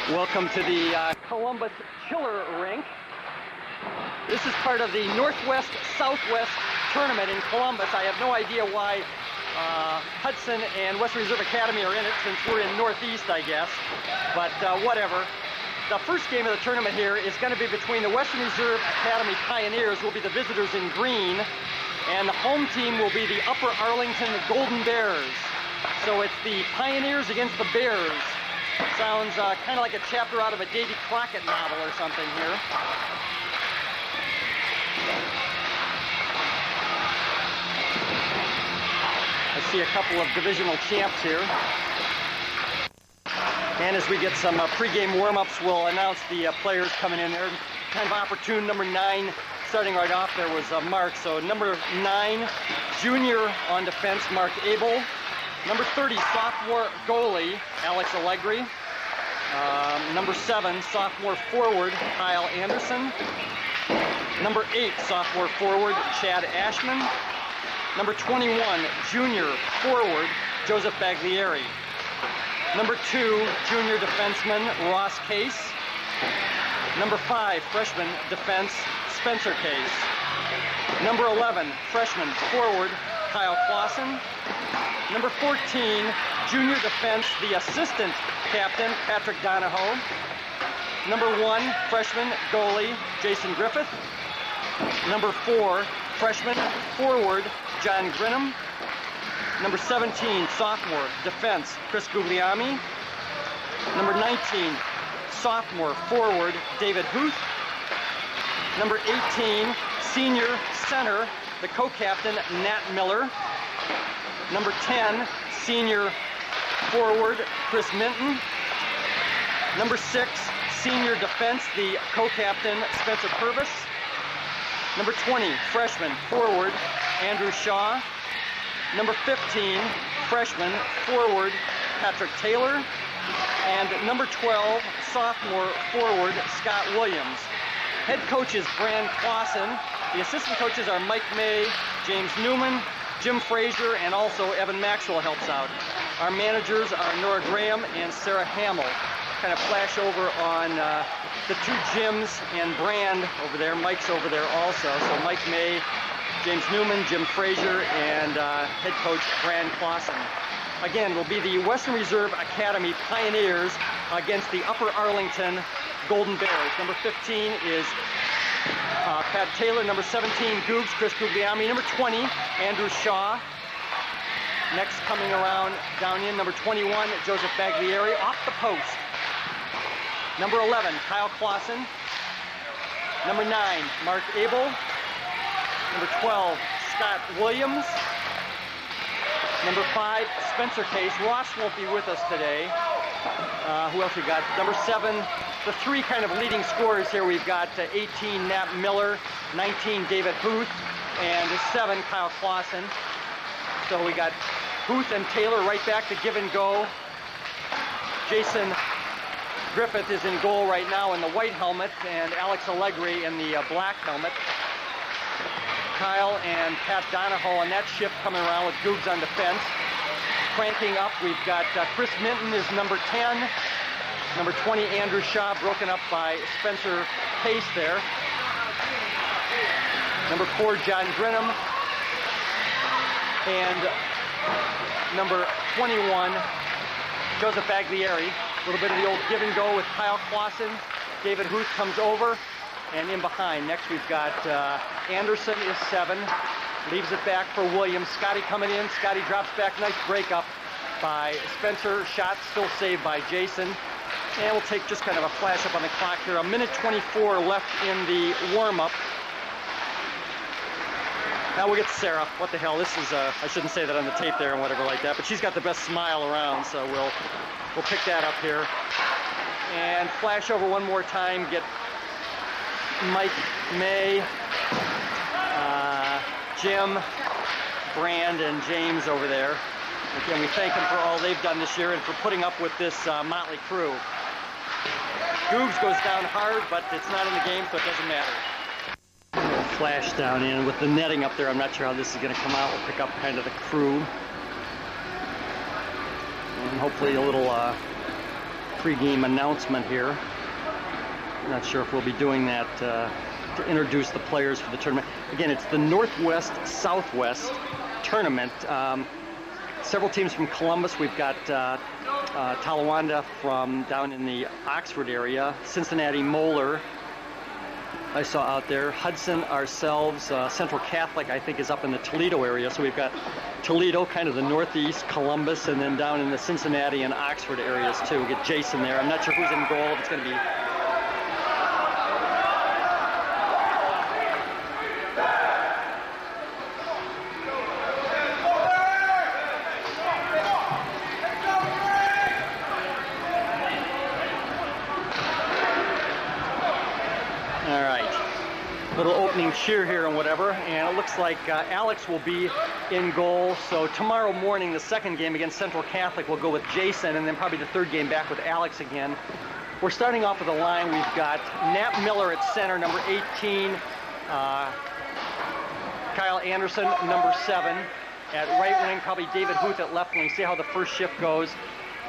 Welcome to the Columbus Chiller Rink. This is part of the Northwest-Southwest tournament in Columbus. I have no idea why Hudson and Western Reserve Academy are in it, since we're in Northeast, I guess. But whatever. The first game of the tournament here is going to be between the Western Reserve Academy Pioneers, who will be the visitors in green, and the home team will be the Upper Arlington Golden Bears. So it's the Pioneers against the Bears. Sounds kind of like a chapter out of a Davy Crockett novel or something here. I see a couple of divisional champs here. And as we get some pregame warm-ups, we'll announce the players coming in there. Kind of opportune. Number 9, starting right off there was Mark. So number 9, junior on defense, Mark Abel. Number 30, sophomore goalie, Alex Allegri. Number 7, sophomore forward, Kyle Anderson. Number 8, sophomore forward, Chad Ashman. Number 21, junior forward, Joseph Baglieri. Number 2, junior defenseman, Ross Case. Number 5, freshman defense, Spencer Case. Number 11, freshman forward, Kyle Clausen. Number 14, junior defense, the assistant captain, Patrick Donahoe. Number 1, freshman goalie, Jason Griffith. Number 4, freshman forward, John Grinham. Number 17, sophomore defense, Chris Guglielmi. Number 19, sophomore forward, David Huth. Number 18, senior center, the co-captain, Nat Miller. Number 10, senior forward, Chris Minton. Number 6, senior defense, the co-captain, Spencer Purvis. Number 20, freshman forward, Andrew Shaw. Number 15, freshman forward, Patrick Taylor. And number 12, sophomore forward, Scott Williams. Head coach is Brand Clausen. The assistant coaches are Mike May, James Newman, Jim Frazier, and also Evan Maxwell helps out. Our managers are Nora Graham and Sarah Hamill. Kind of flash over on the 2 Jims and Brand over there. Mike's over there also. So Mike May, James Newman, Jim Frazier, and head coach Brand Clausen. Again, will be the Western Reserve Academy Pioneers against the Upper Arlington Golden Bears. Number 15 is Pat Taylor. Number 17, Googs, Chris Guglielmi. Number 20, Andrew Shaw. Next coming around down in, number 21, Joseph Baglieri, off the post. Number 11, Kyle Clausen. Number 9, Mark Abel. Number 12, Scott Williams. Number 5, Spencer Case. Ross won't be with us today. Who else we got? Number 7, the 3 kind of leading scorers here. We've got 18, Nat Miller, 19, David Huth, and 7, Kyle Clausen. So we got Huth and Taylor right back to give and go. Jason Griffith is in goal right now in the white helmet, and Alex Allegri in the black helmet. Kyle and Pat Donahoe on that shift coming around with Googs on defense. Cranking up, we've got Chris Minton is number 10. Number 20, Andrew Shaw, broken up by Spencer Pace there. Number 4, John Grinham. And number 21, Joseph Baglieri. A little bit of the old give and go with Kyle Clausen. David Huth comes over, and in behind. Next we've got Anderson is 7. Leaves it back for Williams. Scotty coming in. Scotty drops back. Nice breakup by Spencer. Shot still saved by Jason. And we'll take just kind of a flash up on the clock here. 1:24 left in the warm-up. Now we'll get to Sarah. What the hell? This is, I shouldn't say that on the tape there and whatever like that, but she's got the best smile around, so we'll pick that up here. And flash over one more time. Get Mike May, Jim, Brand, and James over there. Again, we thank them for all they've done this year and for putting up with this motley crew. Googs goes down hard, but it's not in the game, so it doesn't matter. Flash down in with the netting up there. I'm not sure how this is going to come out. We'll pick up kind of the crew. And hopefully a little pregame announcement here. Not sure if we'll be doing that to introduce the players for the tournament. Again, it's the Northwest Southwest tournament. Several teams from Columbus. We've got Talawanda from down in the Oxford area, Cincinnati Moeller I saw out there, Hudson, ourselves, Central Catholic I think is up in the Toledo area. So we've got Toledo, kind of the northeast, Columbus, and then down in the Cincinnati and Oxford areas too. We get Jason there. I'm not sure who's in goal, if it's going to be little opening cheer here and whatever, and it looks like Alex will be in goal. So tomorrow morning, the second game against Central Catholic will go with Jason, and then probably the third game back with Alex again. We're starting off with a line. We've got Nat Miller at center, number 18, Kyle Anderson, number 7. At right wing, probably David Huth at left wing. See how the first shift goes.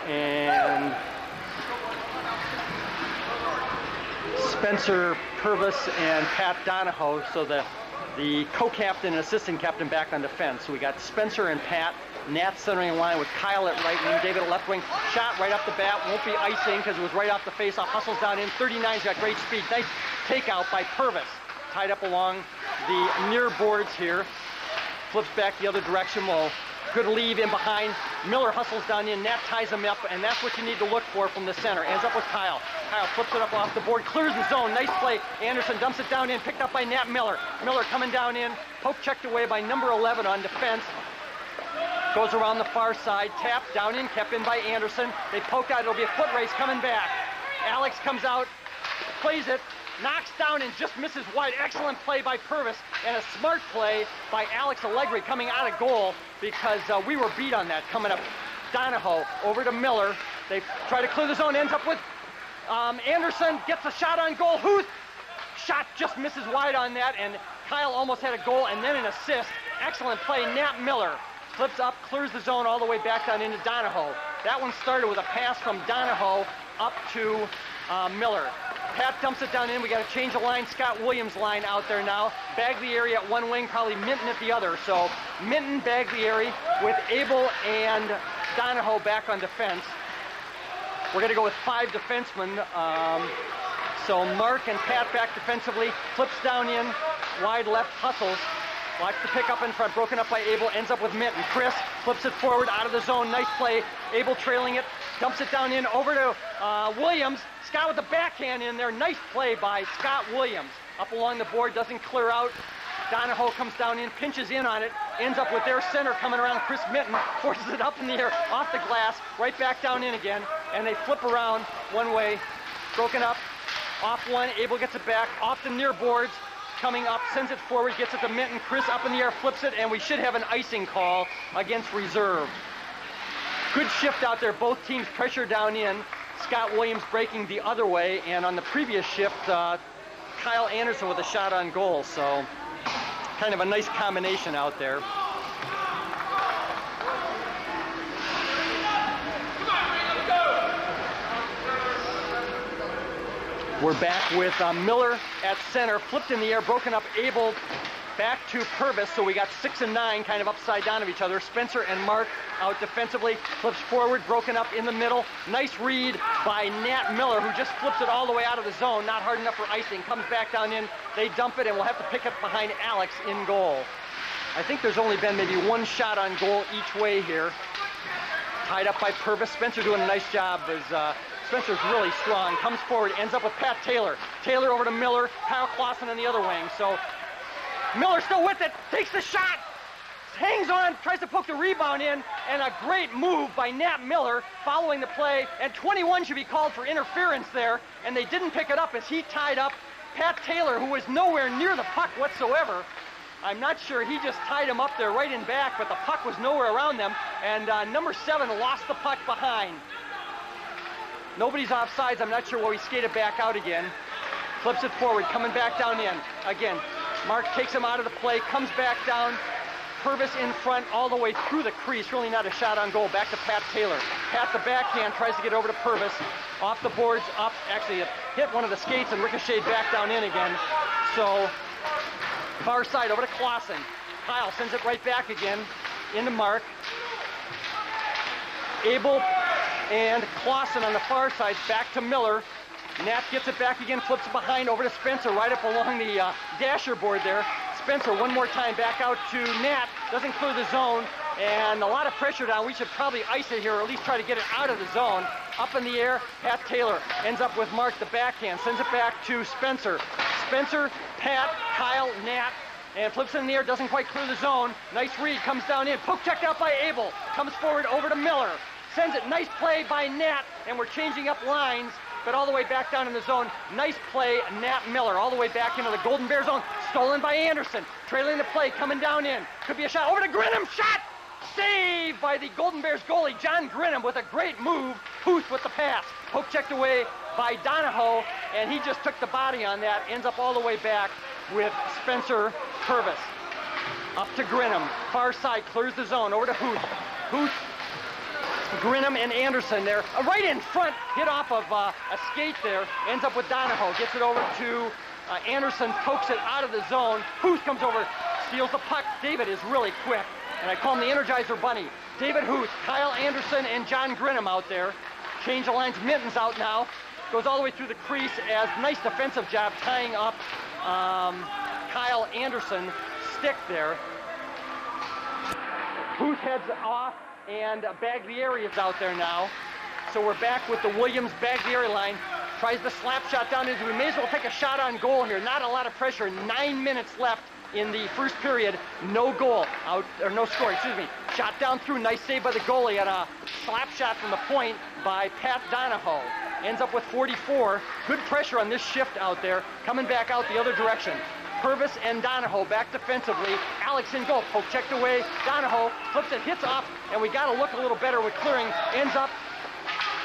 And Spencer Purvis and Pat Donahoe, so the co-captain and assistant captain back on defense. So we got Spencer and Pat, Nat centering line with Kyle at right wing, David at left wing. Shot right off the bat, won't be icing because it was right off the face-off. Hustles down in, 39's got great speed. Nice takeout by Purvis. Tied up along the near boards here. Flips back the other direction. Well, good leave in behind. Miller hustles down in. Nat ties him up, and that's what you need to look for from the center. Ends up with Kyle. Kyle flips it up off the board, clears the zone. Nice play. Anderson dumps it down in, picked up by Nat Miller. Miller coming down in. Poke checked away by number 11 on defense. Goes around the far side. Tap down in, kept in by Anderson. They poke out. It'll be a foot race coming back. Alex comes out, plays it. Knocks down and just misses wide. Excellent play by Purvis, and a smart play by Alex Allegri coming out of goal, because we were beat on that. Coming up, Donahoe over to Miller. They try to clear the zone, ends up with Anderson, gets a shot on goal. Huth, shot just misses wide on that, and Kyle almost had a goal and then an assist. Excellent play. Nat Miller flips up, clears the zone all the way back down into Donahoe. That one started with a pass from Donahoe up to Miller. Pat dumps it down in. We got to change the line. Scott Williams' line out there now. Baglieri at one wing, probably Minton at the other. So Minton, Baglieri with Abel and Donahoe back on defense. We're going to go with 5 defensemen. So Mark and Pat back defensively. Flips down in, wide left, hustles. Watch the pick up in front, broken up by Abel, ends up with Minton. Chris flips it forward out of the zone. Nice play. Abel trailing it, dumps it down in over to Williams. Scott with the backhand in there. Nice play by Scott Williams. Up along the board, doesn't clear out. Donahoe comes down in, pinches in on it, ends up with their center coming around. Chris Minton forces it up in the air, off the glass, right back down in again, and they flip around one way, broken up, off one. Abel gets it back, off the near boards, coming up, sends it forward, gets it to Minton. Chris up in the air, flips it, and we should have an icing call against reserve. Good shift out there. Both teams pressure down in. Scott Williams breaking the other way, and on the previous shift, Kyle Anderson with a shot on goal. So kind of a nice combination out there. We're back with Miller at center, flipped in the air, broken up. Abel back to Purvis, so we got 6 and 9 kind of upside down of each other. Spencer and Mark out defensively, flips forward, broken up in the middle. Nice read by Nat Miller, who just flips it all the way out of the zone, not hard enough for icing, comes back down in, they dump it, and we'll have to pick up behind Alex in goal. I think there's only been maybe 1 shot on goal each way here. Tied up by Purvis. Spencer doing a nice job as Spencer's really strong, comes forward, ends up with Pat Taylor. Taylor over to Miller, Kyle Clausen on the other wing, so Miller still with it, takes the shot, hangs on, tries to poke the rebound in, and a great move by Nat Miller following the play, and 21 should be called for interference there, and they didn't pick it up as he tied up Pat Taylor, who was nowhere near the puck whatsoever. I'm not sure, he just tied him up there right in back, but the puck was nowhere around them, and number 7 lost the puck behind. Nobody's offsides, I'm not sure why he skated back out again. Flips it forward, coming back down in. Again, Mark takes him out of the play, comes back down, Purvis in front all the way through the crease. Really not a shot on goal. Back to Pat Taylor. Pat the backhand tries to get over to Purvis. Off the boards, up. Actually, it hit one of the skates and ricocheted back down in again. So, far side over to Clausen. Kyle sends it right back again into Mark. Abel and Clausen on the far side. Back to Miller. Nat gets it back again, flips it behind over to Spencer, right up along the dasher board there. Spencer one more time back out to Nat, doesn't clear the zone, and a lot of pressure down. We should probably ice it here, or at least try to get it out of the zone. Up in the air, Pat Taylor ends up with Mark the backhand, sends it back to Spencer. Spencer, Pat, Kyle, Nat, and flips it in the air, doesn't quite clear the zone. Nice read, comes down in, poke checked out by Abel, comes forward over to Miller. Sends it, nice play by Nat, and we're changing up lines, but all the way back down in the zone. Nice play, Nat Miller, all the way back into the Golden Bear zone. Stolen by Anderson, trailing the play, coming down in. Could be a shot, over to Grinham, shot! Saved by the Golden Bears goalie, John Grinham, with a great move. Huth with the pass, poke checked away by Donahoe, and he just took the body on that, ends up all the way back with Spencer Purvis. Up to Grinham, far side, clears the zone, over to Huth. Huth, Grinham and Anderson there, right in front, hit off of a skate there, ends up with Donahoe, gets it over to Anderson, pokes it out of the zone. Huth comes over, steals the puck. David is really quick, and I call him the Energizer Bunny. David Huth, Kyle Anderson, and John Grinham out there. Change the lines, Minton's out now, goes all the way through the crease as nice defensive job tying up Kyle Anderson stick there. Huth heads off, and Baglieri is out there now. So we're back with the Williams-Baglieri line. Tries the slap shot down into, we may as well take a shot on goal here. Not a lot of pressure, 9 minutes left in the first period. No goal, no score, excuse me. Shot down through, nice save by the goalie, and a slap shot from the point by Pat Donahoe. Ends up with 44. Good pressure on this shift out there, coming back out the other direction. Purvis and Donahoe back defensively. Alex in goal, poke checked away. Donahoe flips it, hits off, and we got to look a little better with clearing. Ends up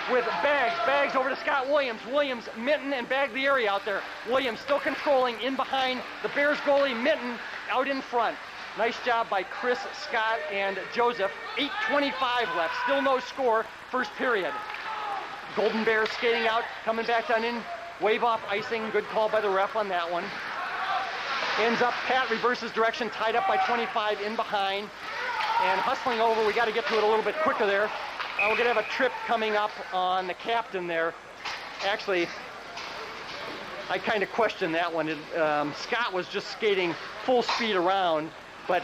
with Baggs. Baggs over to Scott Williams. Williams, Minton, and Baglieri out there. Williams still controlling in behind the Bears goalie. Minton out in front. Nice job by Chris, Scott, and Joseph. 8:25 left. Still no score. First period. Golden Bears skating out, coming back down in. Wave off icing. Good call by the ref on that one. Ends up, Pat reverses direction, tied up by 25 in behind. And hustling over, we got to get to it a little bit quicker there. We're going to have a trip coming up on the captain there. Actually, I kind of questioned that one. Scott was just skating full speed around, but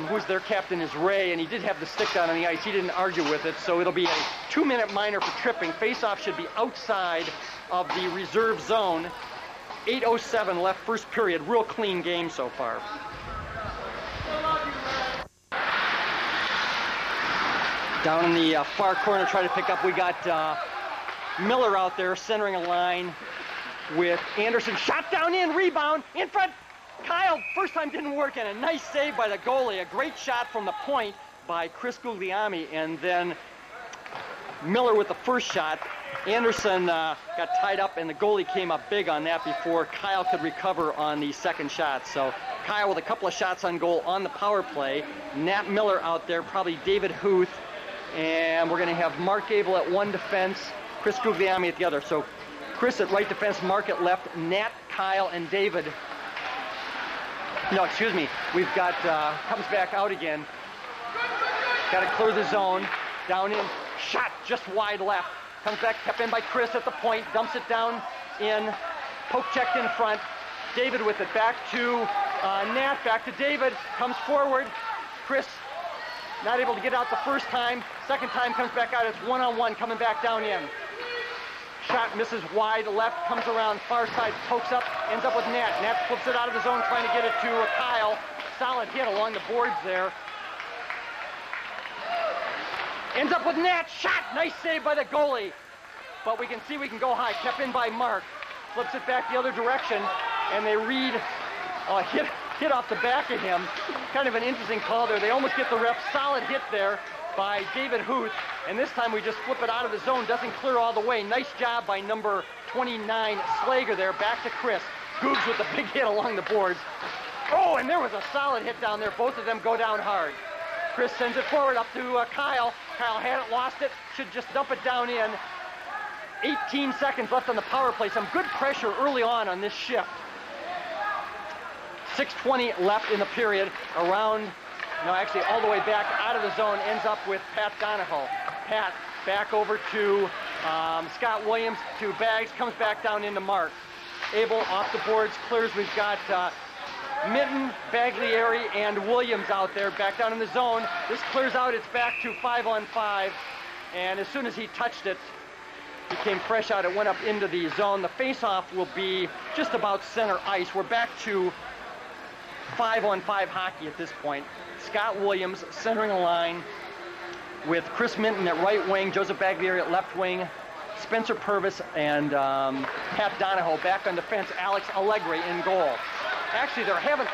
who's their captain is Ray, and he did have the stick down on the ice. He didn't argue with it, so it'll be a 2-minute minor for tripping. Face-off should be outside of the reserve zone. 8:07 left first period. Real clean game so far. Down in the far corner, try to pick up. We got Miller out there centering a line with Anderson. Shot down in, rebound, in front. Kyle, first time didn't work, and a nice save by the goalie. A great shot from the point by Chris Guglielmi, and then Miller with the first shot. Anderson got tied up, and the goalie came up big on that before Kyle could recover on the second shot. So Kyle with a couple of shots on goal on the power play. Nat Miller out there, probably David Huth, and we're going to have Mark Abel at one defense, Chris Guglielmi at the other. So Chris at right defense, Mark at left, Nat, Kyle, and David. No, excuse me. We've got, comes back out again. Got to clear the zone. Down in, shot just wide left. Comes back, kept in by Chris at the point, dumps it down in, poke checked in front. David with it, back to Nat, back to David, comes forward. Chris not able to get out the first time. Second time comes back out, it's one-on-one coming back down in. Shot misses wide left, comes around far side, pokes up, ends up with Nat. Nat flips it out of the zone, trying to get it to Kyle. Solid hit along the boards there. Ends up with Nat, shot, nice save by the goalie. But we can see we can go high, kept in by Mark. Flips it back the other direction, and they read a hit off the back of him. Kind of an interesting call there. They almost get the ref. Solid hit there by David Huth, and this time we just flip it out of the zone. Doesn't clear all the way. Nice job by number 29, Slager there. Back to Chris. Googs with the big hit along the boards. Oh, and there was a solid hit down there. Both of them go down hard. Chris sends it forward up to Kyle. Kyle had it, lost it, should just dump it down in. 18 seconds left on the power play. Some good pressure early on this shift. 6:20 left in the period. Around, no, actually all the way back out of the zone, ends up with Pat Donahoe. Pat back over to Scott Williams, to Bags, comes back down into Mark. Abel off the boards, clears. We've got Minton, Baglieri, and Williams out there back down in the zone. This clears out, it's back to 5-on-5, and as soon as he touched it, he came fresh out. It went up into the zone. The face-off will be just about center ice. We're back to 5-on-5 hockey at this point. Scott Williams centering a line with Chris Minton at right wing, Joseph Baglieri at left wing, Spencer Purvis and Pat Donahoe back on defense, Alex Allegri in goal. Actually, there haven't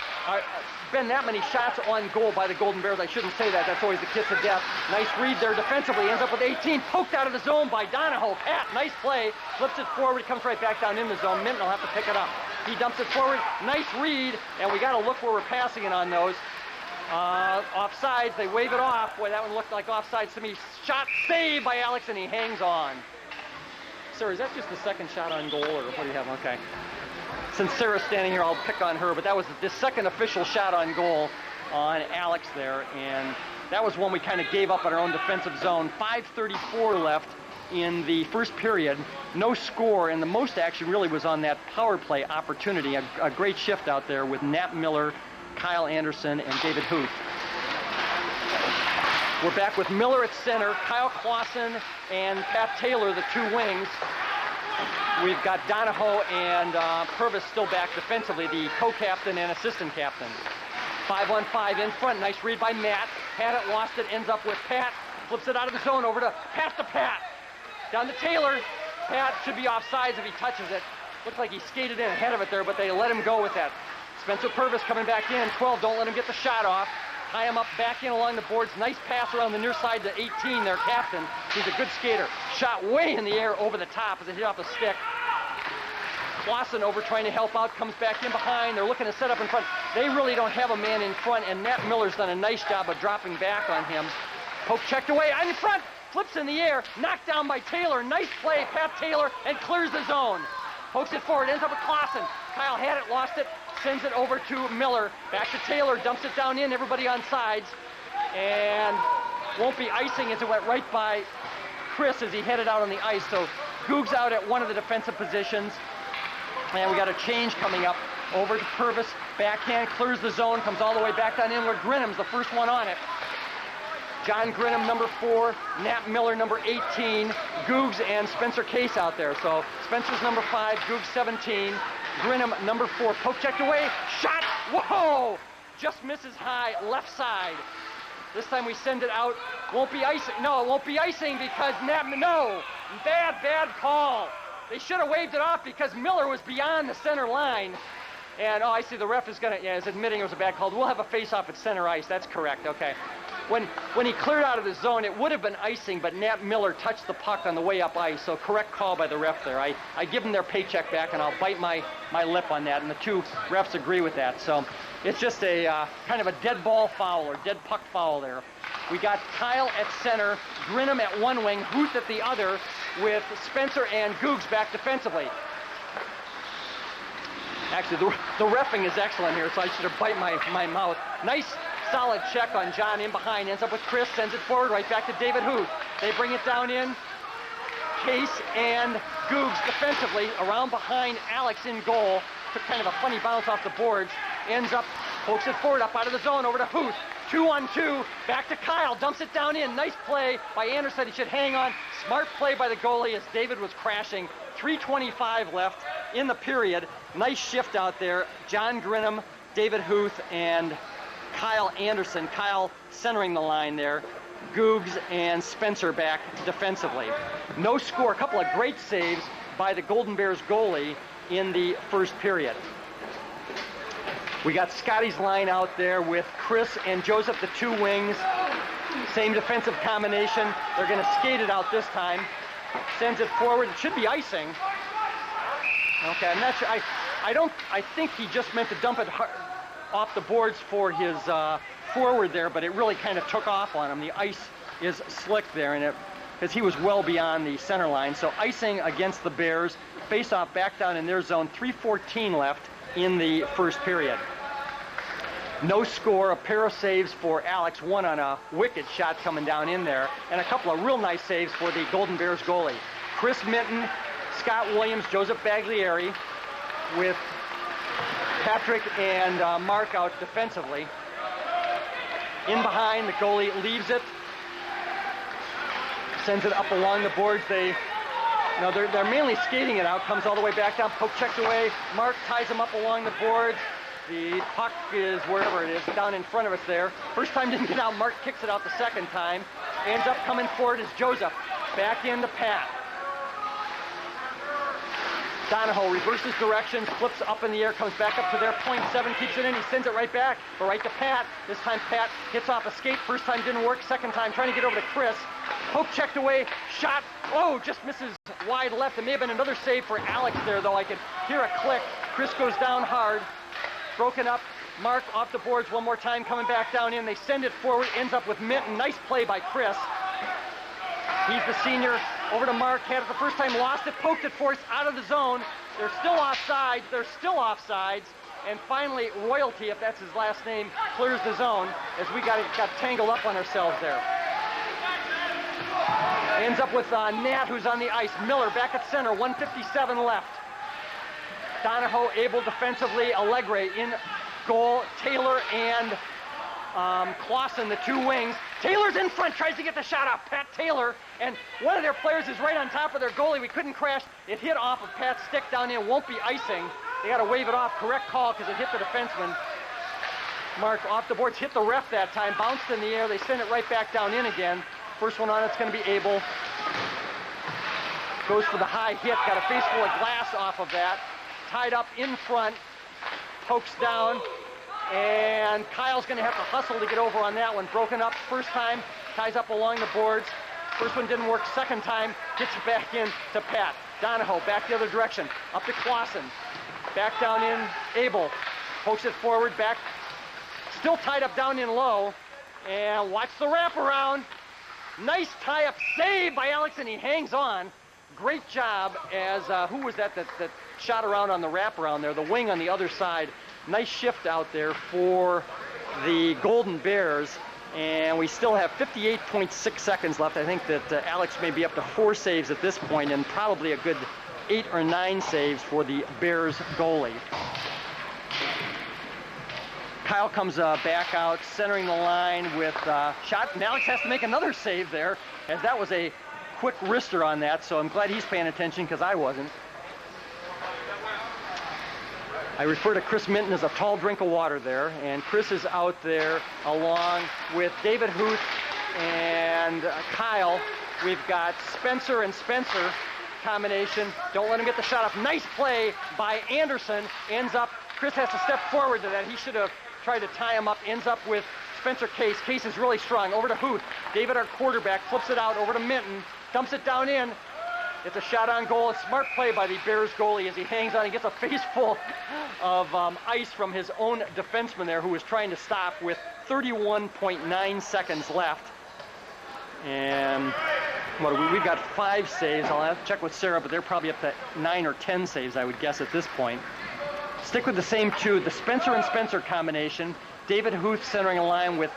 been that many shots on goal by the Golden Bears. I shouldn't say that. That's always the kiss of death. Nice read there defensively. Ends up with 18. Poked out of the zone by Donahoe. Pat, nice play. Flips it forward. Comes right back down in the zone. Minton will have to pick it up. He dumps it forward. Nice read. And we got to look where we're passing it on those. Offsides. They wave it off. Boy, that one looked like offsides to me. Shot saved by Alex, and he hangs on. Sir, is that just the second shot on goal, or what do you have? Okay. Since Sarah's standing here, I'll pick on her, but that was the second official shot on goal on Alex there, and that was one we kind of gave up on our own defensive zone. 5:34 left in the first period. No score, and the most action really was on that power play opportunity. A great shift out there with Nat Miller, Kyle Anderson, and David Huth. We're back with Miller at center, Kyle Clausen and Pat Taylor, the two wings. We've got Donahoe and Purvis still back defensively, the co-captain and assistant captain. 5-on-5 in front. Nice read by Matt. Had it, lost it, ends up with Pat. Flips it out of the zone over to Pat. Down to Taylor. Pat should be offsides if he touches it. Looks like he skated in ahead of it there, but they let him go with that. Spencer Purvis coming back in. 12, don't let him get the shot off. Tie him up back in along the boards. Nice pass around the near side to 18, their captain. He's a good skater. Shot way in the air over the top as it hit off the stick. Clausen over trying to help out, comes back in behind. They're looking to set up in front. They really don't have a man in front, and Nat Miller's done a nice job of dropping back on him. Poke checked away, in front, flips in the air, knocked down by Taylor. Nice play, Pat Taylor, and clears the zone. Pokes it forward, ends up with Clausen. Kyle had it, lost it, sends it over to Miller. Back to Taylor, dumps it down in, everybody on sides. And won't be icing as it went right by Chris as he headed out on the ice. So Goog's out at one of the defensive positions. And we got a change coming up. Over to Purvis, backhand, clears the zone, comes all the way back down in where Grinham's the first one on it. John Grinham, number 4, Nat Miller, number 18, Googs and Spencer Case out there. So Spencer's number 5, Googs 17, Grinham, number 4, poke checked away, shot, whoa! Just misses high, left side. This time we send it out, won't be icing, no, it won't be icing because no, bad call. They should have waved it off because Miller was beyond the center line. And, I see the ref is is admitting it was a bad call. We'll have a face-off at center ice. That's correct, okay. When he cleared out of the zone, it would have been icing, but Nat Miller touched the puck on the way up ice, so correct call by the ref there. I give them their paycheck back, and I'll bite my lip on that, and the two refs agree with that. So it's just a kind of a dead ball foul or dead puck foul there. We got Kyle at center, Grinham at one wing, Huth at the other, with Spencer and Googs back defensively. Actually, the reffing is excellent here, so I should have bite my mouth. Nice, solid check on John in behind. Ends up with Chris, sends it forward right back to David Huth. They bring it down in. Case and Googs defensively around behind Alex in goal. Took kind of a funny bounce off the boards. Ends up, pokes it forward up out of the zone over to Huth. 2-on-2, back to Kyle, dumps it down in. Nice play by Anderson. He should hang on. Smart play by the goalie as David was crashing. 3:25 left in the period. Nice shift out there. John Grinham, David Huth, and Kyle Anderson. Kyle centering the line there. Googs and Spencer back defensively. No score. A couple of great saves by the Golden Bears goalie in the first period. We got Scotty's line out there with Chris and Joseph, the two wings. Same defensive combination. They're going to skate it out this time. Sends it forward. It should be icing. Okay, I'm not sure. I think he just meant to dump it off the boards for his forward there, but it really kind of took off on him. The ice is slick there, and because he was well beyond the center line. So icing against the Bears. Face off back down in their zone. 3:14 left in the first period. No score, a pair of saves for Alex, one on a wicked shot coming down in there, and a couple of real nice saves for the Golden Bears goalie. Chris Minton, Scott Williams, Joseph Baglieri, with Patrick and Mark out defensively. In behind, the goalie leaves it, sends it up along the boards. They're mainly skating it out, comes all the way back down, poke checked away. Mark ties him up along the boards. The puck is wherever it is, down in front of us there. First time didn't get out, Mark kicks it out the second time. Ends up coming forward is Joseph. Back into Pat. Donahoe reverses directions, flips up in the air, comes back up to their point. 7 keeps it in, he sends it right back, but right to Pat. This time Pat hits off a skate. First time didn't work, second time trying to get over to Chris. Poke checked away, shot, just misses wide left. It may have been another save for Alex there, though. I could hear a click. Chris goes down hard, broken up. Mark off the boards one more time, coming back down in. They send it forward, ends up with Minton. Nice play by Chris. He's the senior. Over to Mark, had it the first time, lost it, poked it for us out of the zone. They're still offsides. And finally, Royalty, if that's his last name, clears the zone as we got tangled up on ourselves there. Ends up with Nat, who's on the ice. Miller back at center, 1:57 left. Donahoe able defensively. Allegre in goal. Taylor and Clausen, the two wings. Taylor's in front, tries to get the shot off. Pat Taylor, and one of their players is right on top of their goalie. We couldn't crash. It hit off of Pat's stick down in. Won't be icing. They got to wave it off. Correct call because it hit the defenseman. Mark off the boards, hit the ref that time. Bounced in the air. They send it right back down in again. First one on it's going to be Abel. Goes for the high hit. Got a face full of glass off of that. Tied up in front. Pokes down. And Kyle's going to have to hustle to get over on that one. Broken up first time, ties up along the boards. First one didn't work, second time, gets it back in to Pat. Donahoe back the other direction, up to Clausen. Back down in, Abel. Pokes it forward, back. Still tied up down in low. And watch the wraparound. Nice tie-up save by Alex, and he hangs on. Great job as, who was that shot around on the wraparound there? The wing on the other side. Nice shift out there for the Golden Bears, and we still have 58.6 seconds left. I think that Alex may be up to 4 saves at this point, and probably a good 8 or 9 saves for the Bears goalie. Kyle comes back out, centering the line with shot, and Alex has to make another save there, as that was a quick wrister on that, so I'm glad he's paying attention because I wasn't. I refer to Chris Minton as a tall drink of water there, and Chris is out there along with David Huth and Kyle. We've got Spencer and Spencer combination. Don't let him get the shot off. Nice play by Anderson. Ends up, Chris has to step forward to that. He should have tried to tie him up. Ends up with Spencer Case. Case is really strong. Over to Huth. David, our quarterback, flips it out over to Minton. Dumps it down in. It's a shot on goal. A smart play by the Bears goalie as he hangs on. He gets a face full of ice from his own defenseman there, who was trying to stop with 31.9 seconds left. And we've got 5 saves. I'll have to check with Sarah, but they're probably up to 9 or 10 saves, I would guess, at this point. Stick with the same two. The Spencer and Spencer combination. David Huth centering a line with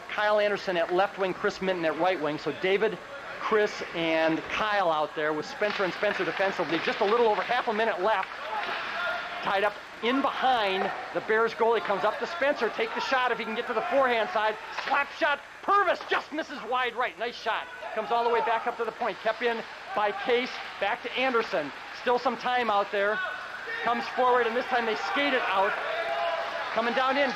Kyle Anderson at left wing, Chris Minton at right wing. So David, Chris, and Kyle out there with Spencer and Spencer defensively. Just a little over half a minute left. Tied up in behind. The Bears goalie comes up to Spencer. Take the shot if he can get to the forehand side. Slap shot. Purvis just misses wide right. Nice shot. Comes all the way back up to the point. Kept in by Case. Back to Anderson. Still some time out there. Comes forward, and this time they skate it out. Coming down in.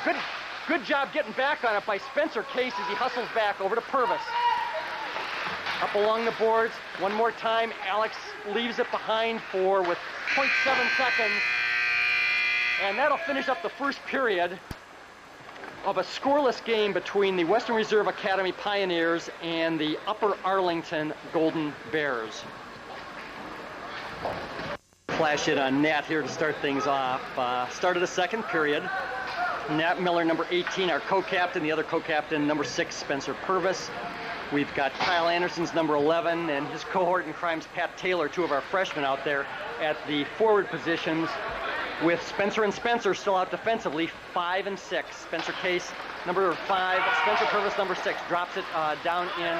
Good job getting back on it by Spencer Case as he hustles back over to Purvis. Up along the boards, one more time. Alex leaves it behind with 0.7 seconds. And that'll finish up the first period of a scoreless game between the Western Reserve Academy Pioneers and the Upper Arlington Golden Bears. Flash it on Nat here to start things off. Start of the second period. Nat Miller, number 18, our co-captain. The other co-captain, number 6, Spencer Purvis. We've got Kyle Anderson's number 11 and his cohort in crimes, Pat Taylor, 2 of our freshmen out there at the forward positions, with Spencer and Spencer still out defensively, 5 and 6. Spencer Case, number 5, Spencer Purvis, number 6, drops it down in.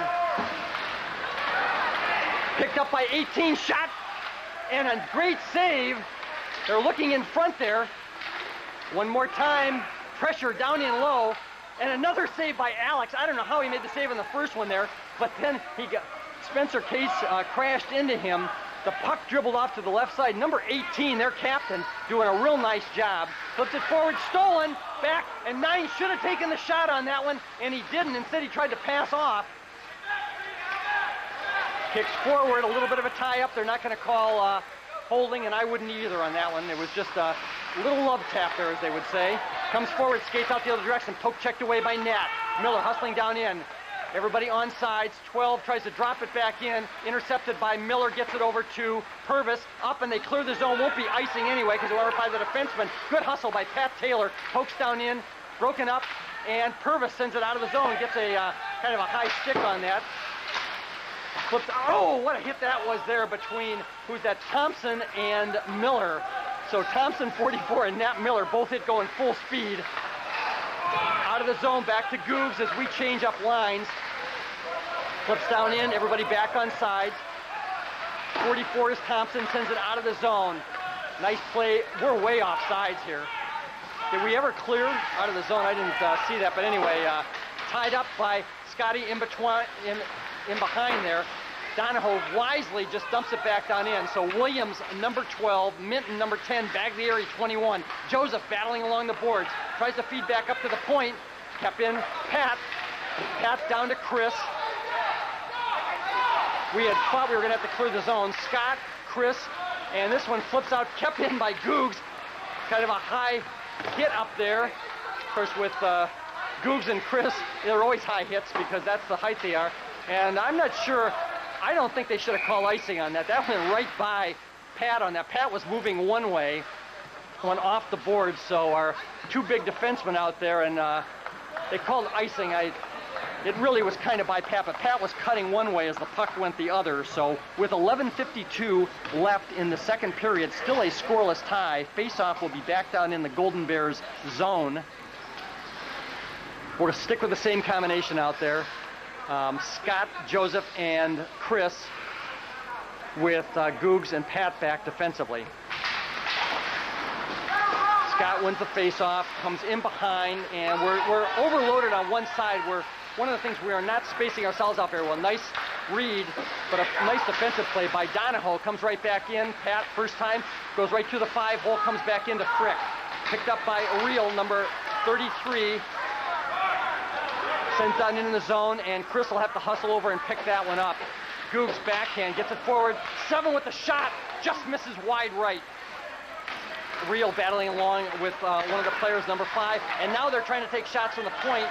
Picked up by 18, shot, and a great save. They're looking in front there. One more time, pressure down in low, and another save by Alex. I don't know how he made the save on the first one there, but then Spencer Case crashed into him. The puck dribbled off to the left side. Number 18, their captain, doing a real nice job. Flips it forward, stolen, back, and 9 should have taken the shot on that one, and he didn't. Instead, he tried to pass off. Kicks forward, a little bit of a tie-up. They're not going to call holding, and I wouldn't either on that one. It was just a little love tap there, as they would say. Comes forward, skates out the other direction, poke checked away by Nat. Miller hustling down in. Everybody on sides. 12 tries to drop it back in. Intercepted by Miller, gets it over to Purvis. Up, and they clear the zone. Won't be icing anyway because they were by the defenseman. Good hustle by Pat Taylor. Pokes down in, broken up, and Purvis sends it out of the zone. Gets a kind of a high stick on that. Flips, oh, what a hit that was there between, who's that, Thompson and Miller. So Thompson, 44, and Nat Miller both hit going full speed. Out of the zone, back to Googs as we change up lines. Flips down in, everybody back on sides. 44 is Thompson, sends it out of the zone. Nice play. We're way off sides here. Did we ever clear out of the zone? I didn't see that, but anyway, tied up by Scotty in behind there. Donahoe wisely just dumps it back down in. So Williams, number 12, Minton, number 10, Baglieri, 21. Joseph battling along the boards. Tries to feed back up to the point. Kept in Pat. Pat down to Chris. We had thought we were going to have to clear the zone. Scott, Chris, and this one flips out, kept in by Googs. Kind of a high hit up there. Of course, with Googs and Chris, they're always high hits because that's the height they are. And I'm not sure, I don't think they should have called icing on that. That went right by Pat on that. Pat was moving one way, went off the board, so our 2 big defensemen out there, and they called icing. It really was kind of by Pat, but Pat was cutting one way as the puck went the other. So with 11:52 left in the second period, still a scoreless tie. Face-off will be back down in the Golden Bears zone. We're going to stick with the same combination out there. Scott, Joseph, and Chris, with Googs and Pat back defensively. Scott wins the face-off, comes in behind, and we're overloaded on one side. One of the things, we are not spacing ourselves out very well. Nice read, but a nice defensive play by Donahoe. Comes right back in. Pat, first time, goes right to the 5-hole, comes back into Frick. Picked up by Ariel, number 33. Sends down into the zone, and Chris will have to hustle over and pick that one up. Googs backhand, gets it forward. 7 with the shot, just misses wide right. Real battling along with one of the players, number 5, and now they're trying to take shots from the point,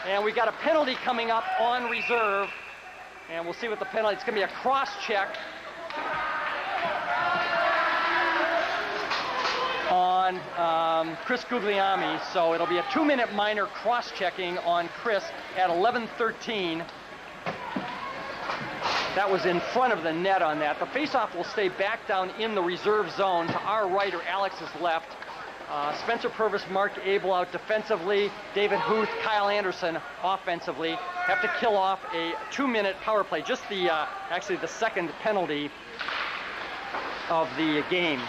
and we got a penalty coming up on reserve, and we'll see what the penalty, it's going to be a cross check on Chris Guglielmi, so it'll be a 2-minute minor cross-checking on Chris at 11:13. That was in front of the net on that. The face-off will stay back down in the reserve zone to our right or Alex's left. Spencer Purvis, Mark Abel out defensively. David Huth, Kyle Anderson offensively. Have to kill off a 2-minute power play. Just the actually the second penalty of the game.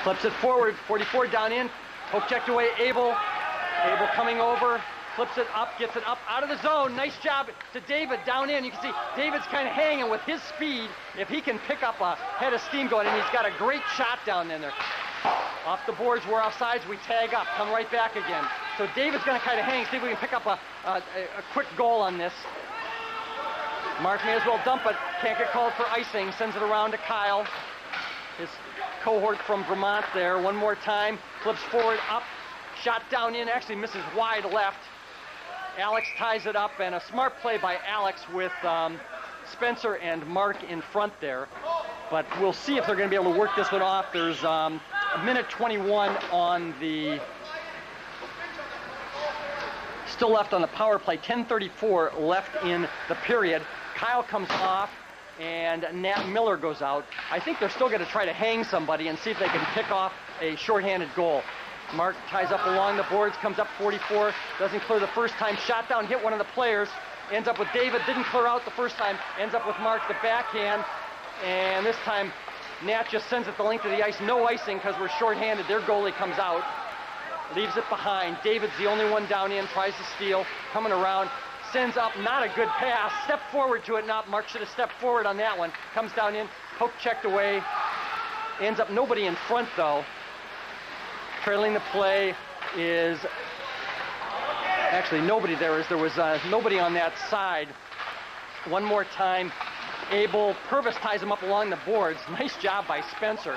Flips it forward, 44 down in. Poke checked away, Abel. Abel coming over. Flips it up, gets it up out of the zone. Nice job to David down in. You can see David's kind of hanging with his speed. If he can pick up a head of steam going in, he's got a great shot down in there. Off the boards, we're off sides, we tag up, come right back again. So David's going to kind of hang, see if we can pick up a quick goal on this. Mark may as well dump it, can't get called for icing, sends it around to Kyle. His cohort from Vermont there, one more time, flips forward, up, shot down in, actually misses wide left. Alex ties it up, and a smart play by Alex with Spencer and Mark in front there. But we'll see if they're going to be able to work this one off. There's a minute 21 on the still left on the power play. 10:34 left in the period. Kyle comes off, and Nat Miller goes out. I think they're still going to try to hang somebody and see if they can pick off a shorthanded goal. Mark ties up along the boards, comes up 44, doesn't clear the first time. Shot down, hit one of the players, ends up with David, didn't clear out the first time, ends up with Mark, the backhand, and this time Nat just sends it the length of the ice. No icing because we're shorthanded. Their goalie comes out, leaves it behind. David's the only one down in, tries to steal, coming around, sends up, not a good pass, step forward to it, not Mark should have stepped forward on that one, comes down in, poke checked away, ends up nobody in front though. Trailing the play is, actually nobody there was nobody on that side. One more time, Abel Purvis ties him up along the boards. Nice job by Spencer.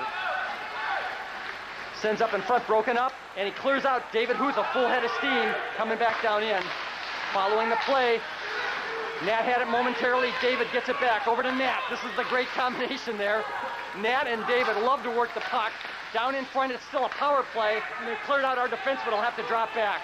Sends up in front, broken up, and he clears out. David Huth, a full head of steam, coming back down in. Following the play, Nat had it momentarily. David gets it back over to Nat. This is the great combination there. Nat and David love to work the puck. Down in front, it's still a power play, and they cleared out our defenseman. Will have to drop back.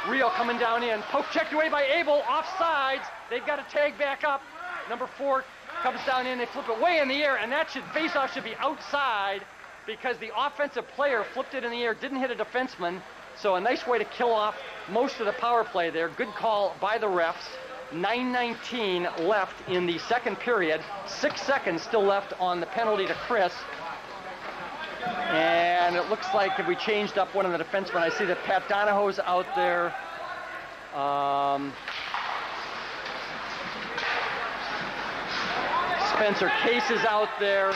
Rio coming down in. Poke checked away by Abel, offsides. They've got to tag back up. Number 4 comes down in. They flip it way in the air, and that face-off should be outside because the offensive player flipped it in the air, didn't hit a defenseman. So a nice way to kill off most of the power play there. Good call by the refs. 9:19 left in the second period. 6 seconds still left on the penalty to Chris. And it looks like if we changed up one of the defensemen, I see that Pat Donahoe's out there. Spencer Case is out there.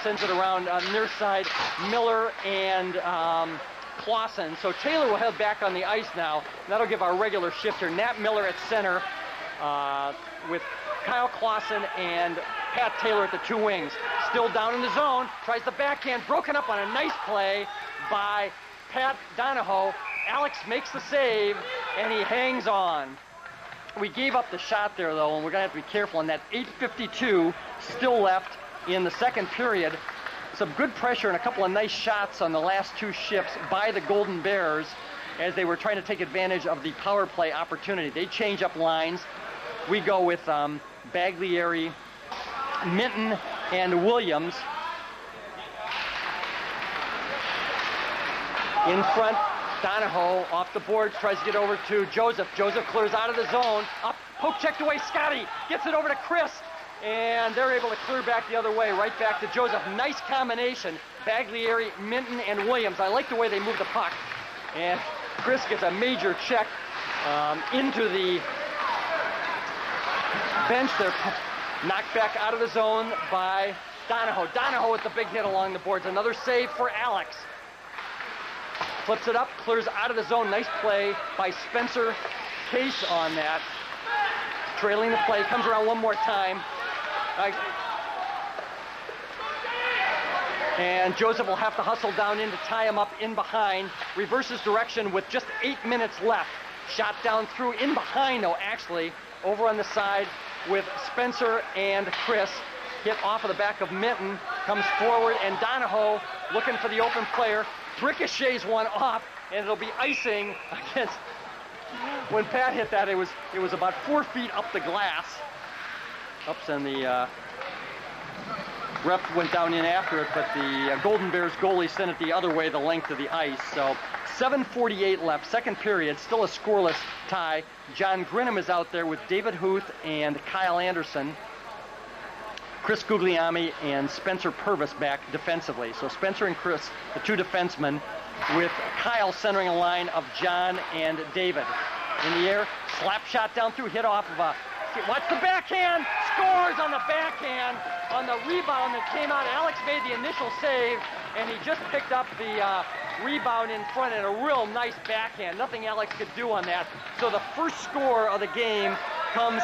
Sends it around on near side. Miller and Clausen. So Taylor will head back on the ice now. That'll give our regular shift here. Nat Miller at center with Kyle Clausen and Pat Taylor at the 2 wings. Still down in the zone, tries the backhand, broken up on a nice play by Pat Donahoe. Alex makes the save, and he hangs on. We gave up the shot there, though, and we're going to have to be careful on that. 8:52 still left in the second period. Some good pressure and a couple of nice shots on the last 2 shifts by the Golden Bears as they were trying to take advantage of the power play opportunity. They change up lines. We go with Baglieri, Minton, and Williams. In front, Donahoe off the boards, tries to get over to Joseph. Joseph clears out of the zone. Up, poke checked away, Scotty gets it over to Chris. And they're able to clear back the other way, right back to Joseph. Nice combination, Baglieri, Minton, and Williams. I like the way they move the puck. And Chris gets a major check into the bench there. Knocked back out of the zone by Donahoe. Donahoe with the big hit along the boards. Another save for Alex. Flips it up, clears out of the zone. Nice play by Spencer Case on that. Trailing the play, comes around one more time. And Joseph will have to hustle down in to tie him up in behind. Reverses direction with just 8 minutes left. Shot down through in behind, though, actually. Over on the side with Spencer and Chris. Hit off of the back of Minton. Comes forward, and Donahoe looking for the open player. Ricochets one off, and it'll be icing against... When Pat hit that, it was about 4 feet up the glass. Oops, and the ref went down in after it, but the Golden Bears goalie sent it the other way, the length of the ice. So 7:48 left, second period, still a scoreless tie. John Grinham is out there with David Huth and Kyle Anderson. Chris Guglielmi and Spencer Purvis back defensively. So Spencer and Chris, the 2 defensemen, with Kyle centering a line of John and David. In the air, slap shot down through, hit off of a... Watch the backhand, scores on the backhand on the rebound that came out. Alex made the initial save, and he just picked up the rebound in front and a real nice backhand. Nothing Alex could do on that. So the first score of the game comes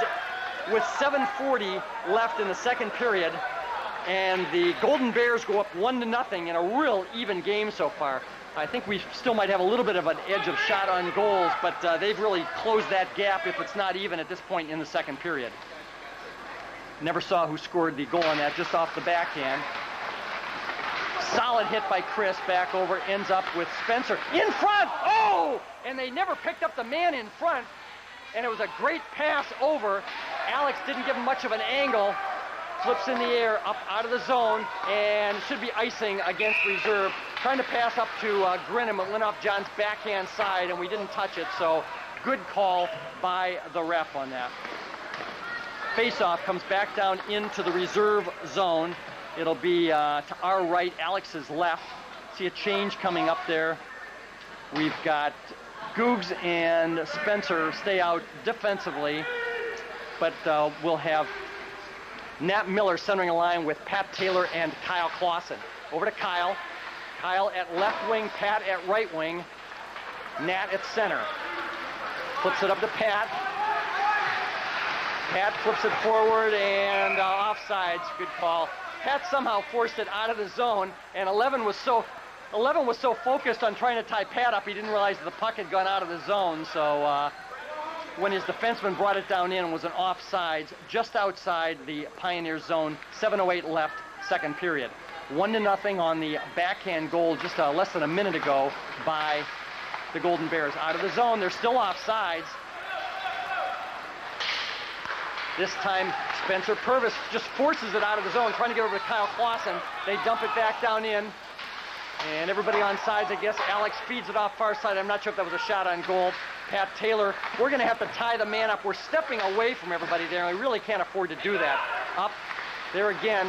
with 7:40 left in the second period, and the Golden Bears go up 1-0 in a real even game so far. I think we still might have a little bit of an edge of shot on goals, but they've really closed that gap if it's not even at this point in the second period. Never saw who scored the goal on that, just off the backhand. Solid hit by Chris, back over, ends up with Spencer in front. Oh! And they never picked up the man in front, and it was a great pass over. Alex didn't give him much of an angle. Flips in the air, up out of the zone, and should be icing against reserve. Trying to pass up to Grinham. It went off John's backhand side, and we didn't touch it, so good call by the ref on that. Face-off comes back down into the reserve zone. It'll be to our right, Alex's left. See a change coming up there. We've got Googs and Spencer stay out defensively, but we'll have Nat Miller centering a line with Pat Taylor and Kyle Clausen. Over to Kyle. Kyle at left wing, Pat at right wing, Nat at center. Flips it up to Pat. Pat flips it forward and offsides. Good call. Pat somehow forced it out of the zone, and 11 was so focused on trying to tie Pat up, he didn't realize the puck had gone out of the zone. So when his defenseman brought it down in, it was an offsides just outside the Pioneer zone. 7:08 left, second period. 1-0 on the backhand goal just less than a minute ago by the Golden Bears. Out of the zone, they're still offsides. This time, Spencer Purvis just forces it out of the zone, trying to get over to Kyle Clausen. They dump it back down in, and everybody on sides, I guess. Alex feeds it off far side. I'm not sure if that was a shot on goal. Pat Taylor, we're going to have to tie the man up. We're stepping away from everybody there, and we really can't afford to do that. Up there again,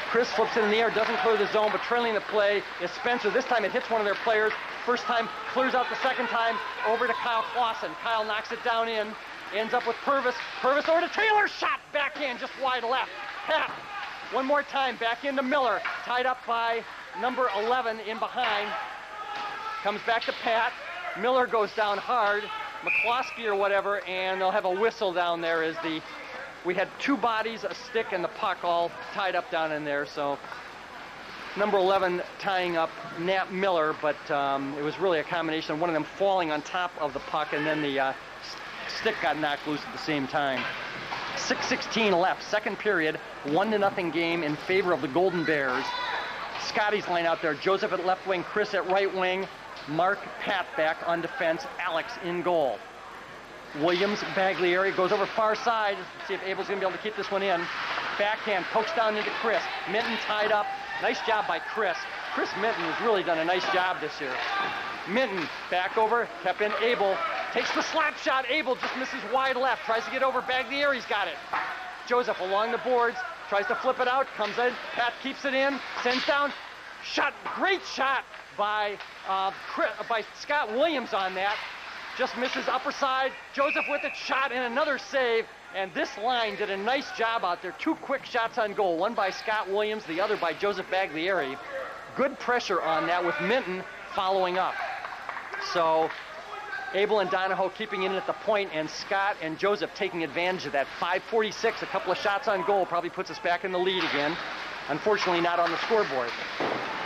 Chris flips it in the air, doesn't clear the zone, but trailing the play is Spencer. This time it hits one of their players. First time, clears out the second time, over to Kyle Clausen. Kyle knocks it down in, ends up with Purvis. Purvis over to Taylor, shot, backhand, just wide left. Pat, one more time, back into Miller, tied up by number 11 in behind. Comes back to Pat. Miller goes down hard, McCloskey or whatever, and they'll have a whistle down there as we had two bodies, a stick, and the puck all tied up down in there. So number 11 tying up Nat Miller, but it was really a combination of one of them falling on top of the puck, and then the stick got knocked loose at the same time. 6:16 left, second period, 1-0 game in favor of the Golden Bears. Scotty's line out there, Joseph at left wing, Chris at right wing, Mark, Pat back on defense, Alex in goal. Williams, Baglieri goes over far side. See if Abel's going to be able to keep this one in. Backhand, pokes down into Chris. Minton tied up. Nice job by Chris. Chris Minton has really done a nice job this year. Minton, back over, kept in Abel. Takes the slap shot. Abel just misses wide left. Tries to get over. Baglieri's got it. Joseph along the boards. Tries to flip it out. Comes in. Pat keeps it in. Sends down. Shot. Great shot by Scott Williams on that. Just misses upper side. Joseph with it, shot, and another save. And this line did a nice job out there. Two quick shots on goal. One by Scott Williams, the other by Joseph Baglieri. Good pressure on that with Minton following up. So Abel and Donahoe keeping it in at the point, and Scott and Joseph taking advantage of that. 5:46, a couple of shots on goal, probably puts us back in the lead again. Unfortunately, not on the scoreboard.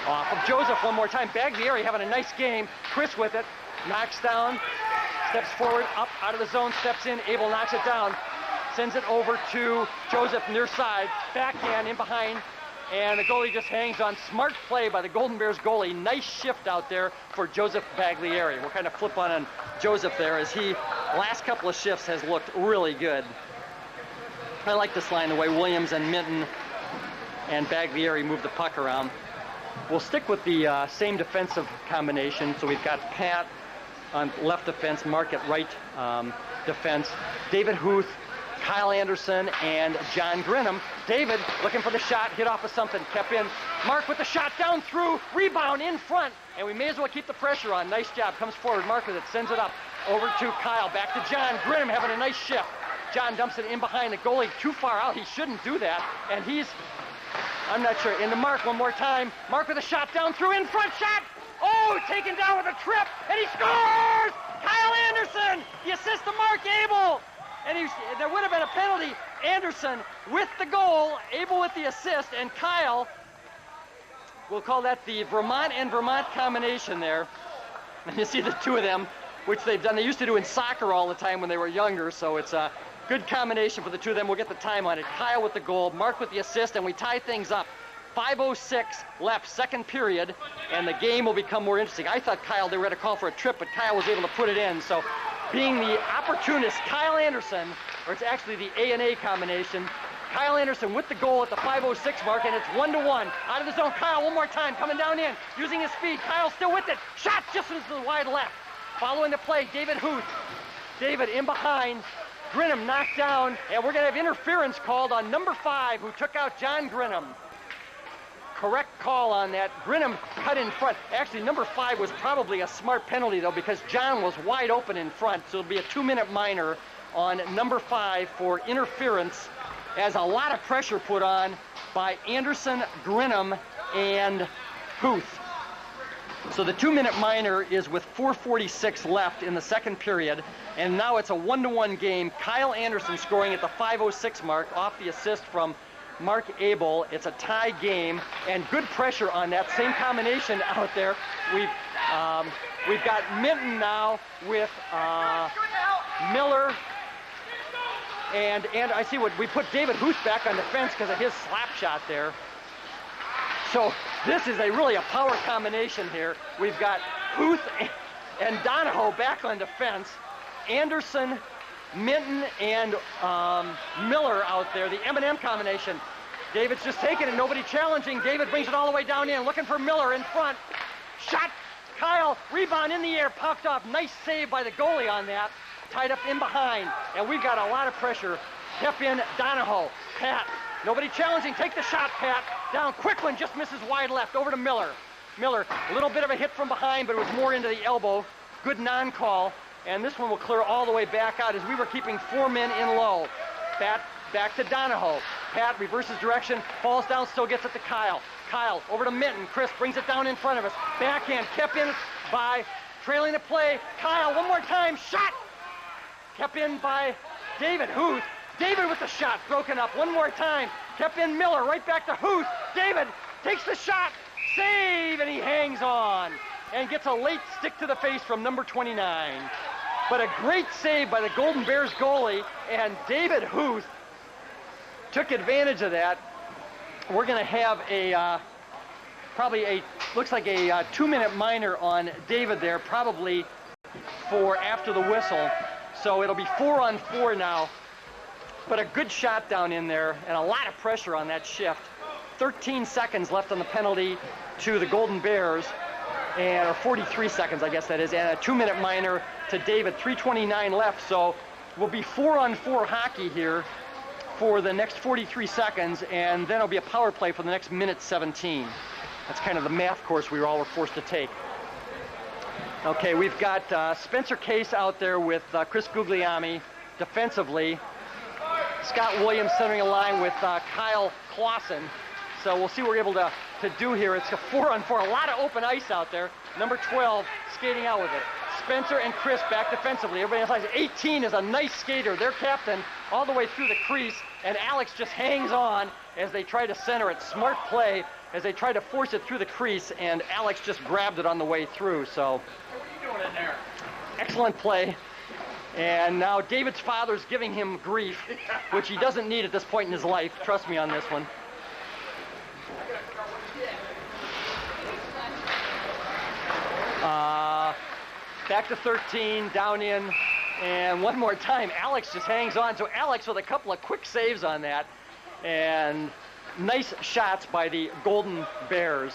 Off of Joseph one more time. Baglieri having a nice game. Chris with it. Knocks down. Steps forward, up, out of the zone, steps in. Abel knocks it down. Sends it over to Joseph near side. Backhand in behind. And the goalie just hangs on. Smart play by the Golden Bears goalie. Nice shift out there for Joseph Baglieri. We'll kind of flip on Joseph there as he, last couple of shifts, has looked really good. I like this line, the way Williams and Minton and Baglieri move the puck around. We'll stick with the same defensive combination. So we've got Pat on left defense, Mark at right defense, David Huth, Kyle Anderson, and John Grinham. David looking for the shot, hit off of something, kept in. Mark with the shot down through, rebound in front, and we may as well keep the pressure on. Nice job, comes forward, Mark with it, sends it up, over to Kyle, back to John. Grinham having a nice shift. John dumps it in behind the goalie, too far out, he shouldn't do that, and I'm not sure, into Mark one more time. Mark with a shot down through, in front shot! Oh, taken down with a trip, and he scores! Kyle Anderson, the assist to Mark Abel. And there would have been a penalty. Anderson with the goal, Abel with the assist, and Kyle, we'll call that the Vermont and Vermont combination there. And you see the two of them, which they've done. They used to do in soccer all the time when they were younger, so it's a good combination for the two of them. We'll get the time on it. Kyle with the goal, Mark with the assist, and we tie things up. 5:06 left, second period, and the game will become more interesting. I thought they were going to call for a trip, but Kyle was able to put it in. So being the opportunist, Kyle Anderson, or it's actually the A&A combination, Kyle Anderson with the goal at the 5:06 mark, and it's 1-1. Out of the zone, Kyle one more time, coming down in, using his speed. Kyle still with it. Shot just into the wide left. Following the play, David Huth. David in behind. Grinham knocked down, and we're going to have interference called on number 5, who took out John Grinham. Correct call on that. Grinham cut in front. Actually, number 5 was probably a smart penalty, though, because John was wide open in front, so it'll be a 2-minute minor on number 5 for interference, as a lot of pressure put on by Anderson, Grinham, and Huth. So the 2-minute minor is with 4:46 left in the second period, and now it's a 1-1 game. Kyle Anderson scoring at the 5:06 mark off the assist from Mark Abel. It's a tie game, and good pressure on that same combination out there. We've got Minton now with Miller, and I see what we put David Huth back on defense because of his slap shot there. So this is really a power combination here. We've got Huth and Donahoe back on defense. Anderson, Minton, and Miller out there, the M&M combination. David's just taking it, nobody challenging. David brings it all the way down in, looking for Miller in front. Shot, Kyle, rebound in the air, pucked off. Nice save by the goalie on that. Tied up in behind, and we've got a lot of pressure. Kept in Donahoe, Pat. Nobody challenging, take the shot, Pat. Down, quick one, just misses wide left, over to Miller. Miller, a little bit of a hit from behind, but it was more into the elbow. Good non-call, and this one will clear all the way back out as we were keeping 4 men in low. Pat, back to Donahoe. Pat reverses direction, falls down, still gets it to Kyle. Kyle, over to Minton. Chris brings it down in front of us. Backhand, kept in by, trailing the play. Kyle, one more time, shot! Kept in by David Huth. David with the shot, broken up one more time. Kept in Miller, right back to Huth. David takes the shot, save, and he hangs on and gets a late stick to the face from number 29. But a great save by the Golden Bears goalie, and David Huth took advantage of that. We're going to have looks like a 2-minute minor on David there, probably for after the whistle. So it'll be 4-on-4 now. But a good shot down in there, and a lot of pressure on that shift. 13 seconds left on the penalty to the Golden Bears, or 43 seconds, I guess that is, and a 2-minute minor to David. 3:29 left, so we'll be 4-on-4 hockey here for the next 43 seconds, and then it'll be a power play for the next minute 17. That's kind of the math course we were forced to take. Okay, we've got Spencer Case out there with Chris Guglielmi defensively. Scott Williams centering a line with Kyle Clausen. So we'll see what we're able to do here. It's a 4-on-4, a lot of open ice out there. Number 12 skating out with it. Spencer and Chris back defensively. Everybody else, 18 is a nice skater. Their captain all the way through the crease, and Alex just hangs on as they try to center it. Smart play as they try to force it through the crease, and Alex just grabbed it on the way through. So, what are you doing in there? Excellent play. And now David's father's giving him grief, which he doesn't need at this point in his life. Trust me on this one. Back to 13, down in, and one more time. Alex just hangs on. So Alex with a couple of quick saves on that. And nice shots by the Golden Bears.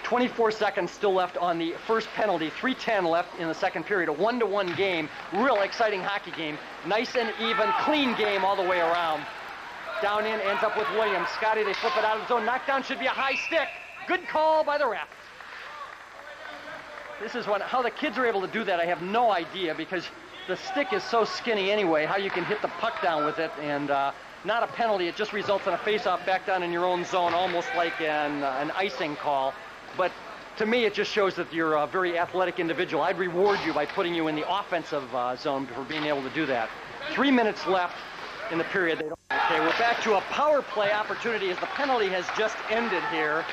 24 seconds still left on the first penalty. 3:10 left in the second period. A 1-1 game. Real exciting hockey game. Nice and even, clean game all the way around. Down in, ends up with Williams. Scotty, they flip it out of the zone. Knockdown should be a high stick. Good call by the ref. This is how the kids are able to do that, I have no idea, because the stick is so skinny anyway, how you can hit the puck down with it, and not a penalty. It just results in a face-off back down in your own zone, almost like an icing call. But to me, it just shows that you're a very athletic individual. I'd reward you by putting you in the offensive zone for being able to do that. 3 minutes left in the period. Okay, we're back to a power play opportunity as the penalty has just ended here.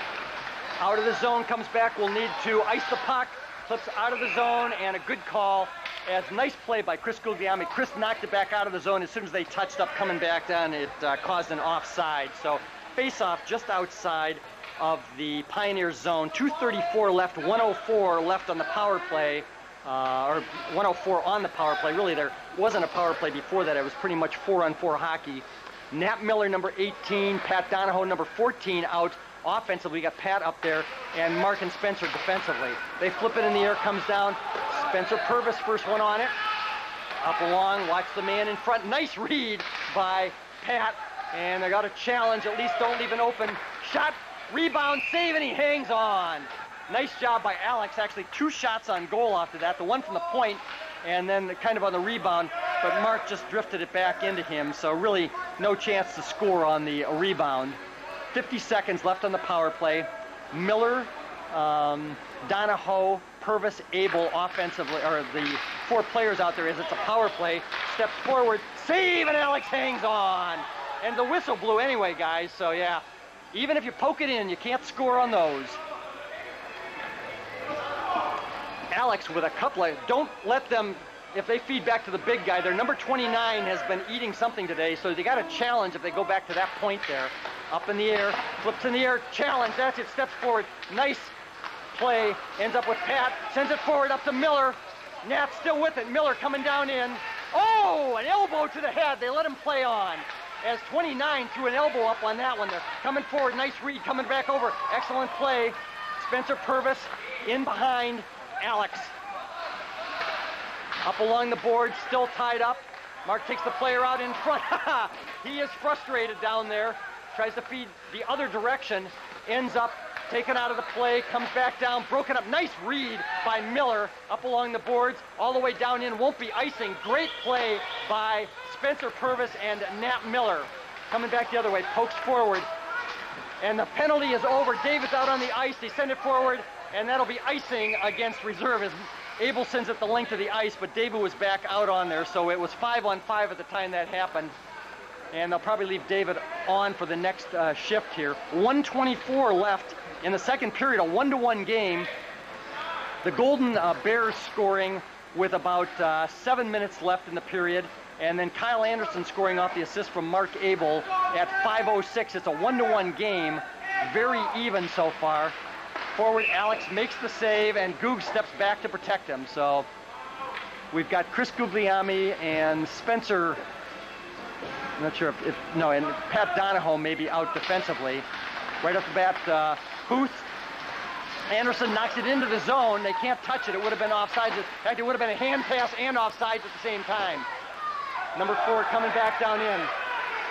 Out of the zone, comes back. We'll need to ice the puck. Flips out of the zone, and a good call. As nice play by Chris Guglielmi. Chris knocked it back out of the zone as soon as they touched up coming back down. It caused an offside. So face-off just outside of the Pioneers zone. 2:34 left, 104 left on the power play, or 104 on the power play. Really, there wasn't a power play before that. It was pretty much 4-on-4 hockey. Nat Miller, number 18, Pat Donahoe, number 14, out offensively. We got Pat up there, and Mark and Spencer defensively. They flip it in the air, comes down. Spencer Purvis, first one on it. Up along, watch the man in front. Nice read by Pat, and they got a challenge. At least don't leave an open shot. Rebound, save, and he hangs on. Nice job by Alex. Actually, 2 shots on goal after that. The one from the point, and then kind of on the rebound, but Mark just drifted it back into him, so really no chance to score on the rebound. 50 seconds left on the power play. Miller, Donahoe, Purvis, Abel offensively, or the 4 players out there as it's a power play, steps forward, save, and Alex hangs on. And the whistle blew anyway, guys, so yeah, even if you poke it in, you can't score on those. Alex with a couple of, don't let them, if they feed back to the big guy, their number 29 has been eating something today, so they got a challenge if they go back to that point there. Up in the air, flips in the air, challenge, that's it, steps forward, nice play, ends up with Pat, sends it forward up to Miller. Nat still with it, Miller coming down in. Oh, an elbow to the head, they let him play on. As 29 threw an elbow up on that one. They're coming forward, nice read, coming back over, excellent play. Spencer Purvis in behind Alex. Up along the board, still tied up. Mark takes the player out in front. He is frustrated down there. Tries to feed the other direction. Ends up taken out of the play, comes back down, broken up. Nice read by Miller up along the boards, all the way down in, won't be icing. Great play by Spencer Purvis and Nat Miller. Coming back the other way, pokes forward. And the penalty is over. David's out on the ice. They send it forward, and that'll be icing against reserve as Abel sends it the length of the ice, but David was back out on there, so it was 5-on-5 at the time that happened. And they'll probably leave David on for the next shift here. 1:24 left in the second period, a 1-to-1 game. The Golden Bears scoring with about 7 minutes left in the period. And then Kyle Anderson scoring off the assist from Mark Abel at 5:06. It's a 1-to-1 game. Very even so far. Forward, Alex makes the save, and Goog steps back to protect him. So we've got Chris Guglielmi and Spencer, I'm not sure if no, and Pat Donahoe maybe out defensively. Right off the bat, Huth. Anderson knocks it into the zone. They can't touch it. It would have been offsides. In fact, it would have been a hand pass and offsides at the same time. Number 4 coming back down in.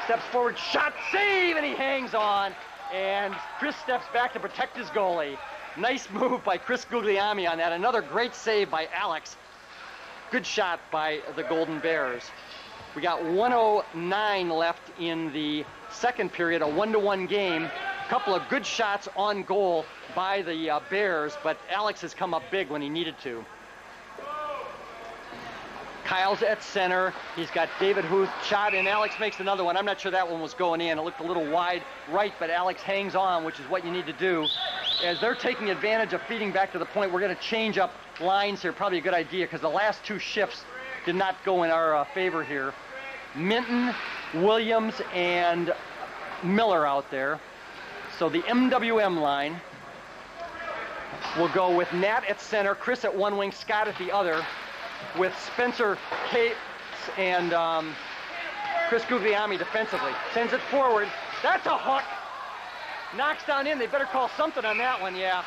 Steps forward, shot, save, and he hangs on. And Chris steps back to protect his goalie. Nice move by Chris Guglielmi on that. Another great save by Alex. Good shot by the Golden Bears. We got 1:09 left in the second period, a 1-to-1 game. A couple of good shots on goal by the Bears, but Alex has come up big when he needed to. Kyle's at center. He's got David Huth shot, and Alex makes another one. I'm not sure that one was going in. It looked a little wide right, but Alex hangs on, which is what you need to do. As they're taking advantage of feeding back to the point, we're going to change up lines here. Probably a good idea, because the last 2 shifts did not go in our favor here. Minton, Williams, and Miller out there. So the MWM line will go with Nat at center, Chris at one wing, Scott at the other, with Spencer Cates and Chris Guglielmi defensively. Sends it forward. That's a hook. Knocks down in. They better call something on that one, yeah,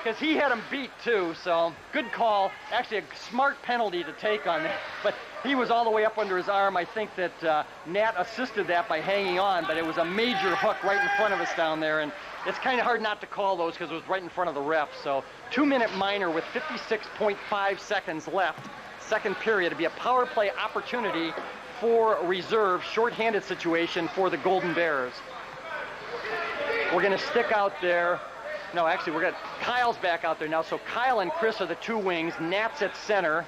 because he had him beat too, so good call. Actually, a smart penalty to take on that, but he was all the way up under his arm. I think that Nat assisted that by hanging on, but it was a major hook right in front of us down there, and it's kind of hard not to call those because it was right in front of the ref. So 2-minute minor with 56.5 seconds left. Second period to be a power play opportunity for reserve, shorthanded situation for the Golden Bears. We're going to stick out there. No, actually, Kyle's back out there now. So Kyle and Chris are the 2 wings. Nat's at center.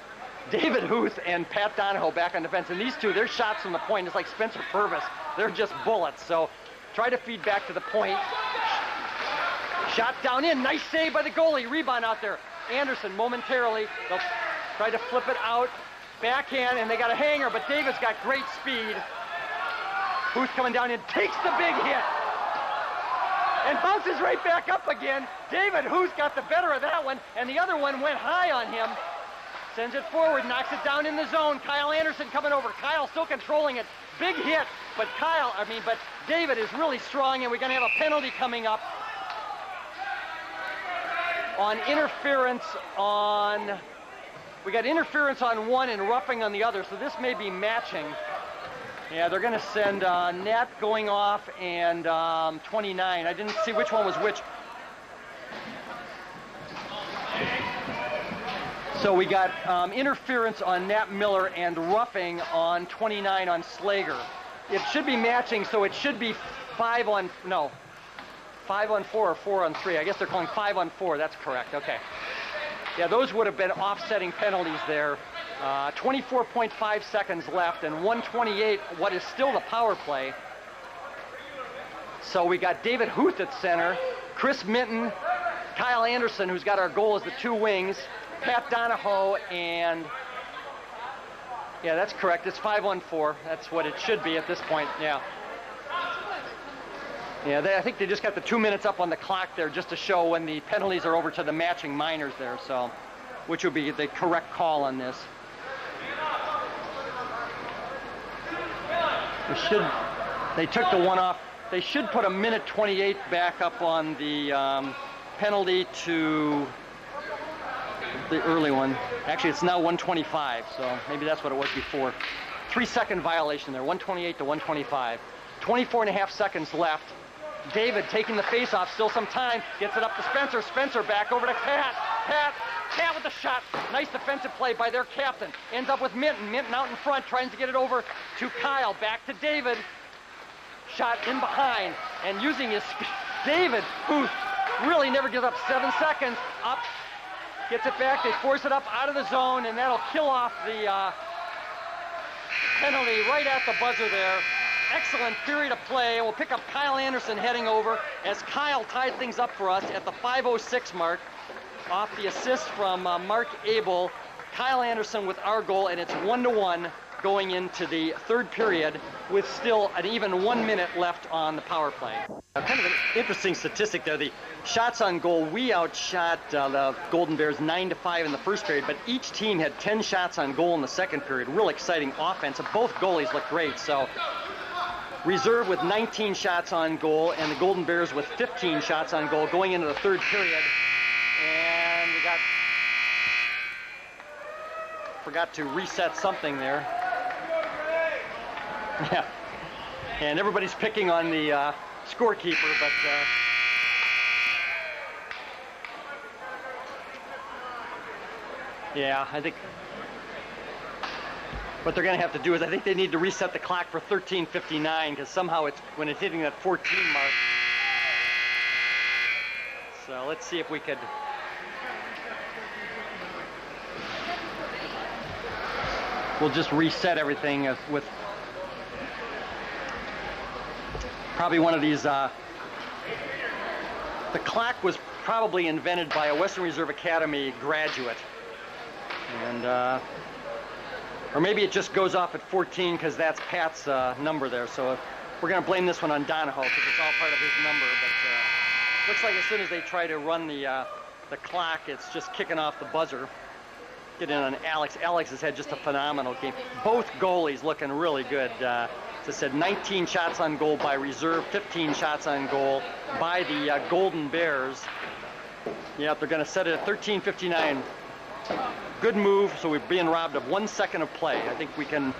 David Huth and Pat Donahoe back on defense. And these 2, their shots from the point, it's like Spencer Purvis. They're just bullets. So try to feed back to the point. Shot down in. Nice save by the goalie. Rebound out there. Anderson momentarily. They'll try to flip it out. Backhand, and they got a hanger, but David's got great speed. Huth coming down in, takes the big hit. and bounces right back up again. David Huth got the better of that one, and the other one went high on him. Sends it forward, knocks it down in the zone. Kyle Anderson coming over. Kyle still controlling it. Big hit, but David is really strong, and we're going to have a penalty coming up on interference on... We got interference on one and roughing on the other, so this may be matching. Yeah, they're going to send Nat going off and 29. I didn't see which one was which. So we got interference on Nat Miller and roughing on 29 on Slager. It should be matching, so it should be 5 on 4 or 4 on 3. I guess they're calling 5 on 4. That's correct. Okay. Yeah, those would have been offsetting penalties there. 24.5 seconds left and 1:28, what is still the power play. So we got David Huth at center, Chris Minton, Kyle Anderson, who's got our goal as the two wings, Pat Donahoe, and yeah, that's correct. It's 5 on 4. That's what it should be at this point. Yeah. Yeah, I think they just got the 2 minutes up on the clock there just to show when the penalties are over to the matching minors there, so which would be the correct call on this. They took the one off. They should put a minute 28 back up on the penalty to the early one. Actually, it's now 1:25, so maybe that's what it was before. 3-second violation there, 1:28 to 1:25. 24.5 seconds left. David taking the face off, still some time, gets it up to Spencer. Spencer back over to Pat. Pat with the shot. Nice defensive play by their captain. Ends up with Minton. Minton out in front, trying to get it over to Kyle. Back to David. Shot in behind, and using his speed. David, who really never gives up. 7 seconds. Up. Gets it back. They force it up out of the zone, and that'll kill off the penalty right at the buzzer there. Excellent period of play. We'll pick up Kyle Anderson heading over as Kyle tied things up for us at the 5:06 mark off the assist from Mark Abel. Kyle Anderson with our goal, and it's 1-1 going into the third period with still an even 1 minute left on the power play. Kind of an interesting statistic there. The shots on goal, we outshot the Golden Bears 9-5 in the first period, but each team had 10 shots on goal in the second period. Real exciting offense. Both goalies look great. So Reserve with 19 shots on goal, and the Golden Bears with 15 shots on goal going into the third period. And we forgot to reset something there. Yeah. And everybody's picking on the scorekeeper, but yeah, I think what they're going to have to do is I think they need to reset the clock for 13:59 because somehow when it's hitting that 14 mark. So let's see if we could. We'll just reset everything with probably one of these. The clock was probably invented by a Western Reserve Academy graduate, and or maybe it just goes off at 14 because that's Pat's number there. So we're going to blame this one on Donahoe because it's all part of his number. But looks like as soon as they try to run the clock, it's just kicking off the buzzer. Get in on Alex. Alex has had just a phenomenal game. Both goalies looking really good. As I said, 19 shots on goal by Reserve, 15 shots on goal by the Golden Bears. Yep, they're going to set it at 13:59. Good move, so we're being robbed of 1 second of play. I think we can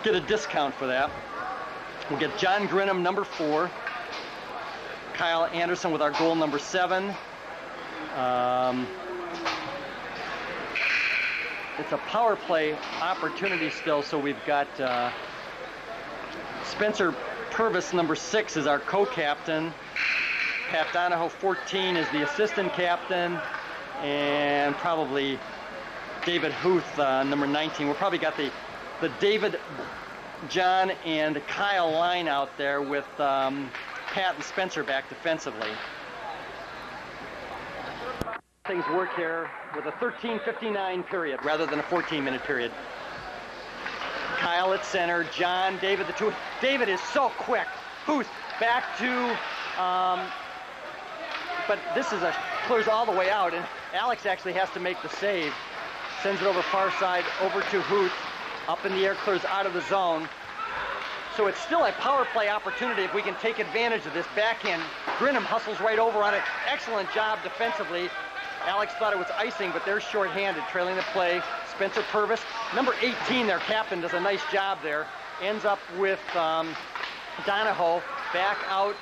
get a discount for that. We'll get John Grinham, number 4. Kyle Anderson with our goal, number 7. It's a power play opportunity still, so we've got Spencer Purvis, number 6, is our co-captain. Pat Donahoe, 14, is the assistant captain. And probably David Huth, number 19. We've probably got the David, John, and Kyle line out there with Pat and Spencer back defensively. Things work here with a 13:59 period rather than a 14-minute period. Kyle at center, John, David, the two. David is so quick. Huth back to but this is clears all the way out, and Alex actually has to make the save. Sends it over far side, over to Huth. Up in the air, clears out of the zone. So it's still a power play opportunity if we can take advantage of this backhand. Grinham hustles right over on it. Excellent job defensively. Alex thought it was icing, but they're short-handed, trailing the play. Spencer Purvis, number 18, their captain, does a nice job there. Ends up with Donahoe, back out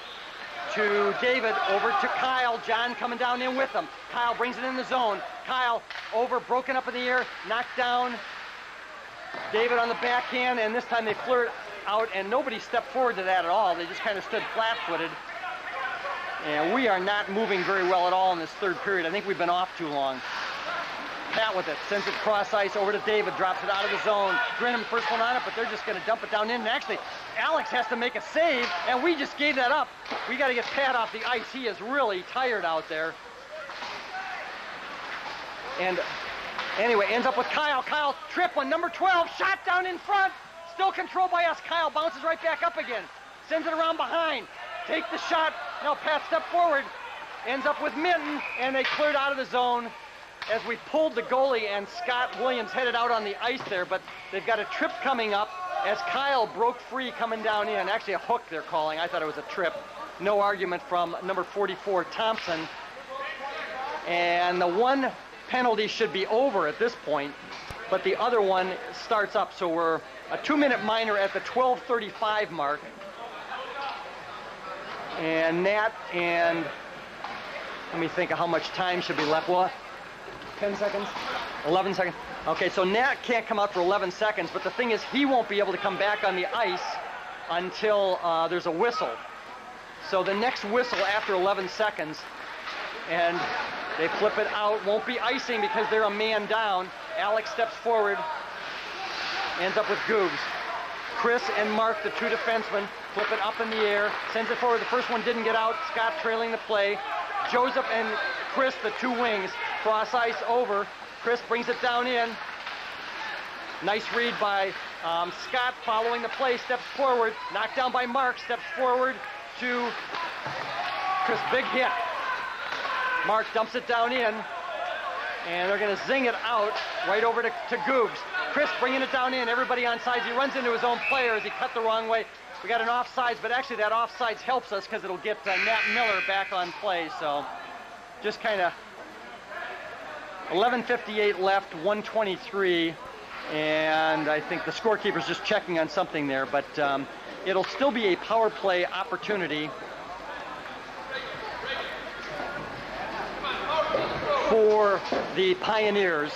to David, over to Kyle. John coming down in with him. Kyle brings it in the zone. Kyle over, broken up in the air, knocked down. David on the backhand, and this time they flirt out, and nobody stepped forward to that at all. They just kind of stood flat-footed. And we are not moving very well at all in this third period. I think we've been off too long. Pat with it, sends it cross ice over to David, drops it out of the zone. Grinham first one on it, but they're just going to dump it down in. And actually, Alex has to make a save, and we just gave that up. We got to get Pat off the ice. He is really tired out there. And anyway, ends up with Kyle. Kyle, trip on number 12, shot down in front. Still controlled by us. Kyle bounces right back up again. Sends it around behind. Take the shot. Now Pat step forward. Ends up with Minton, and they cleared out of the zone as we pulled the goalie, and Scott Williams headed out on the ice there, but they've got a trip coming up as Kyle broke free coming down in. Actually a hook they're calling. I thought it was a trip. No argument from number 44, Thompson. And the one penalty should be over at this point, but the other one starts up, so we're a 2-minute minor at the 12:35 mark. And Nat, and let me think of how much time should be left. Well, 10 seconds? 11 seconds? Okay, so Nat can't come out for 11 seconds, but the thing is he won't be able to come back on the ice until there's a whistle. So the next whistle after 11 seconds, and they flip it out, won't be icing because they're a man down. Alex steps forward, ends up with Goobs. Chris and Mark, the two defensemen, flip it up in the air, sends it forward. The first one didn't get out. Scott trailing the play. Joseph and Chris, the two wings, cross ice over. Chris brings it down in. Nice read by Scott following the play, steps forward. Knocked down by Mark, steps forward to Chris. Big hit. Mark dumps it down in, and they're going to zing it out right over to Goobs. Chris bringing it down in, everybody on sides. He runs into his own players. He cut the wrong way. We got an offsides, but actually that offsides helps us because it'll get Nat Miller back on play. So just kind of 11:58 left, 1:23, and I think the scorekeeper's just checking on something there, but it'll still be a power play opportunity for the Pioneers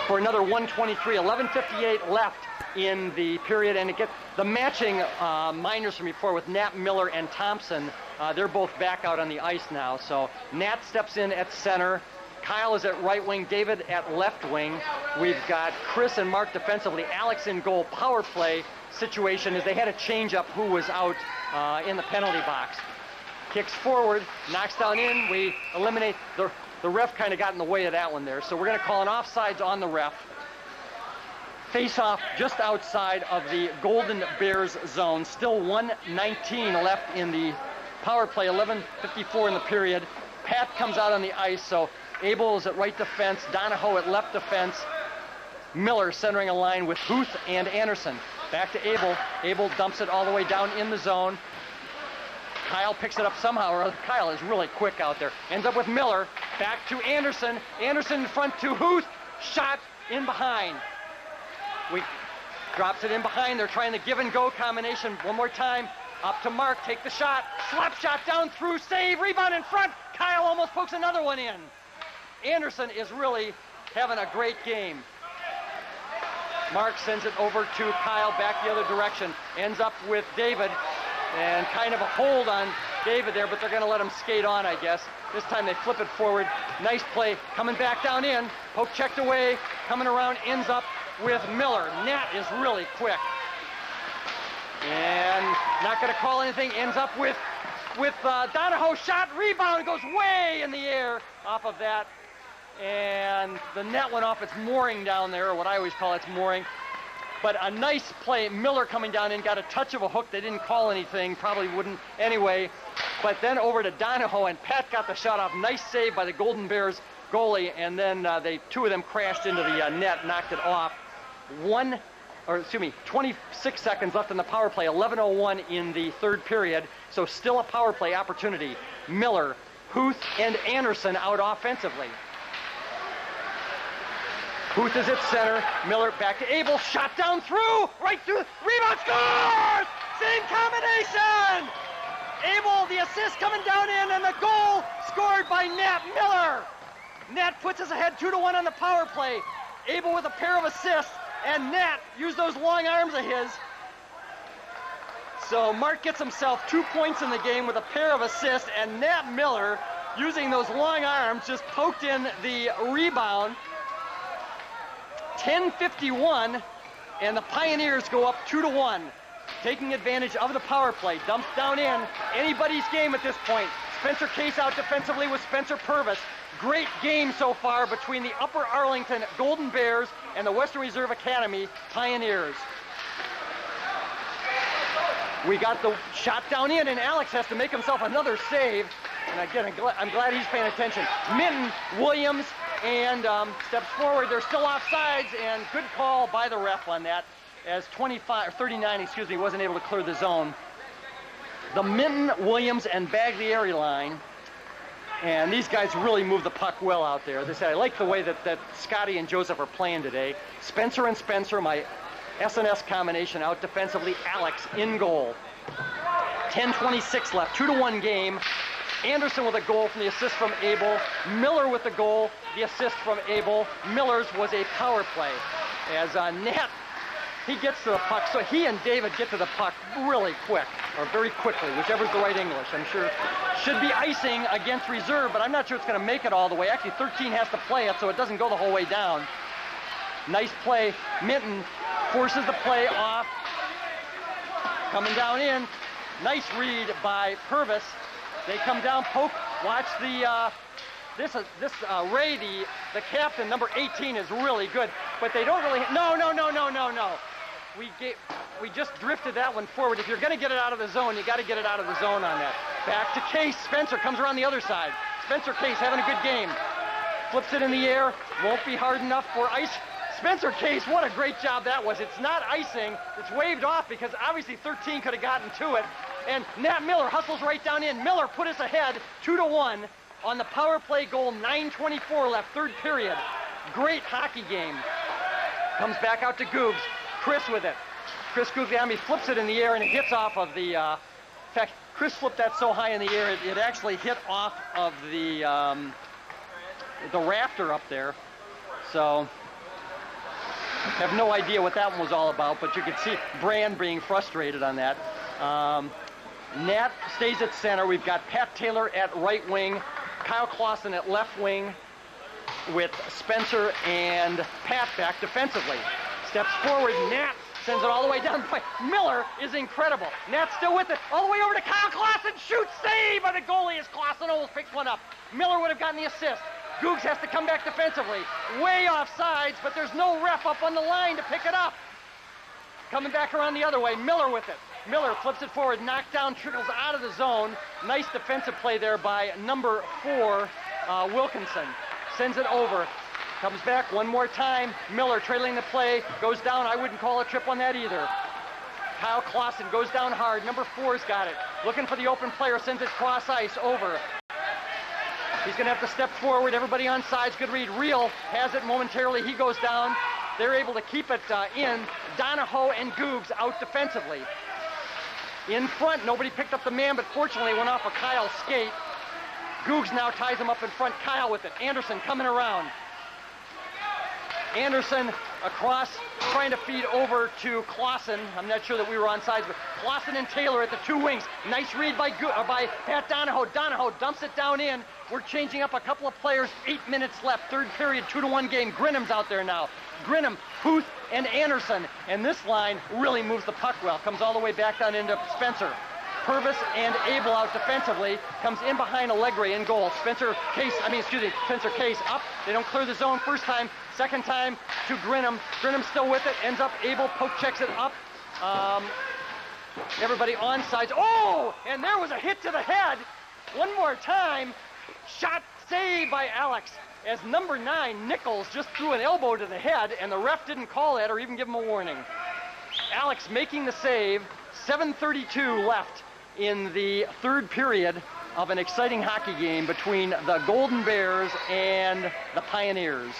for another 1:23, 11:58 left in the period, and the matching minors from before with Nat Miller and Thompson, they're both back out on the ice now. So Nat steps in at center, Kyle is at right wing, David at left wing. We've got Chris and Mark defensively, Alex in goal. Power play situation is they had a change up who was out in the penalty box. Kicks forward, knocks down in, we eliminate, the ref kind of got in the way of that one there, so we're going to call an offsides on the ref. Face-off just outside of the Golden Bears zone. Still 1:19 left in the power play, 11:54 in the period. Pat comes out on the ice, so Abel is at right defense, Donahoe at left defense, Miller centering a line with Huth and Anderson. Back to Abel. Abel dumps it all the way down in the zone. Kyle picks it up somehow, or Kyle is really quick out there. Ends up with Miller. Back to Anderson. Anderson in front to Huth. Shot in behind. Drops it in behind. They're trying the give and go combination one more time. Up to Mark, take the shot. Slap shot down through, save, rebound in front. Kyle almost pokes another one in. Anderson is really having a great game. Mark sends it over to Kyle, back the other direction. Ends up with David, and kind of a hold on David there, but they're going to let him skate on, I guess. This time they flip it forward. Nice play, coming back down in. Poke checked away, coming around, ends up with Miller. Nat is really quick. And not going to call anything, ends up with Donahoe. Shot, rebound, goes way in the air off of that. And the net went off its mooring down there, or what I always call its mooring. But a nice play. Miller coming down in, got a touch of a hook. They didn't call anything, probably wouldn't anyway. but then over to Donahoe, and Pat got the shot off. Nice save by the Golden Bears goalie, and then two of them crashed into the net, knocked it off. 26 seconds left in the power play, 11:01 in the third period, so still a power play opportunity. Miller, Huth, and Anderson out offensively. Huth is at center, Miller back to Abel, shot down through, right through, rebound, scores! Same combination! Abel, the assist coming down in, and the goal scored by Nat Miller. Nat puts us ahead 2-1 on the power play. Abel with a pair of assists, and Nat used those long arms of his. So Mark gets himself 2 points in the game with a pair of assists, and Nat Miller, using those long arms, just poked in the rebound. 10:51, and the Pioneers go up 2-1, taking advantage of the power play. Dumps down in, anybody's game at this point. Spencer Case out defensively with Spencer Purvis. Great game so far between the Upper Arlington Golden Bears and the Western Reserve Academy Pioneers. We got the shot down in, and Alex has to make himself another save. And again, I'm glad he's paying attention. Minton, Williams, and steps forward. They're still offsides, and good call by the ref on that, as 39 wasn't able to clear the zone. The Minton, Williams, and Baglieri line, and these guys really move the puck well out there. As I said, I like the way that Scotty and Joseph are playing today. Spencer and Spencer, my S&S combination out defensively. Alex in goal. 10:26 left, 2-1 game. Anderson with a goal from the assist from Abel. Miller with the goal, the assist from Abel. Miller's was a power play. As Nat, he gets to the puck, so he and David get to the puck really quick, or very quickly, whichever's the right English. I'm sure should be icing against reserve, but I'm not sure it's going to make it all the way. Actually, 13 has to play it, so it doesn't go the whole way down. Nice play. Minton forces the play off. Coming down in. Nice read by Purvis. They come down, poke, watch the, Ray, the captain, number 18, is really good, but they don't really, no. We just drifted that one forward. If you're gonna get it out of the zone, you gotta get it out of the zone on that. Back to Case, Spencer comes around the other side. Spencer Case having a good game. Flips it in the air, won't be hard enough for ice. Spencer Case, what a great job that was. It's not icing, it's waved off because obviously 13 could have gotten to it. And Nat Miller hustles right down in. Miller put us ahead 2-1 on the power play goal. 9:24 left, third period. Great hockey game. Comes back out to Googs. Chris with it. Chris Guglielmi flips it in the air, and it hits off of the, in fact, Chris flipped that so high in the air, it actually hit off of the rafter up there. So, have no idea what that one was all about, but you could see Brand being frustrated on that. Nat stays at center. We've got Pat Taylor at right wing, Kyle Clausen at left wing, with Spencer and Pat back defensively. Steps forward, Nat sends it all the way down. Miller is incredible. Nat's still with it, all the way over to Kyle Clausen. Shoots, save by the goalie as Clausen almost picks one up. Miller would have gotten the assist. Googs has to come back defensively. Way off sides, but there's no ref up on the line to pick it up. Coming back around the other way, Miller with it. Miller flips it forward, knocked down, trickles out of the zone. Nice defensive play there by number 4, Wilkinson. Sends it over, comes back one more time. Miller trailing the play, goes down. I wouldn't call a trip on that either. Kyle Clausen goes down hard. Number 4's got it. Looking for the open player, sends it cross ice over. He's going to have to step forward. Everybody on sides. Good read. Reel has it momentarily. He goes down. They're able to keep it in. Donahoe and Googs out defensively. In front, nobody picked up the man, but fortunately went off of Kyle's skate. Googs now ties him up in front. Kyle with it. Anderson coming around. Anderson across, trying to feed over to Clausen. I'm not sure that we were on sides, but Clausen and Taylor at the two wings. Nice read by Pat Donahoe. Donahoe dumps it down in. We're changing up a couple of players. 8 minutes left, third period, 2-1 game. Grinham's out there now. Grinham, Huth, and Anderson. And this line really moves the puck well. Comes all the way back down into Spencer. Purvis and Abel out defensively. Comes in behind Allegre in goal. Spencer Case up. They don't clear the zone first time. Second time to Grinham. Grinham still with it. Ends up Abel poke checks it up. Everybody onside. Oh, and there was a hit to the head. One more time. Shot saved by Alex as number 9, Nichols, just threw an elbow to the head, and the ref didn't call that or even give him a warning. Alex making the save. 7:32 left in the third period of an exciting hockey game between the Golden Bears and the Pioneers.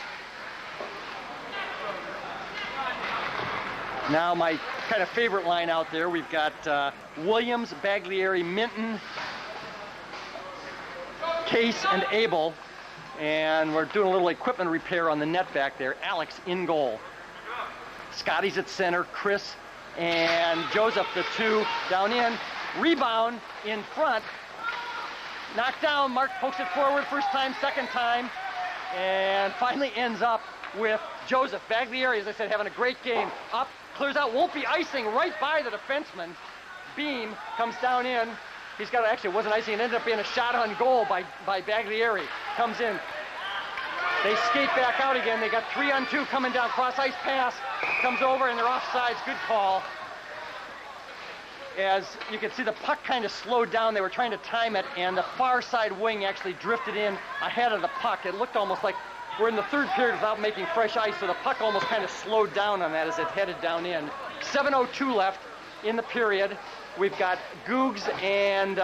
Now my kind of favorite line out there, we've got Williams, Baglieri, Minton, Case, and Abel. And we're doing a little equipment repair on the net back there. Alex in goal. Scotty's at center, Chris and Joseph, the two down in. Rebound in front. Knocked down, Mark pokes it forward, first time, second time, and finally ends up with Joseph. Baglieri, as I said, having a great game. Up, clears out, won't be icing, right by the defenseman. Beam comes down in. He's got, actually it wasn't icing, it ended up being a shot on goal by Baglieri. Comes in. They skate back out again. They got 3-on-2 coming down, cross ice pass, comes over and they're offsides, good call. As you can see, the puck kind of slowed down. They were trying to time it, and the far side wing actually drifted in ahead of the puck. It looked almost like we're in the third period without making fresh ice, so the puck almost kind of slowed down on that as it headed down in. 7:02 left in the period. We've got Googs and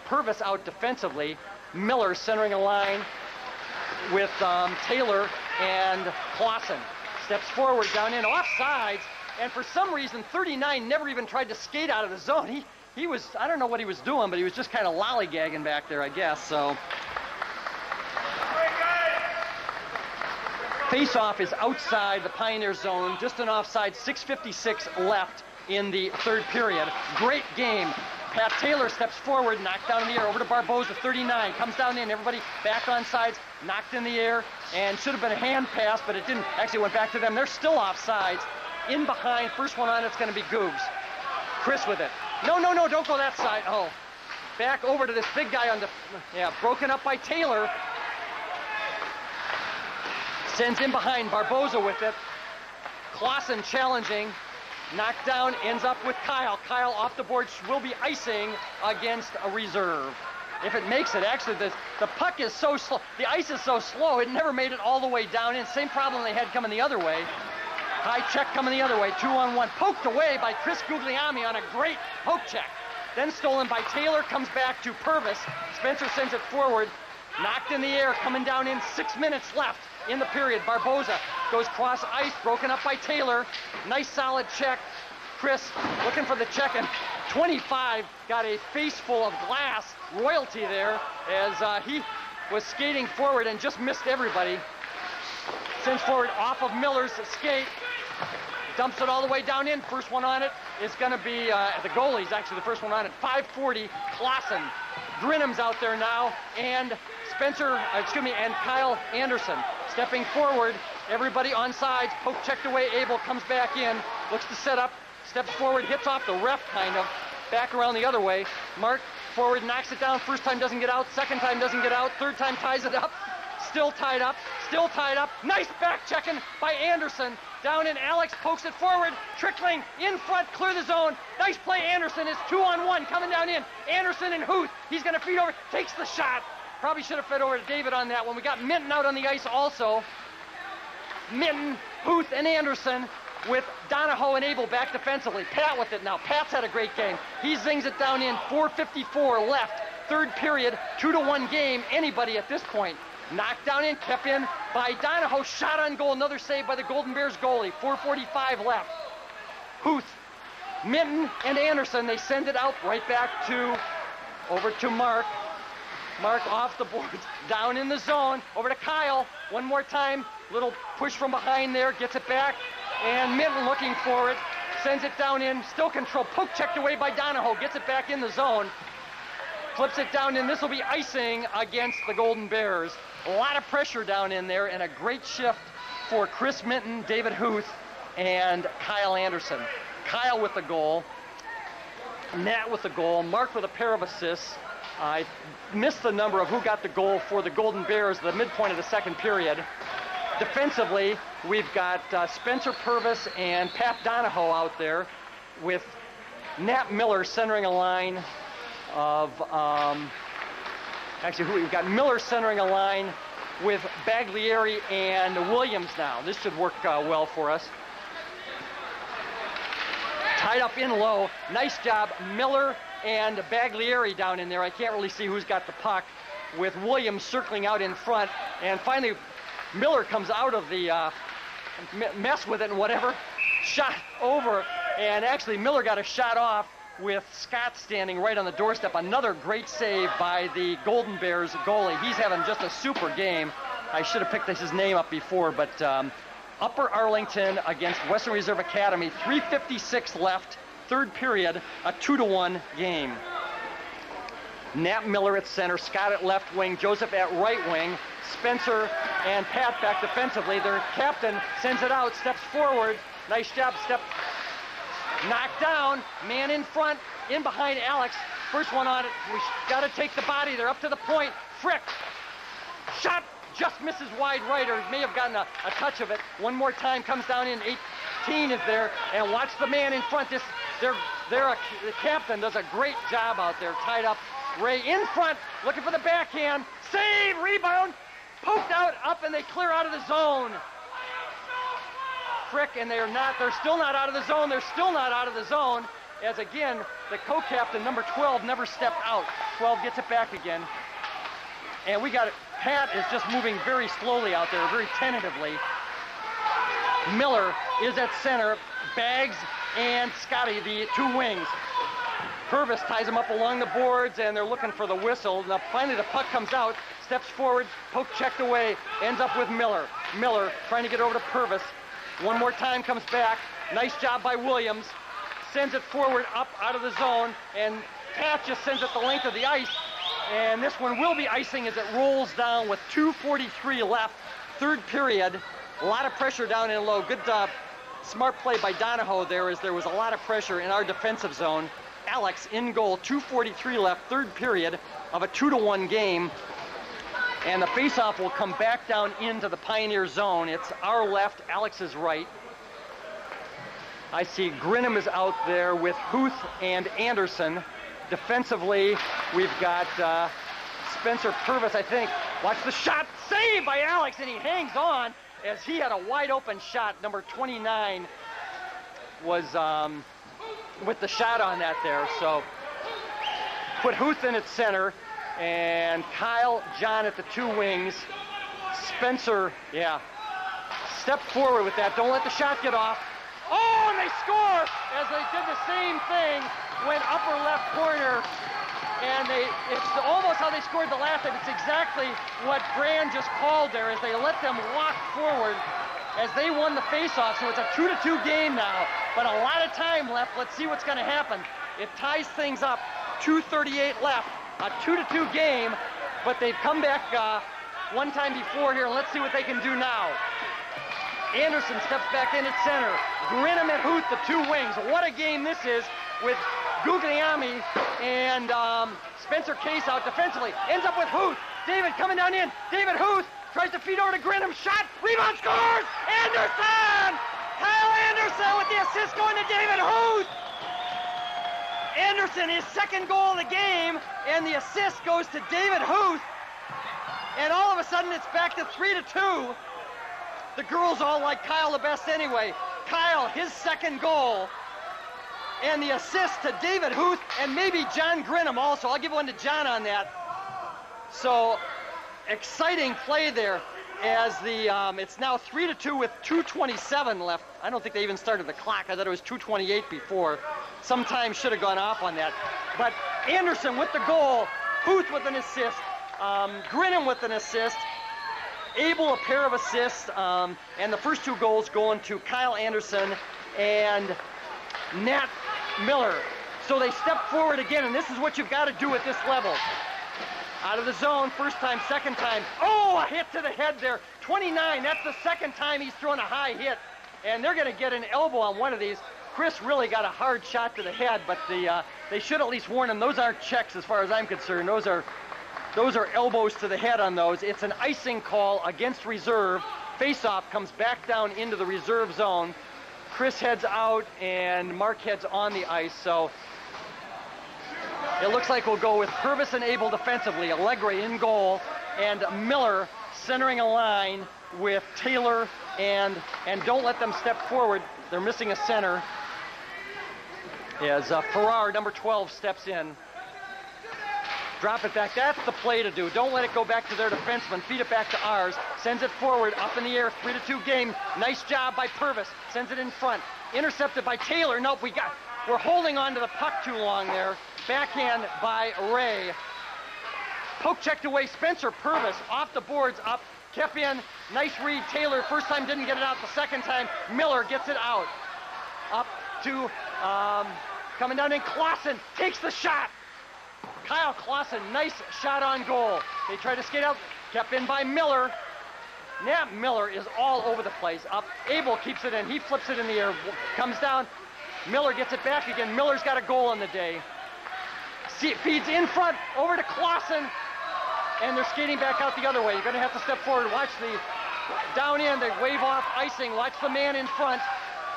Purvis out defensively. Miller centering a line with Taylor and Clausen. Steps forward, down in, offsides. And for some reason, 39 never even tried to skate out of the zone. He was, I don't know what he was doing, but he was just kind of lollygagging back there, I guess. So, face-off is outside the Pioneer zone, just an offside, 6:56 left in the third period. Great game. Pat Taylor steps forward, knocked down in the air, over to Barboza, 39, comes down in, everybody back on sides, knocked in the air, and should have been a hand pass, but it didn't, actually went back to them. They're still offsides. In behind, first one on it's going to be Googs. Chris with it. No, don't go that side. Oh, back over to this big guy on the, broken up by Taylor. Sends in behind, Barboza with it. Clausen challenging, knocked down, ends up with Kyle. Kyle off the board, will be icing against a reserve. If it makes it, actually the puck is so slow, the ice is so slow, it never made it all the way down in. Same problem they had coming the other way. High check coming the other way, 2-on-1, poked away by Chris Guglielmi on a great poke check. Then stolen by Taylor, comes back to Purvis. Spencer sends it forward, knocked in the air, coming down in, 6 minutes left in the period. Barboza goes cross ice, broken up by Taylor. Nice solid check. Chris looking for the check, and 25 got a face full of glass royalty there as he was skating forward and just missed everybody. Sends forward off of Miller's skate. Dumps it all the way down in. First one on it is going to be the goalie's actually the first one on it. 5:40. Clausen. Grinham's out there now, and and Kyle Anderson stepping forward. Everybody on sides. Poke checked away. Abel comes back in. Looks to set up. Steps forward. Hits off the ref kind of. Back around the other way. Mark forward. Knocks it down. First time doesn't get out. Second time doesn't get out. Third time ties it up. Still tied up. Still tied up. Nice back checking by Anderson. Down in, Alex pokes it forward. Trickling in front. Clear the zone. Nice play, Anderson. It's 2-on-1 coming down in. Anderson and Huth. He's going to feed over. Takes the shot. Probably should have fed over to David on that one. We got Minton out on the ice also. Minton, Huth, and Anderson with Donahoe and Abel back defensively. Pat with it now. Pat's had a great game. He zings it down in. 4:54 left. Third period. 2-1 game. Anybody at this point. Knocked down in, kept in by Donahoe, shot on goal, another save by the Golden Bears goalie, 4:45 left. Huth, Minton, and Anderson, they send it out right back over to Mark. Mark off the boards, down in the zone, over to Kyle, one more time, little push from behind there, gets it back, and Minton looking for it, sends it down in, still control, poke checked away by Donahoe, gets it back in the zone. Flips it down in. This will be icing against the Golden Bears. A lot of pressure down in there, and a great shift for Chris Minton, David Huth, and Kyle Anderson. Kyle with the goal. Nat with the goal. Mark with a pair of assists. I missed the number of who got the goal for the Golden Bears at the midpoint of the second period. Defensively, we've got Spencer Purvis and Pat Donahoe out there with Nat Miller centering a line of, actually we've got Miller centering a line with Baglieri and Williams now. This should work well for us. Tied up in low. Nice job, Miller and Baglieri down in there. I can't really see who's got the puck, with Williams circling out in front. And finally, Miller comes out of the mess with it and whatever. Shot over, and actually Miller got a shot off with Scott standing right on the doorstep. Another great save by the Golden Bears goalie. He's having just a super game. I should have picked his name up before, but Upper Arlington against Western Reserve Academy, 3:56 left, third period, a 2-1 game. Nat Miller at center, Scott at left wing, Joseph at right wing, Spencer and Pat back defensively. Their captain sends it out, steps forward. Nice job, step knocked down, man in front, in behind Alex. First one on it, we got to take the body. They're up to the point. Frick, shot, just misses wide right, or may have gotten a touch of it. One more time, comes down in, 18 is there, and watch the man in front. The captain does a great job out there, tied up. Ray in front, looking for the backhand, save, rebound, poked out, up, and they clear out of the zone. Frick, and they're still not out of the zone. They're still not out of the zone, as again, the co-captain, number 12, never stepped out. 12 gets it back again. And we got it. Pat is just moving very slowly out there, very tentatively. Miller is at center, Bags and Scotty, the two wings. Purvis ties him up along the boards, and they're looking for the whistle. Now finally the puck comes out, steps forward, poke checked away, ends up with Miller. Miller trying to get over to Purvis. One more time, comes back. Nice job by Williams. Sends it forward, up out of the zone, and Pat just sends it the length of the ice. And this one will be icing as it rolls down with 2:43 left, third period. A lot of pressure down in low. Good smart play by Donahoe there, as there was a lot of pressure in our defensive zone. Alex in goal, 2:43 left, third period of a 2-1 game. And the faceoff will come back down into the Pioneer zone. It's our left, Alex's right. I see Grinham is out there with Huth and Anderson. Defensively, we've got Spencer Purvis, I think. Watch the shot, saved by Alex, and he hangs on as he had a wide open shot. Number 29 was with the shot on that there. So put Huth in at center, and Kyle, John at the two wings. Spencer, step forward with that. Don't let the shot get off. Oh, and they score as they did the same thing. Went upper left corner, and it's almost how they scored the last time. It's exactly what Brand just called there, as they let them walk forward as they won the faceoff. So it's a 2-2 game now, but a lot of time left. Let's see what's going to happen. It ties things up, 2:38 left, a 2-2 game, but they've come back one time before here. Let's see what they can do now. Anderson steps back in at center. Grinham and Huth, the two wings. What a game this is, with Guglielmi and Spencer Case out defensively. Ends up with Huth. David coming down in. David Huth tries to feed over to Grinham. Shot. Rebound, scores! Anderson! Kyle Anderson with the assist going to David Huth. Anderson, his second goal of the game, and the assist goes to David Huth. And all of a sudden it's back to 3-2. The girls all like Kyle the best anyway. Kyle, his second goal, and the assist to David Huth, and maybe John Grinham also. I'll give one to John on that. So, exciting play there, as it's now 3-2 with 2:27 left. I don't think they even started the clock. I thought it was 2:28 before. Sometime should have gone off on that. But Anderson with the goal, Huth with an assist, Grinham with an assist, Abel a pair of assists, and the first two goals going to Kyle Anderson and Nat Miller. So they step forward again, and this is what you've got to do at this level. Out of the zone, first time, second time. Oh, a hit to the head there. 29, that's the second time he's thrown a high hit. And they're going to get an elbow on one of these. Chris really got a hard shot to the head, but they should at least warn him. Those aren't checks as far as I'm concerned. Those are elbows to the head on those. It's an icing call against reserve. Face-off comes back down into the reserve zone. Chris heads out and Mark heads on the ice. So it looks like we'll go with Purvis and Abel defensively, Allegre in goal, and Miller centering a line with Taylor and don't let them step forward. They're missing a center. As Farrar, number 12, steps in. Drop it back. That's the play to do. Don't let it go back to their defenseman. Feed it back to ours. Sends it forward, up in the air, 3-2 game. Nice job by Purvis. Sends it in front. Intercepted by Taylor. Nope, we're holding on to the puck too long there. Backhand by Ray. Poke checked away. Spencer Purvis off the boards, up. Kept in. Nice read. Taylor, first time didn't get it out. The second time, Miller gets it out. Up to, coming down in Clausen. Takes the shot. Kyle Clausen, nice shot on goal. They try to skate out, kept in by Miller. Nat Miller is all over the place. Up, Abel keeps it in, he flips it in the air, comes down. Miller gets it back again. Miller's got a goal on the day. Feeds in front, over to Clausen, and they're skating back out the other way. You're gonna have to step forward, watch the down in, they wave off icing, watch the man in front,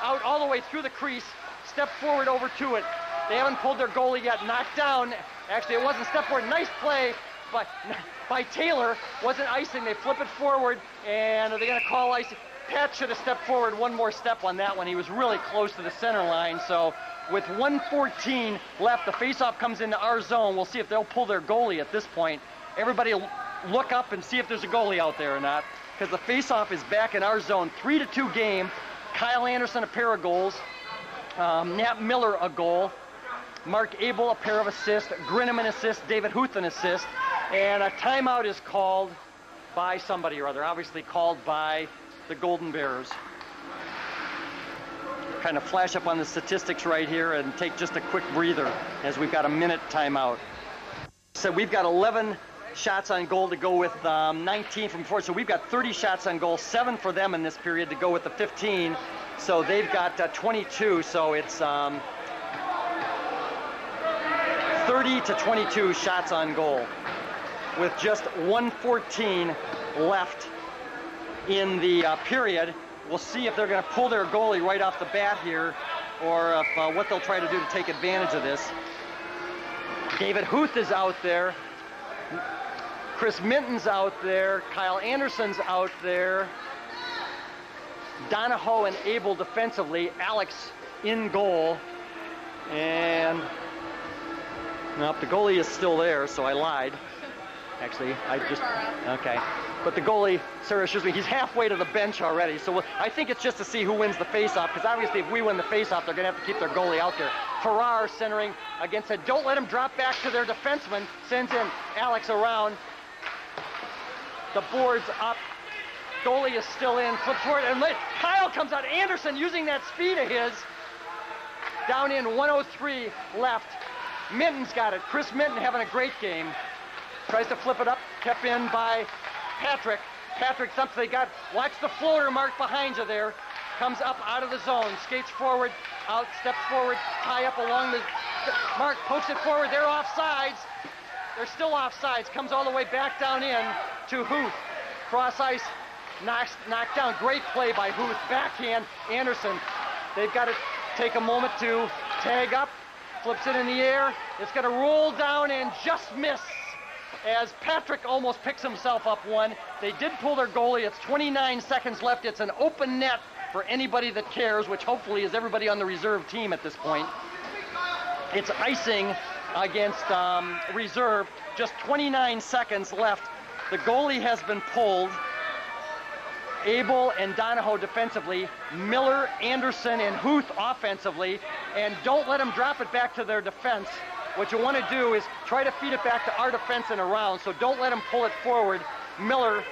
out all the way through the crease, step forward over to it. They haven't pulled their goalie yet, knocked down. Actually, it wasn't step forward. Nice play by Taylor. Wasn't icing. They flip it forward, and are they going to call icing? Pat should have stepped forward one more step on that one. He was really close to the center line. So with 1:14 left, the faceoff comes into our zone. We'll see if they'll pull their goalie at this point. Everybody look up and see if there's a goalie out there or not, because the faceoff is back in our zone. 3-2 game. Kyle Anderson, a pair of goals. Nat Miller, a goal. Mark Abel, a pair of assists. Grinham, an assist. David Huth, an assist. And a timeout is called by somebody or other, obviously called by the Golden Bears. Kind of flash up on the statistics right here and take just a quick breather as we've got a minute timeout. So we've got 11 shots on goal to go with 19 from before. So we've got 30 shots on goal, 7 for them in this period to go with the 15. So they've got 22, so it's 30 to 22 shots on goal with just 1:14 left in the period. We'll see if they're going to pull their goalie right off the bat here, or if, what they'll try to do to take advantage of this. David Huth is out there. Chris Minton's out there. Kyle Anderson's out there. Donahoe and Abel defensively. Alex in goal. And nope, the goalie is still there, so I lied. Actually, okay. But the goalie, Sarah assures me, he's halfway to the bench already. So I think it's just to see who wins the faceoff, because obviously if we win the faceoff, they're going to have to keep their goalie out there. Farrar centering against it. Don't let them drop back to their defenseman. Sends in Alex around. The board's up. Goalie is still in. Flips forward, and Kyle comes out. Anderson using that speed of his. Down in 1:03 left. Minton's got it. Chris Minton having a great game. Tries to flip it up. Kept in by Patrick. Patrick thumps. They got. Watch the floater mark behind you there. Comes up out of the zone. Skates forward. Out. Steps forward. Tie up along the mark. Pokes it forward. They're offsides. They're still offsides. Comes all the way back down in to Huth. Cross ice. Knocked down. Great play by Huth. Backhand. Anderson. They've got to take a moment to tag up. Flips it in the air. It's going to roll down and just miss as Patrick almost picks himself up one. They did pull their goalie. It's 29 seconds left. It's an open net for anybody that cares, which hopefully is everybody on the reserve team at this point. It's icing against reserve. Just 29 seconds left. The goalie has been pulled. Abel and Donahoe defensively, Miller, Anderson, and Huth offensively, and don't let them drop it back to their defense. What you want to do is try to feed it back to our defense and around, so don't let them pull it forward. Miller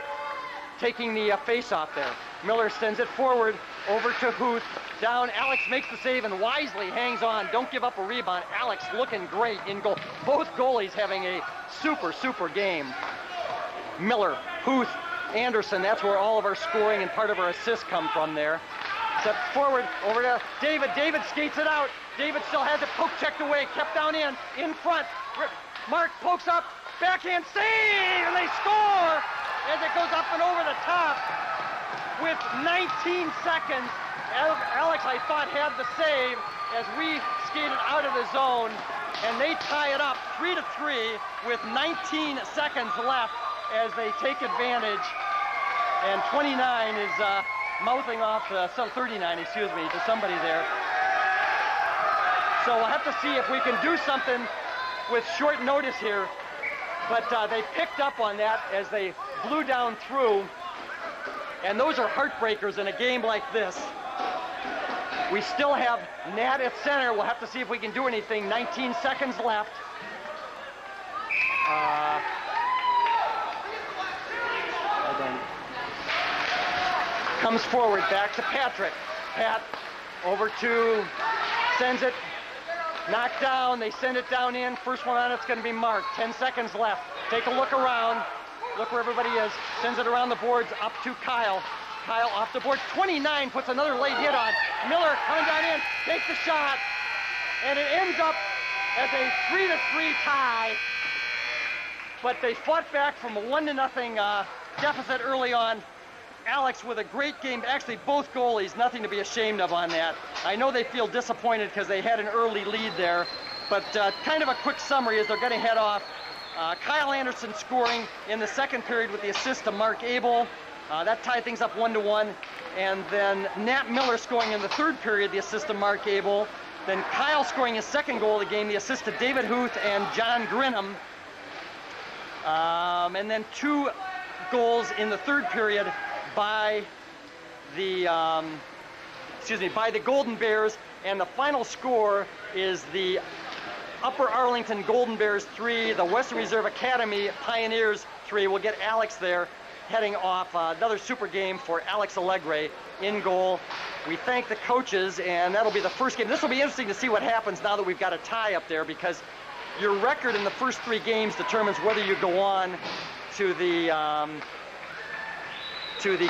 taking the face-off there. Miller sends it forward over to Huth. Down, Alex makes the save and wisely hangs on. Don't give up a rebound. Alex looking great in goal. Both goalies having a super game. Miller, Huth, Anderson, that's where all of our scoring and part of our assists come from there. Step forward, over to David. David skates it out. David still has it, poke checked away, kept down in front. Mark pokes up, backhand save, and they score as it goes up and over the top. With 19 seconds Alex, I thought, had the save as we skated out of the zone, and they tie it up 3-3 with 19 seconds left as they take advantage. And 29 is mouthing off, 39, excuse me, to somebody there. So we'll have to see if we can do something with short notice here. But they picked up on that as they blew down through. And those are heartbreakers in a game like this. We still have Nat at center. We'll have to see if we can do anything. 19 seconds left. Comes forward, back to Patrick. Pat over to, sends it, knocked down. They send it down in. First one on it's going to be Mark. 10 seconds left. Take a look around. Look where everybody is. Sends it around the boards up to Kyle. Kyle off the board. 29 puts another late hit on. Miller coming down in. Takes the shot. And it ends up as a 3-3 tie. But they fought back from a 1-0 deficit early on. Alex with a great game. Actually, both goalies, nothing to be ashamed of on that. I know they feel disappointed because they had an early lead there. But kind of a quick summary as they're going to head off. Kyle Anderson scoring in the second period with the assist to Mark Abel. That tied things up 1-1. And then Nat Miller scoring in the third period, the assist to Mark Abel. Then Kyle scoring his second goal of the game, the assist to David Huth and John Grinham. And then 2 goals in the third period by the by the Golden Bears. And the final score is the Upper Arlington Golden Bears 3, the Western Reserve Academy Pioneers 3. We'll get Alex there heading off. Another super game for Alex Allegre in goal. We thank the coaches, and that'll be the first game. This will be interesting to see what happens now that we've got a tie up there, because your record in the first 3 games determines whether you go on to the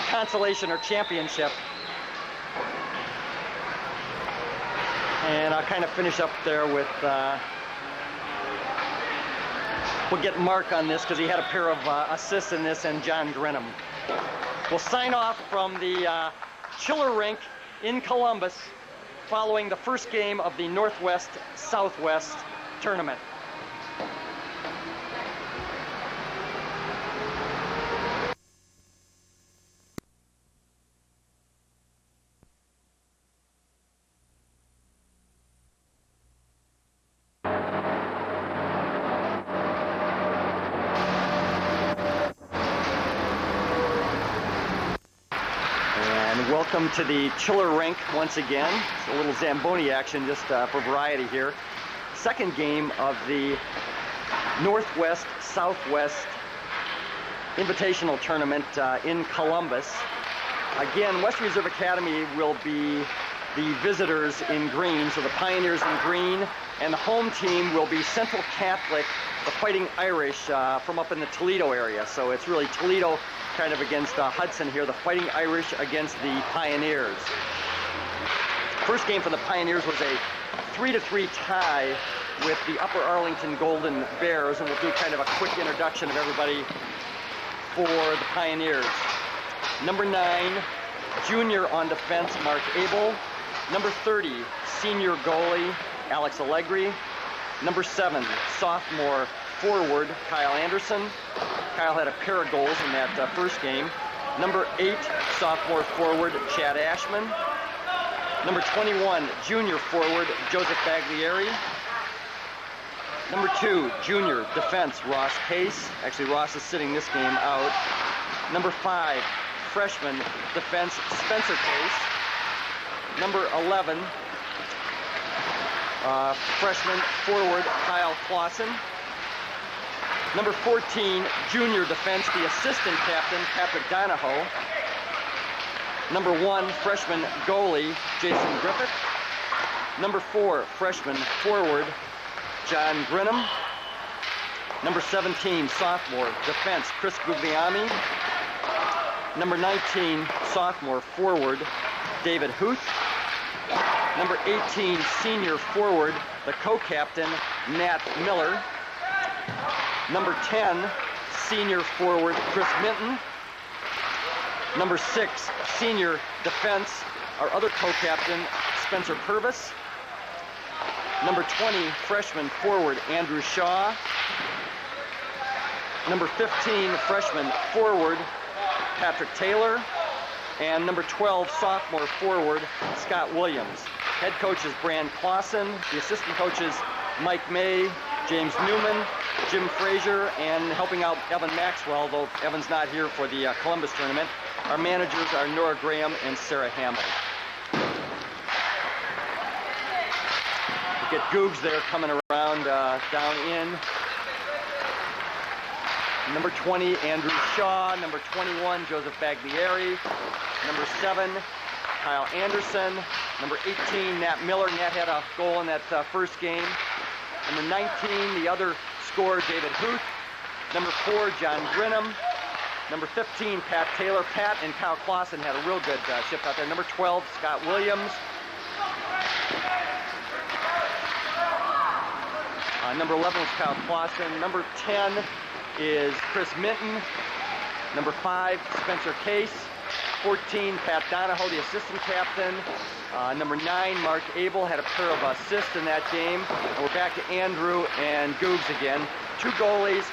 consolation or championship. And I'll kind of finish up there with we'll get Mark on this because he had a pair of assists in this, and John Grinham. We'll sign off from the Chiller Rink in Columbus following the first game of the Northwest-Southwest tournament. Welcome to the Chiller Rink once again. It's a little Zamboni action just for variety here. Second game of the Northwest-Southwest Invitational Tournament in Columbus. Again, Western Reserve Academy will be the visitors in green, so the Pioneers in green, and the home team will be Central Catholic, the Fighting Irish from up in the Toledo area. So it's really Toledo kind of against Hudson here, the Fighting Irish against the Pioneers. First game for the Pioneers was a 3-3 tie with the Upper Arlington Golden Bears, and we'll do kind of a quick introduction of everybody for the Pioneers. Number 9, junior on defense, Mark Abel. Number 30, senior goalie, Alex Allegre. Number 7, sophomore forward, Kyle Anderson. Kyle had a pair of goals in that first game. Number 8, sophomore forward, Chad Ashman. Number 21, junior forward, Joseph Baglieri. Number 2, junior defense, Ross Case. Actually, Ross is sitting this game out. Number 5, freshman defense, Spencer Case. Number 11, freshman forward, Kyle Clausen. Number 14, junior defense, the assistant captain, Patrick Donahoe. Number 1, freshman goalie, Jason Griffith. Number 4, freshman forward, John Grinham. Number 17, sophomore defense, Chris Guglielmi. Number 19, sophomore forward, David Huth. Number 18, senior forward, the co-captain, Nat Miller. Number 10, senior forward, Chris Minton. Number 6, senior defense, Our other co-captain, Spencer Purvis. Number 20, freshman forward, Andrew Shaw. Number 15, freshman forward, Patrick Taylor. And number 12, sophomore forward, Scott Williams. Head coach is Brand Clausen. The assistant coaches, Mike May, James Newman, Jim Frazier, and helping out Evan Maxwell, though Evan's not here for the Columbus tournament. Our managers are Nora Graham and Sarah Hamill. We get Googs there coming around down in. Number 20, Andrew Shaw. Number 21, Joseph Baglieri. Number 7, Kyle Anderson. Number 18, Nat Miller. Nat had a goal in that first game. Number 19, the other scorer, David Huth. Number 4, John Grinham. Number 15, Pat Taylor. Pat and Kyle Clausen had a real good shift out there. Number 12, Scott Williams. Number 11 was Kyle Clausen. Number 10 is Chris Minton. Number 5, Spencer Case. 14, Pat Donahoe, the assistant captain. Number 9, Mark Abel, had a pair of assists in that game. And we're back to Andrew and Googs again. 2 goalies,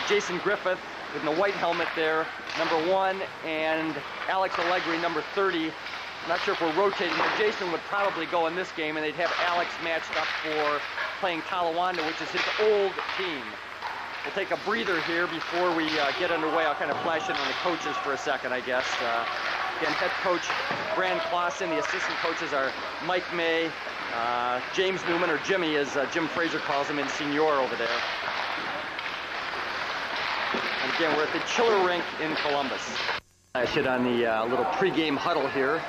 Jason Griffith with the white helmet there, number 1, and Alex Allegri, number 30. I'm not sure if we're rotating here. Jason would probably go in this game, and they'd have Alex matched up for playing Talawanda, which is his old team. We'll take a breather here before we get underway. I'll kind of flash in on the coaches for a second, I guess. Again, head coach Brand Clausen. The assistant coaches are Mike May, James Newman, or Jimmy, as Jim Fraser calls him, in senior over there. And again, we're at the Chiller Rink in Columbus. I hit on the little pregame huddle here.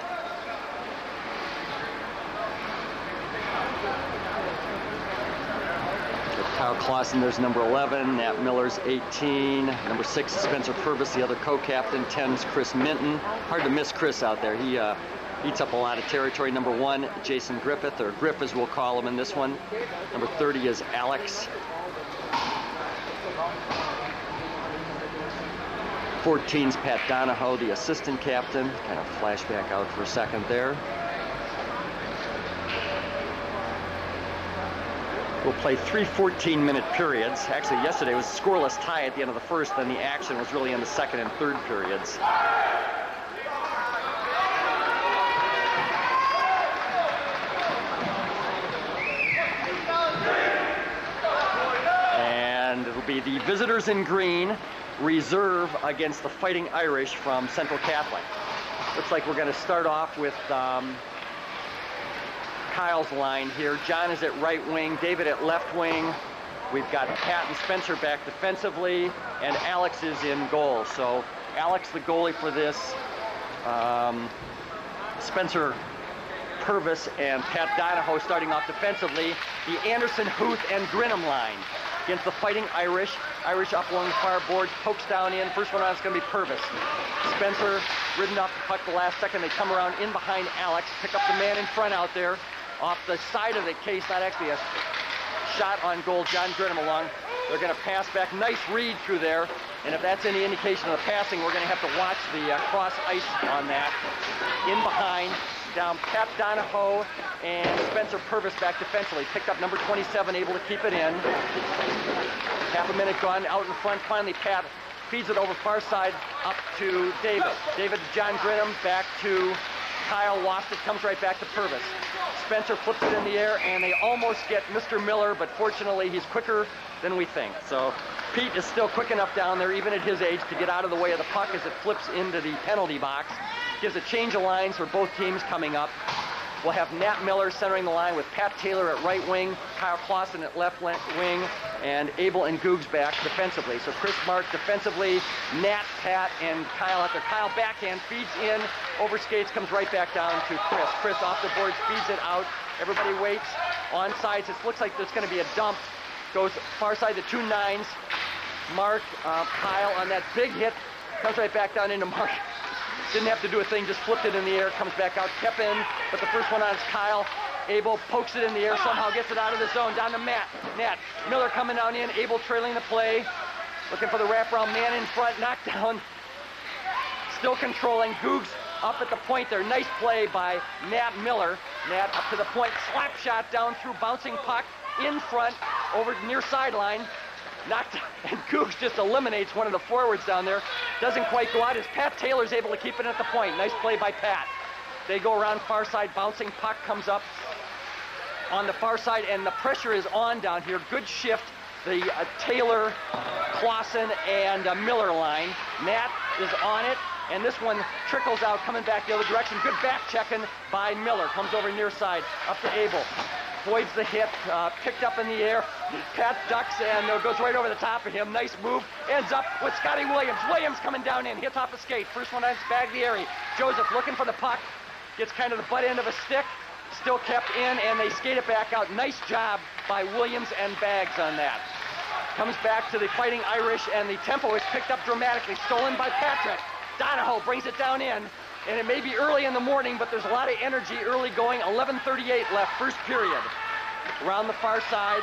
Kyle Clausen, there's number 11. Nat Miller's 18. Number 6 is Spencer Purvis, the other co-captain. 10 is Chris Minton. Hard to miss Chris out there. He eats up a lot of territory. Number 1, Jason Griffith, or Griff as we'll call him in this one. Number 30 is Alex. 14 is Pat Donahoe, the assistant captain. Kind of flashback out for a second there. We'll play 3 14-minute periods. Actually, yesterday was a scoreless tie at the end of the first, then the action was really in the second and third periods. And it'll be the visitors in green, reserve against the Fighting Irish from Central Catholic. Looks like we're going to start off with Kyle's line here. John is at right wing, David at left wing. We've got Pat and Spencer back defensively, and Alex is in goal. So Alex, the goalie for this, Spencer Purvis and Pat Donahoe starting off defensively. The Anderson, Huth, and Grinham line against the Fighting Irish. Irish up along the far boards, pokes down in. First one out is going to be Purvis. Spencer ridden off the puck the last second. They come around in behind Alex, pick up the man in front out there. Off the side of the case, not actually a shot on goal, John Grinham along. They're going to pass back. Nice read through there. And if that's any indication of the passing, we're going to have to watch the cross ice on that. In behind, down Pat Donahoe and Spencer Purvis back defensively. Picked up number 27, able to keep it in. Half a minute gone, out in front. Finally, Pat feeds it over far side up to David. David to John Grinham, back to Kyle. Lost it, comes right back to Purvis. Spencer flips it in the air, and they almost get Mr. Miller, but fortunately he's quicker than we think. So Pete is still quick enough down there, even at his age, to get out of the way of the puck as it flips into the penalty box. Gives a change of lines for both teams coming up. We'll have Nat Miller centering the line with Pat Taylor at right wing, Kyle Clausen at left wing, and Abel and Googs back defensively. So Chris Mark defensively, Nat, Pat, and Kyle at their Kyle backhand, feeds in, over skates, comes right back down to Chris. Chris off the boards, feeds it out. Everybody waits. On sides, it looks like there's going to be a dump. Goes far side to 2 9s. Mark, Kyle on that big hit, comes right back down into Mark. Didn't have to do a thing, just flipped it in the air, comes back out, kept in, but the first one on is Kyle. Abel pokes it in the air, somehow gets it out of the zone, down to Nat. Miller coming down in, Abel trailing the play, looking for the wraparound, man in front, knocked down, still controlling. Googs up at the point there. Nice play by Nat Miller. Nat up to the point, slap shot down through, bouncing puck in front, over near sideline. Knocked, and Googs just eliminates one of the forwards down there. Doesn't quite go out as Pat Taylor's able to keep it at the point. Nice play by Pat. They go around far side, bouncing puck comes up on the far side, and the pressure is on down here. Good shift, the Taylor, Clausen, and Miller line. Nat is on it, and this one trickles out, coming back the other direction. Good back checking by Miller. Comes over near side, up to Abel. Avoids the hit, picked up in the air. Pat ducks and goes right over the top of him. Nice move. Ends up with Scotty Williams. Williams coming down in, hits off the skate. First one on Spaglieri. Joseph looking for the puck. Gets kind of the butt end of a stick. Still kept in, and they skate it back out. Nice job by Williams and Baggs on that. Comes back to the Fighting Irish, and the tempo is picked up dramatically. Stolen by Patrick. Donahoe brings it down in. And it may be early in the morning, but there's a lot of energy early going. 11:38 left, first period. Around the far side.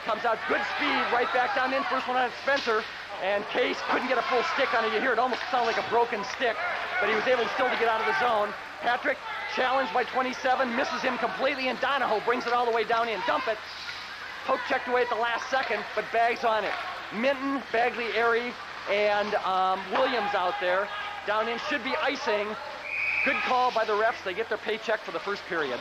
Comes out, good speed, right back down in. First one on Spencer. And Case couldn't get a full stick on it. You hear it almost sound like a broken stick, but he was able still to get out of the zone. Patrick, challenged by 27, misses him completely, and Donahoe brings it all the way down in. Dump it. Poke checked away at the last second, but Baggs on it. Minton, Baglieri, and Williams out there. Down in, should be icing. Good call by the refs. They get their paycheck for the first period.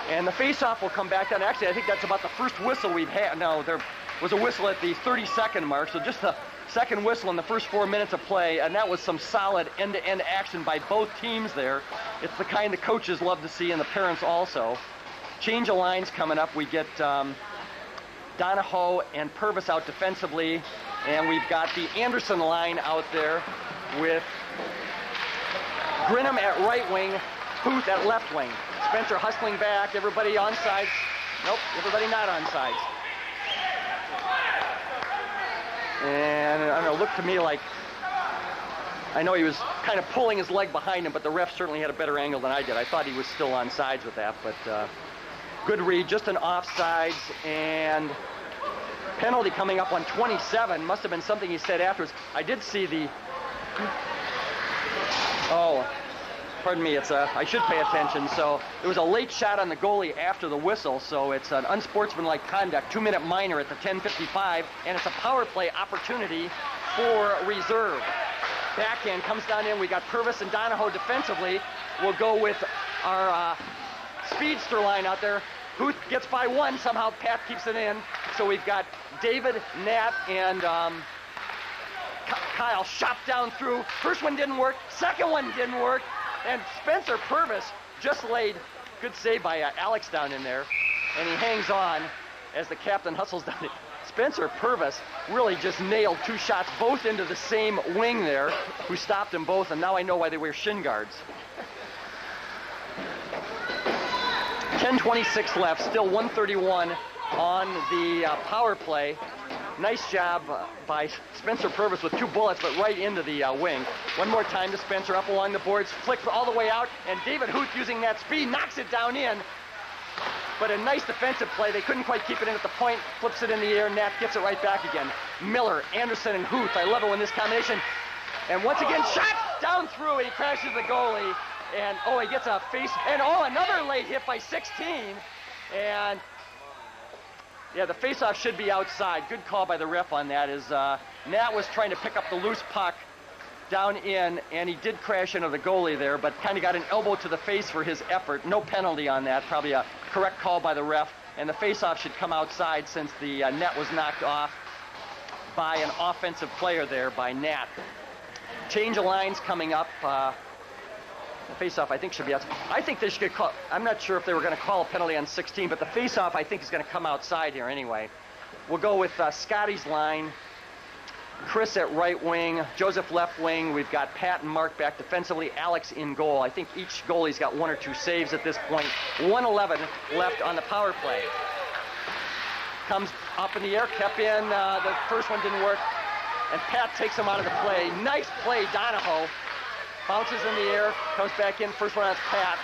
And the face-off will come back down. Actually, I think that's about the first whistle we've had. No, there was a whistle at the 30-second mark, so just the second whistle in the first 4 minutes of play, and that was some solid end-to-end action by both teams there. It's the kind the coaches love to see, and the parents also. Change of lines coming up. We get Donahoe and Purvis out defensively, and we've got the Anderson line out there with Grinham at right wing, Huth at left wing. Spencer hustling back, everybody on sides. Nope, everybody not on sides. And I don't know, looked to me like, I know he was kind of pulling his leg behind him, but the ref certainly had a better angle than I did. I thought he was still on sides with that, but good read, just an offsides, and penalty coming up on 27. Must have been something he said afterwards. I did see the, oh, pardon me, it's I should pay attention. So it was a late shot on the goalie after the whistle, so it's an unsportsmanlike conduct, 2-minute minor at the 10:55, and it's a power play opportunity for reserve. Backhand comes down in. We got Purvis and Donahoe defensively. We'll go with our speedster line out there. Huth gets by one, somehow Pat keeps it in. So we've got David, Nat, and Kyle shot down through. First one didn't work, second one didn't work, and Spencer Purvis just laid, good save by Alex down in there, and he hangs on as the captain hustles down it. Spencer Purvis really just nailed two shots, both into the same wing there, who stopped them both, and now I know why they wear shin guards. 10:26 left, still 131 on the power play. Nice job by Spencer Purvis with two bullets, but right into the wing. One more time to Spencer, up along the boards, flicks all the way out, and David Huth, using that speed, knocks it down in. But a nice defensive play. They couldn't quite keep it in at the point, flips it in the air, Nat gets it right back again. Miller, Anderson, and Huth, I love it when this combination. And once again, shot down through, and he crashes the goalie. And, oh, he gets a face, and oh, another late hit by 16. And, yeah, the face-off should be outside. Good call by the ref on that, as Nat was trying to pick up the loose puck down in, and he did crash into the goalie there, but kind of got an elbow to the face for his effort. No penalty on that, probably a correct call by the ref. And the face-off should come outside since the net was knocked off by an offensive player there by Nat. Change of lines coming up. The face-off, I think, should be outside. I think they should call, I'm not sure if they were going to call a penalty on 16, but the face-off, I think, is going to come outside here anyway. We'll go with Scotty's line. Chris at right wing, Joseph left wing. We've got Pat and Mark back defensively, Alex in goal. I think each goalie's got one or two saves at this point. 1:11 left on the power play. Comes up in the air, kept in. The first one didn't work, and Pat takes him out of the play. Nice play, Donahoe. Bounces in the air, comes back in. First one on Pat.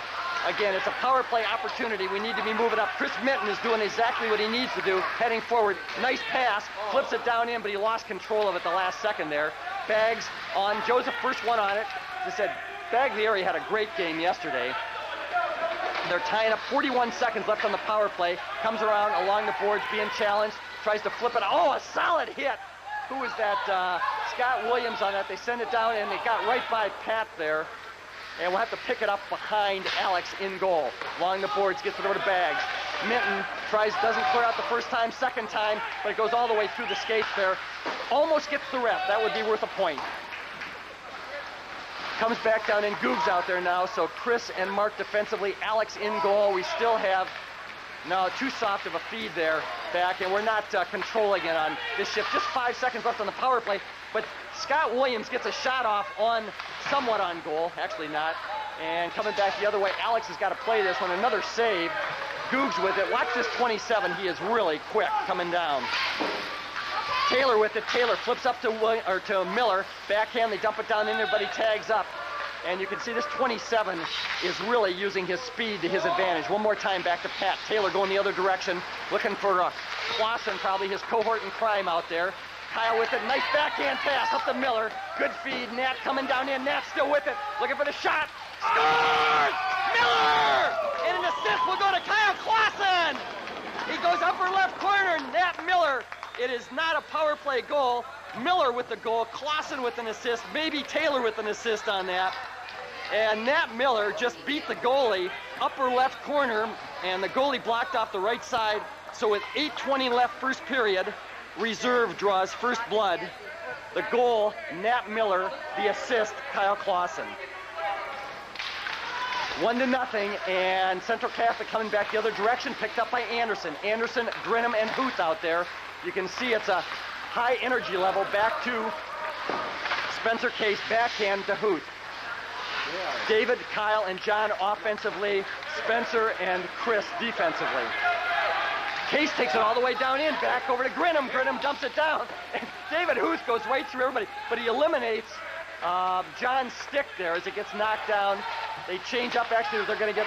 Again, it's a power play opportunity. We need to be moving up. Chris Minton is doing exactly what he needs to do, heading forward. Nice pass, flips it down in, but he lost control of it the last second there. Bags on Joseph, first one on it. As I said, Baglieri had a great game yesterday. They're tying up 41 seconds left on the power play. Comes around along the boards, being challenged. Tries to flip it. Oh, a solid hit. Who was that? Scott Williams on that. They send it down, and they got right by Pat there. And we'll have to pick it up behind Alex in goal. Along the boards, gets it over to Bags. Minton doesn't clear out the first time, second time, but it goes all the way through the skates there. Almost gets the ref. That would be worth a point. Comes back down, and Goog's out there now, so Chris and Mark defensively, Alex in goal. We still have, no, too soft of a feed there back, and we're not controlling it on this shift. Just 5 seconds left on the power play, but Scott Williams gets a shot off on, somewhat on goal, actually not, and coming back the other way, Alex has got to play this one, another save. Goog's with it. Watch this 27, he is really quick coming down. Taylor with it. Taylor flips up to Miller. Backhand, they dump it down in there, but he tags up. And you can see this 27 is really using his speed to his advantage. One more time back to Pat. Taylor going the other direction, looking for Clausen, probably his cohort in crime out there. Kyle with it. Nice backhand pass up to Miller. Good feed. Nat coming down in. Nat still with it. Looking for the shot. Scores! Miller! And an assist will go to Kyle Clausen. He goes upper left corner. Nat Miller. It is not a power play goal. Miller with the goal, Clausen with an assist, maybe Taylor with an assist on that. And Nat Miller just beat the goalie, upper left corner, and the goalie blocked off the right side. So with 8:20 left first period, reserve draws first blood. The goal, Nat Miller, the assist, Kyle Clausen. 1-0, and Central Catholic coming back the other direction, picked up by Anderson. Anderson, Grinham, and Huth out there. You can see it's a high energy level back to Spencer Case, backhand to Huth. David, Kyle, and John offensively, Spencer and Chris defensively. Case takes it all the way down in, back over to Grinham. Grinham dumps it down. And David Huth goes right through everybody, but he eliminates John's stick there as it gets knocked down. They change up, actually, they're going to get,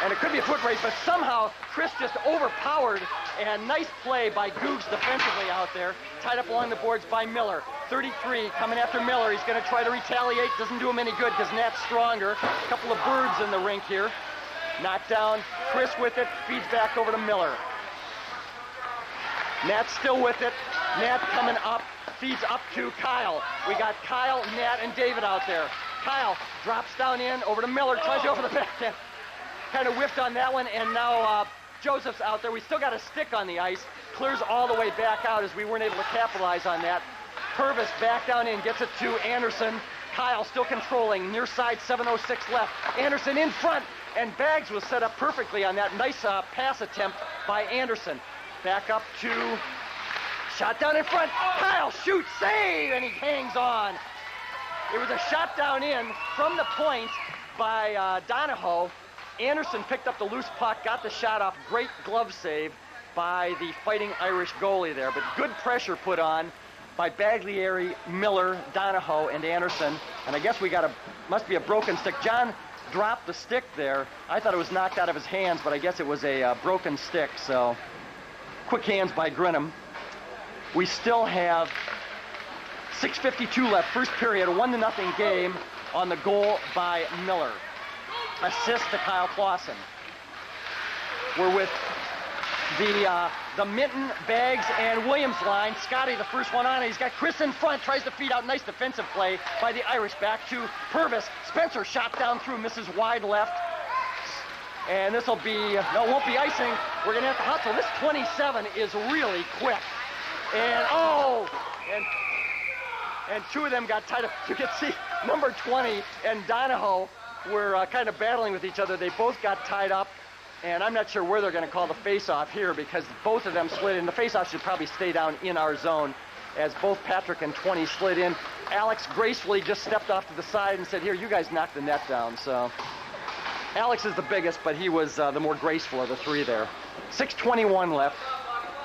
and it could be a foot race, but somehow Chris just overpowered, and nice play by Googs defensively out there, tied up along the boards by Miller. 33 coming after Miller. He's going to try to retaliate. Doesn't do him any good because Nat's stronger. A couple of birds in the rink here. Knocked down. Chris with it. Feeds back over to Miller. Nat's still with it. Nat coming up. Feeds up to Kyle. We got Kyle, Nat, and David out there. Kyle drops down in over to Miller. Tries to go for the backhand. Kind of whiffed on that one, and now Joseph's out there. We still got a stick on the ice. Clears all the way back out as we weren't able to capitalize on that. Purvis back down in, gets it to Anderson. Kyle still controlling, near side, 7:06 left. Anderson in front, and Bags was set up perfectly on that nice pass attempt by Anderson. Back up to, shot down in front. Kyle shoots, save, and he hangs on. It was a shot down in from the point by Donahoe. Anderson picked up the loose puck, got the shot off. Great glove save by the Fighting Irish goalie there, but good pressure put on by Baglieri, Miller, Donahoe, and Anderson. And I guess must be a broken stick. John dropped the stick there. I thought it was knocked out of his hands, but I guess it was a broken stick, so quick hands by Grinham. We still have 6:52 left, first period, a 1-0 game on the goal by Miller. Assist to Kyle Clausen. We're with the Minton, Bags, and Williams line. Scotty, the first one on it. He's got Chris in front, tries to feed out. Nice defensive play by the Irish. Back to Purvis. Spencer shot down through, misses wide left. And this will be, no, it won't be icing. We're going to have to hustle. This 27 is really quick. And, and two of them got tied up. You can see number 20 and Donahoe were kind of battling with each other. They both got tied up. And I'm not sure where they're going to call the face-off here because both of them slid in. The face-off should probably stay down in our zone as both Patrick and 20 slid in. Alex gracefully just stepped off to the side and said, here, you guys knock the net down. So Alex is the biggest, but he was the more graceful of the three there. 6:21 left.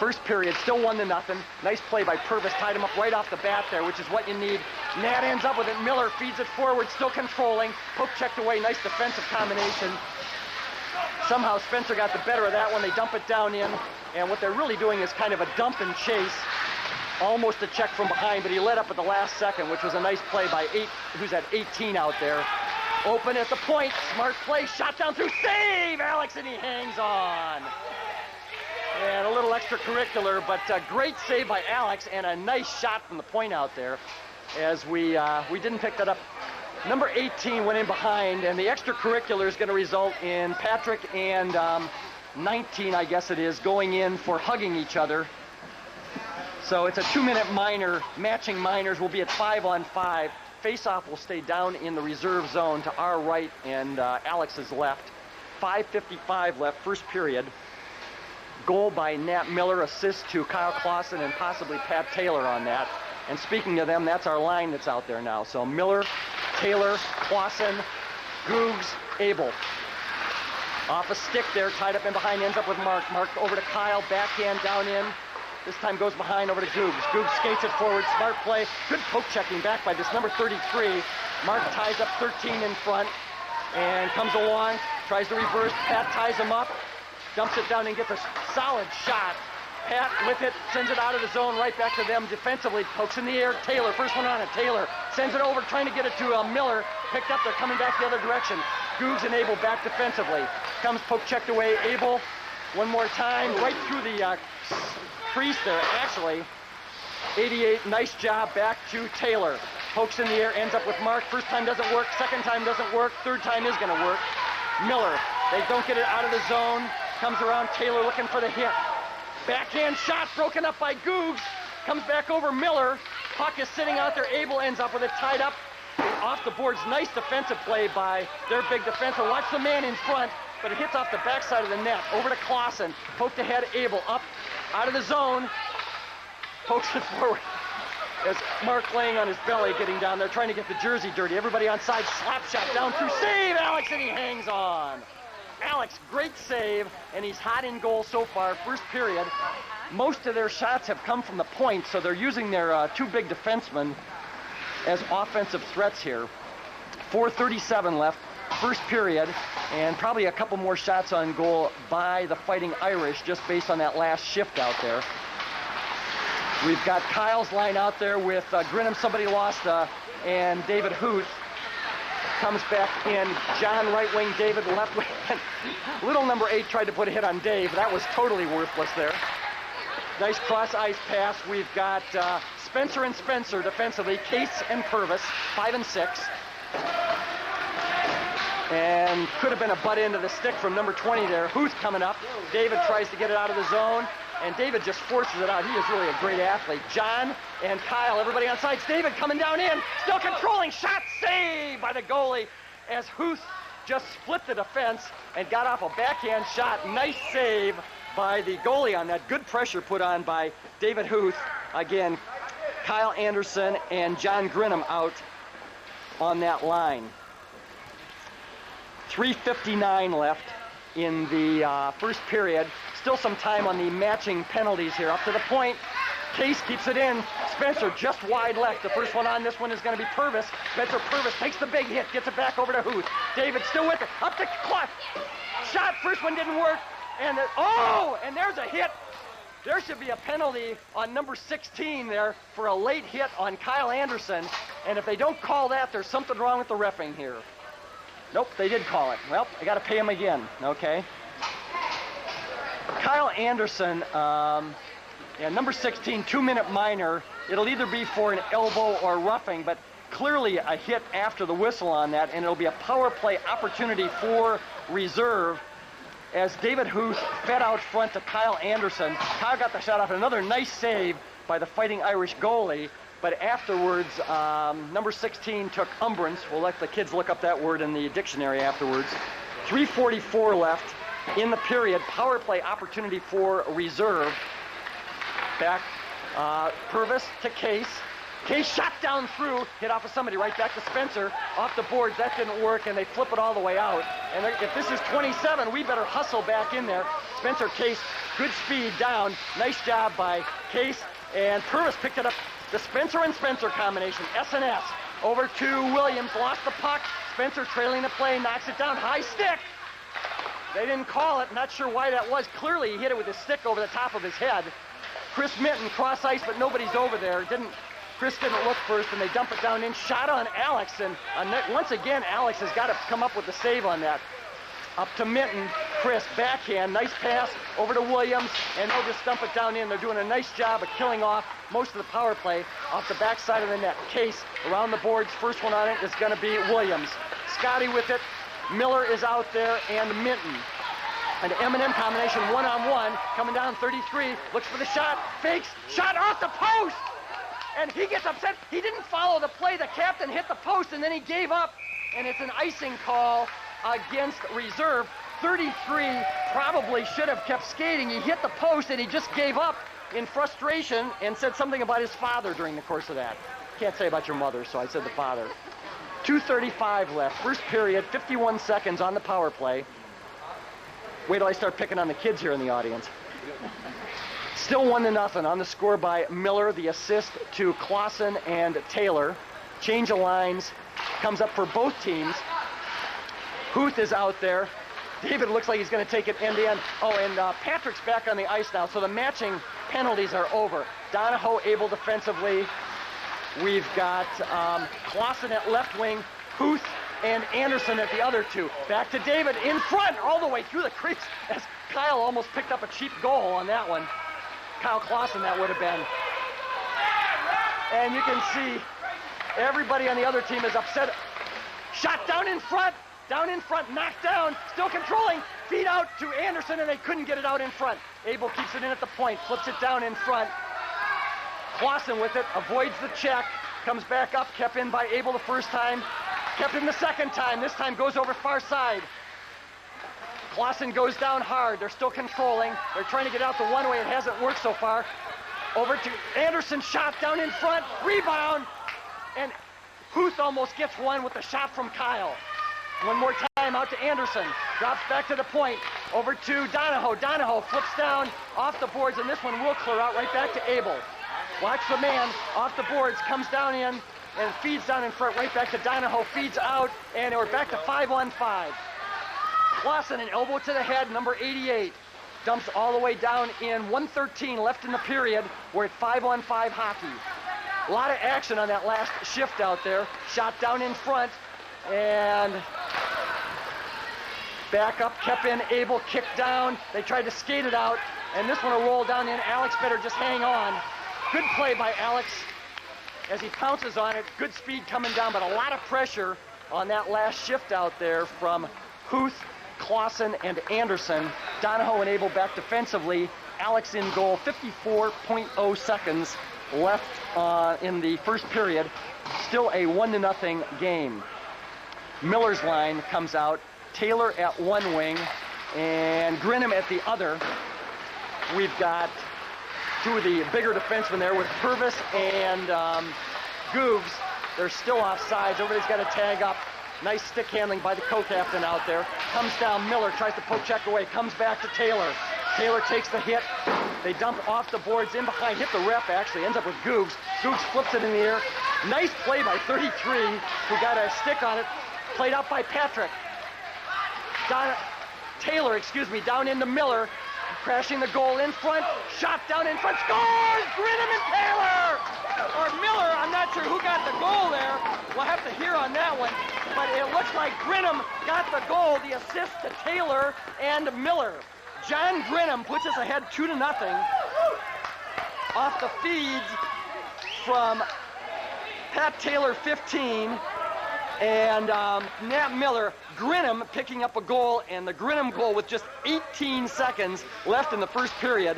First period, still 1-0. Nice play by Purvis, tied him up right off the bat there, which is what you need. Nat ends up with it. Miller feeds it forward, still controlling. Poke checked away, nice defensive combination. Somehow Spencer got the better of that one. They dump it down in, and what they're really doing is kind of a dump and chase. Almost a check from behind, but he let up at the last second, which was a nice play by who's at 18 out there. Open at the point, smart play, shot down through, save, Alex, and he hangs on. And a little extracurricular, but a great save by Alex, and a nice shot from the point out there, as we didn't pick that up. Number 18 went in behind, and the extracurricular is going to result in Patrick and 19, I guess it is, going in for hugging each other. So it's a 2-minute minor. Matching minors will be at 5-on-5. Face-off will stay down in the reserve zone to our right and Alex's left. 5:55 left, first period. Goal by Nat Miller, assist to Kyle Clausen and possibly Pat Taylor on that. And speaking of them, that's our line that's out there now. So Miller, Taylor, Clausen, Googs, Abel. Off a stick there, tied up in behind, ends up with Mark. Mark over to Kyle, backhand down in. This time goes behind over to Googs. Googs skates it forward, smart play. Good poke checking back by this number 33. Mark ties up 13 in front and comes along, tries to reverse. Pat ties him up, dumps it down and gets a solid shot. Pat with it, sends it out of the zone, right back to them defensively. Pokes in the air, Taylor, first one on it. Taylor sends it over, trying to get it to Miller. Picked up, they're coming back the other direction. Googs and Abel back defensively. Comes poke checked away, Abel one more time, right through the crease there, actually. 88, nice job, back to Taylor. Pokes in the air, ends up with Mark. First time doesn't work, second time doesn't work, third time is gonna work. Miller, they don't get it out of the zone. Comes around, Taylor looking for the hit. Backhand shot broken up by Googs. Comes back over Miller. Puck is sitting out there, Abel ends up with it tied up. Off the boards, nice defensive play by their big defenseman. Watch the man in front, but it hits off the backside of the net. Over to Clausen, poked ahead, Abel up, out of the zone, pokes it forward. As Mark laying on his belly, getting down there, trying to get the jersey dirty. Everybody on side, slap shot down through, save, Alex, and he hangs on. Alex, great save, and he's hot in goal so far, first period. Most of their shots have come from the point, so they're using their two big defensemen as offensive threats here. 4:37 left, first period, and probably a couple more shots on goal by the Fighting Irish, just based on that last shift out there. We've got Kyle's line out there with Grinham, somebody lost, and David Huth comes back in. John right wing, David left wing. Little number 8 tried to put a hit on Dave. That was totally worthless there. Nice cross ice pass. We've got Spencer and Spencer defensively, Case and Purvis, 5 and 6. And could have been a butt into the stick from number 20 there. Huth coming up. David tries to get it out of the zone, and David just forces it out. He is really a great athlete. John and Kyle, everybody on sides. David coming down in, still controlling. Shot saved by the goalie as Huth just split the defense and got off a backhand shot. Nice save by the goalie on that. Good pressure put on by David Huth. Again, Kyle Anderson and John Grinham out on that line. 3:59 left in the first period. Still some time on the matching penalties here. Up to the point. Case keeps it in. Spencer just wide left. The first one on this one is going to be Purvis. Spencer Purvis takes the big hit, gets it back over to Huth. David still with it. Up to Clark. Shot. First one didn't work. And and there's a hit. There should be a penalty on number 16 there for a late hit on Kyle Anderson. And if they don't call that, there's something wrong with the reffing here. Nope, they did call it. Well, I got to pay him again, okay? Kyle Anderson, number 16, 2-minute minor. It'll either be for an elbow or roughing, but clearly a hit after the whistle on that, and it'll be a power play opportunity for reserve as David Huth fed out front to Kyle Anderson. Kyle got the shot off. Another nice save by the Fighting Irish goalie. But afterwards, number 16 took umbrance. We'll let the kids look up that word in the dictionary afterwards. 3:44 left in the period. Power play opportunity for reserve. Back, Purvis to Case. Case shot down through, hit off of somebody, right back to Spencer. Off the boards, that didn't work, and they flip it all the way out. And if this is 27, we better hustle back in there. Spencer, Case, good speed down. Nice job by Case, and Purvis picked it up. The Spencer and Spencer combination, S&S. Over to Williams, lost the puck. Spencer trailing the play, knocks it down, high stick. They didn't call it, not sure why that was. Clearly he hit it with his stick over the top of his head. Chris Minton, cross ice, but nobody's over there. Chris didn't look first, and they dump it down in. Shot on Alex, and once again, Alex has got to come up with the save on that. Up to Minton, Chris, backhand, nice pass over to Williams, and they'll just dump it down in. They're doing a nice job of killing off most of the power play off the backside of the net. Case around the boards, first one on it is going to be Williams. Scotty with it, Miller is out there, and Minton. An M&M combination, one-on-one, coming down 33, looks for the shot, fakes, shot off the post! And he gets upset. He didn't follow the play. The captain hit the post, and then he gave up, and it's an icing call against reserve. 33 probably should have kept skating. He hit the post, and he just gave up in frustration and said something about his father during the course of that. Can't say about your mother, so I said the father. 2:35 left. First period, 51 seconds on the power play. Wait till I start picking on the kids here in the audience. Still 1-0 on the score by Miller. The assist to Clausen and Taylor. Change of lines comes up for both teams. Huth is out there. David looks like he's going to take it end to end. Oh, and Patrick's back on the ice now, so the matching penalties are over. Donahoe able defensively. We've got Clausen at left wing, Huth and Anderson at the other two. Back to David in front, all the way through the crease, as Kyle almost picked up a cheap goal on that one. Kyle Clausen, that would have been. And you can see everybody on the other team is upset. Shot down in front, knocked down, still controlling, feed out to Anderson, and they couldn't get it out in front. Abel keeps it in at the point, flips it down in front. Clausen with it, avoids the check, comes back up, kept in by Abel the first time, kept in the second time, this time goes over far side. Clausen goes down hard, they're still controlling, they're trying to get out the one way, it hasn't worked so far. Over to Anderson, shot down in front, rebound, and Huth almost gets one with the shot from Kyle. One more time out to Anderson, drops back to the point, over to Donahoe. Donahoe flips down off the boards, and this one will clear out right back to Abel. Watch the man off the boards, comes down in, and feeds down in front, right back to Donahoe, feeds out, and we're back to 5-on-5. Clausen, an elbow to the head, number 88. Dumps all the way down in 1:13 left in the period. We're at 5-on-5 hockey. A lot of action on that last shift out there. Shot down in front, and back up, kept in, Abel kicked down. They tried to skate it out, and this one will roll down in. Alex better just hang on. Good play by Alex as he pounces on it. Good speed coming down, but a lot of pressure on that last shift out there from Huth, Clausen, and Anderson. Donahoe and Abel back defensively. Alex in goal. 54.0 seconds left in the first period. Still a 1-0 game. Miller's line comes out. Taylor at one wing and Grinham at the other. We've got two of the bigger defensemen there with Purvis and Googs. They're still offsides. Everybody's got to tag up. Nice stick handling by the co-captain out there. Comes down, Miller tries to poke check away. Comes back to Taylor. Taylor takes the hit. They dump off the boards in behind. Hit the ref, actually. Ends up with Googs. Googs flips it in the air. Nice play by 33, who got a stick on it. Played out by Patrick. Taylor, down into Miller. Crashing the goal in front. Shot down in front. Scores! Grinham and Taylor! Or Miller, I'm not sure who got the goal there. We'll have to hear on that one. But it looks like Grinham got the goal. The assist to Taylor and Miller. John Grinham puts us ahead 2-0 off the feeds from Pat Taylor 15 and Nat Miller. Grinham picking up a goal, and the Grinham goal with just 18 seconds left in the first period.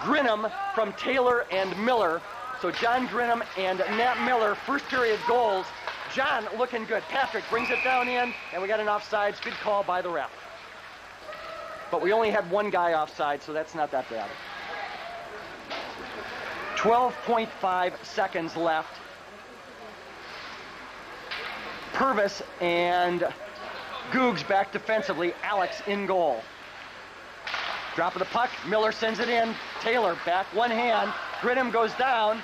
Grinham from Taylor and Miller. So John Grinham and Nat Miller, first period goals. John looking good. Patrick brings it down in, and we got an offsides. Good call by the ref. But we only had one guy offside, so that's not that bad. 12.5 seconds left. Purvis and Googs back defensively. Alex in goal. Drop of the puck, Miller sends it in, Taylor back, one hand, Grinham goes down,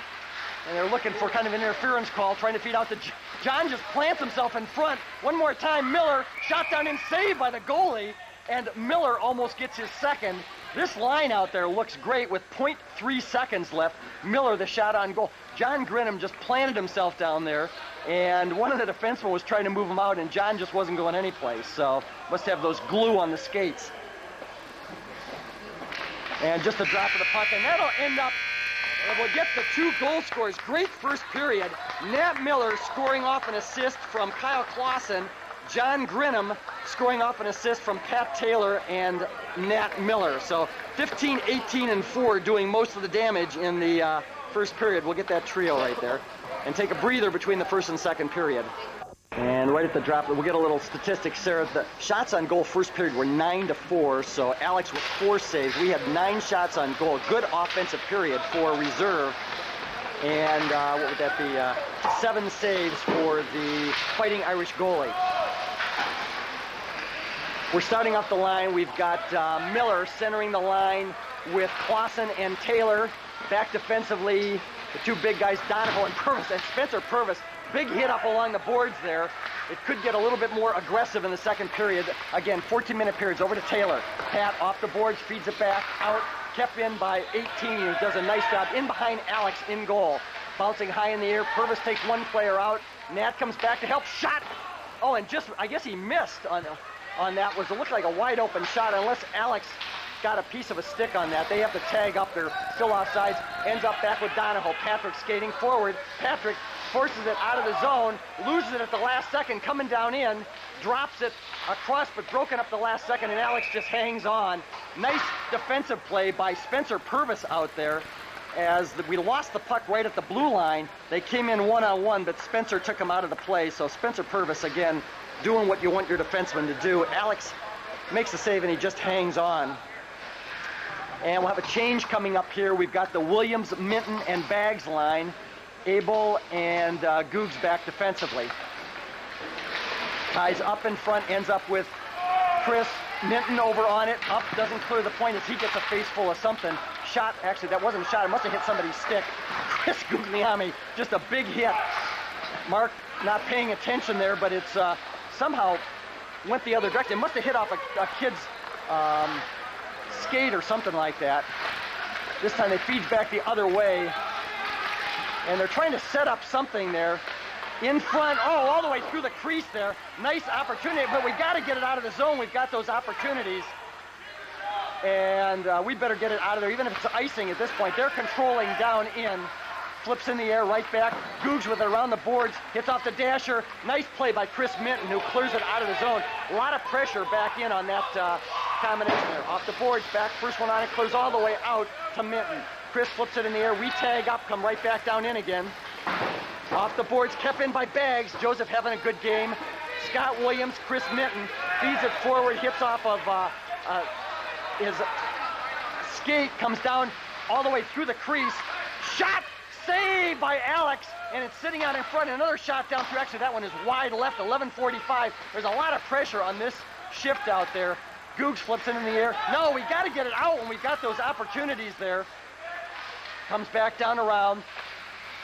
and they're looking for kind of an interference call, trying to feed out to John. Just plants himself in front. One more time, Miller, shot down and saved by the goalie, and Miller almost gets his second. This line out there looks great with 0.3 seconds left. Miller, the shot on goal. John Grinham just planted himself down there, and one of the defensemen was trying to move him out, and John just wasn't going anyplace, so must have those glue on the skates. And just a drop of the puck, and that'll end up, we'll get the 2 goal scorers. Great first period. Nat Miller scoring off an assist from Kyle Clausen. John Grinham scoring off an assist from Pat Taylor and Nat Miller. So 15, 18, and 4 doing most of the damage in the first period. We'll get that trio right there and take a breather between the first and second period. And right at the drop, we'll get a little statistic, Sarah. The shots on goal first period were 9-4, so Alex with 4 saves. We had 9 shots on goal. Good offensive period for reserve. And what would that be? 7 saves for the Fighting Irish goalie. We're starting off the line. We've got Miller centering the line with Clausen and Taylor. Back defensively, the 2 big guys, Donahoe and Purvis, and Spencer Purvis. Big hit up along the boards there. It could get a little bit more aggressive in the second period. Again, 14-minute periods. Over to Taylor. Pat off the boards, feeds it back, out. Kept in by 18, who does a nice job. In behind Alex, in goal. Bouncing high in the air. Purvis takes one player out. Nat comes back to help. Shot! Oh, and just, I guess he missed on that. It looked like a wide open shot, unless Alex got a piece of a stick on that. They have to tag up. They're still offsides. Ends up back with Donahoe. Patrick skating forward. Patrick forces it out of the zone, loses it at the last second, coming down in, drops it across, but broken up the last second, and Alex just hangs on. Nice defensive play by Spencer Purvis out there. As we lost the puck right at the blue line, they came in one-on-one, but Spencer took him out of the play. So Spencer Purvis, again, doing what you want your defenseman to do. Alex makes the save, and he just hangs on. And we'll have a change coming up here. We've got the Williams, Minton, and Baggs line. Abel and Googs back defensively. Ties up in front, ends up with Chris Minton over on it. Up, doesn't clear the point as he gets a face full of something. Shot, actually, that wasn't a shot. It must have hit somebody's stick. Chris Guglielmi, just a big hit. Mark not paying attention there, but it's somehow went the other direction. It must have hit off a kid's skate or something like that. This time they feed back the other way. And they're trying to set up something there. In front, all the way through the crease there. Nice opportunity, but we got to get it out of the zone. We've got those opportunities. And we better get it out of there, even if it's icing at this point. They're controlling down in. Flips in the air, right back. Googs with it around the boards. Hits off the dasher. Nice play by Chris Minton, who clears it out of the zone. A lot of pressure back in on that combination there. Off the boards, back, first one on it, clears all the way out to Minton. Chris flips it in the air. We tag up, come right back down in again. Off the boards, kept in by Baggs. Joseph having a good game. Scott Williams, Chris Minton feeds it forward, hits off of his skate, comes down all the way through the crease. Shot, saved by Alex, and it's sitting out in front. Another shot down through. Actually, that one is wide left, 11:45. There's a lot of pressure on this shift out there. Googs flips it in the air. No, we got to get it out when we've got those opportunities there. Comes back down around,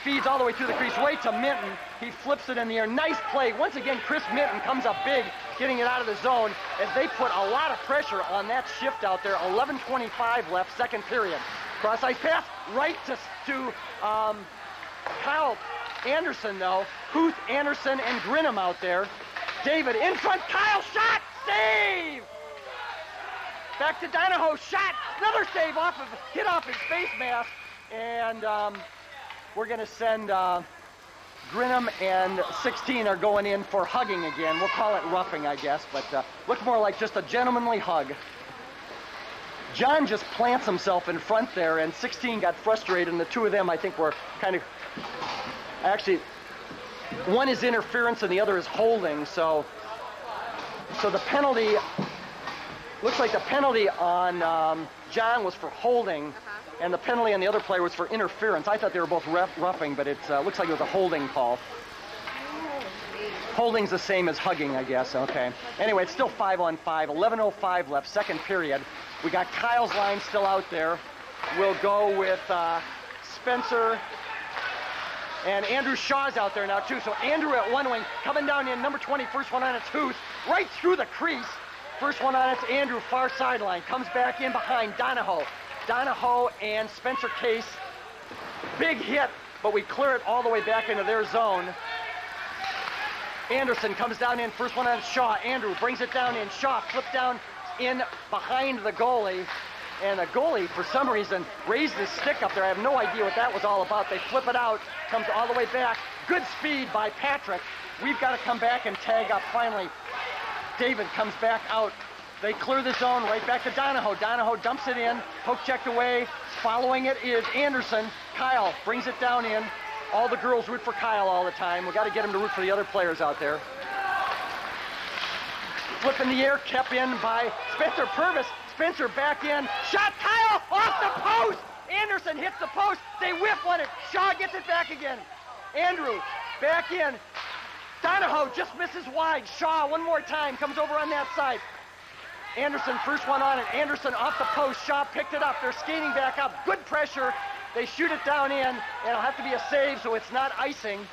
feeds all the way through the crease, right to Minton. He flips it in the air. Nice play. Once again, Chris Minton comes up big, getting it out of the zone as they put a lot of pressure on that shift out there. 11:25 left, second period. Cross-ice pass right to Kyle Anderson, though. Huth, Anderson, and Grinham out there. David in front. Kyle shot. Save! Back to Donahoe. Shot. Another save hit off his face mask. And we're going to send Grinham and 16 are going in for hugging again. We'll call it roughing, I guess, but looked more like just a gentlemanly hug. John just plants himself in front there, and 16 got frustrated, and the two of them, I think, were kind of... Actually, one is interference and the other is holding, so the penalty... Looks like the penalty on John was for holding, and the penalty on the other player was for interference. I thought they were both roughing, but it looks like it was a holding call. Holding's the same as hugging, I guess. Okay. Anyway, it's still 5-on-5. 11:05 left, second period. We got Kyle's line still out there. We'll go with Spencer, and Andrew Shaw's out there now too. So Andrew at one wing, coming down in number 20, first one on it's Huth, right through the crease. First one on it's Andrew, far sideline, comes back in behind Donahoe. Donahoe and Spencer Case, big hit, but we clear it all the way back into their zone. Anderson comes down in, first one on Shaw. Andrew brings it down in. Shaw flipped down in behind the goalie. And the goalie, for some reason, raised his stick up there. I have no idea what that was all about. They flip it out, comes all the way back. Good speed by Patrick. We've got to come back and tag up finally. David comes back out. They clear the zone right back to Donahoe. Donahoe dumps it in, poke checked away. Following it is Anderson. Kyle brings it down in. All the girls root for Kyle all the time. We got to get him to root for the other players out there. Flip in the air, kept in by Spencer Purvis. Spencer back in. Shot, Kyle off the post. Anderson hits the post. They whiff on it. Shaw gets it back again. Andrew back in. Donahoe just misses wide. Shaw one more time comes over on that side. Anderson first one on it. Anderson off the post. Shaw picked it up. They're skating back up. Good pressure. They shoot it down in, and it'll have to be a save so it's not icing.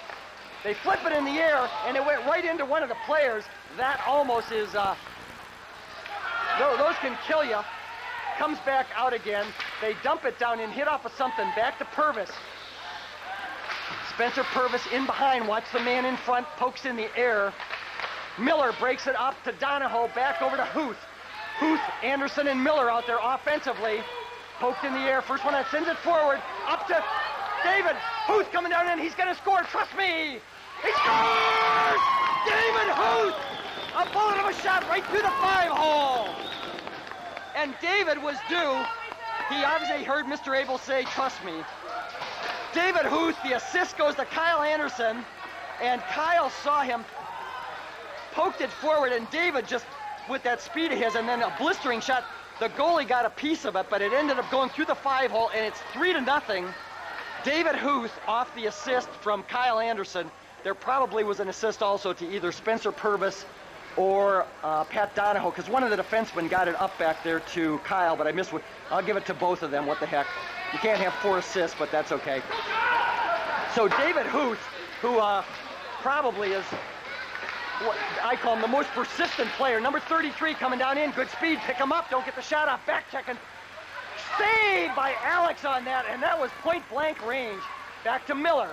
They flip it in the air, and it went right into one of the players. That almost is, those can kill you. Comes back out again. They dump it down in, hit off of something. Back to Purvis. Spencer Purvis in behind. Watch the man in front. Pokes in the air. Miller breaks it up to Donahoe. Back over to Huth. Huth, Anderson, and Miller out there offensively. Poked in the air. First one that sends it forward. Up to David. Huth coming down in. He's going to score. Trust me. He scores! David Huth! A bullet of a shot right through the 5-hole. And David was due. He obviously heard Mr. Abel say, trust me. David Huth, the assist goes to Kyle Anderson. And Kyle saw him, poked it forward, and David just, with that speed of his, and then a blistering shot, the goalie got a piece of it, but it ended up going through the 5-hole, and it's 3-0. David Huth off the assist from Kyle Anderson. There probably was an assist also to either Spencer Purvis or Pat Donahoe, because one of the defensemen got it up back there to Kyle, but I missed one. I'll give it to both of them. What the heck? You can't have 4 assists, but that's okay. So David Huth, who probably is what I call him the most persistent player. Number 33 coming down in, good speed, pick him up, don't get the shot off, back checking. Saved by Alex on that, and that was point blank range. Back to Miller.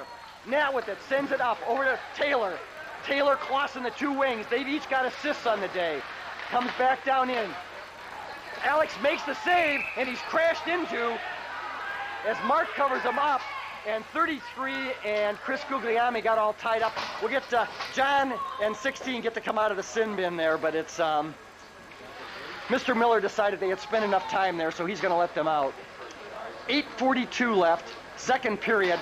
Now with it, sends it up over to Taylor. Taylor, Clausen, the 2 wings. They've each got assists on the day. Comes back down in. Alex makes the save, and he's crashed into as Mark covers him up. And 33 and Chris Guglielmi got all tied up. We'll get John and 16 get to come out of the sin bin there, but it's Mr. Miller decided they had spent enough time there, so he's going to let them out. 8:42 left, second period.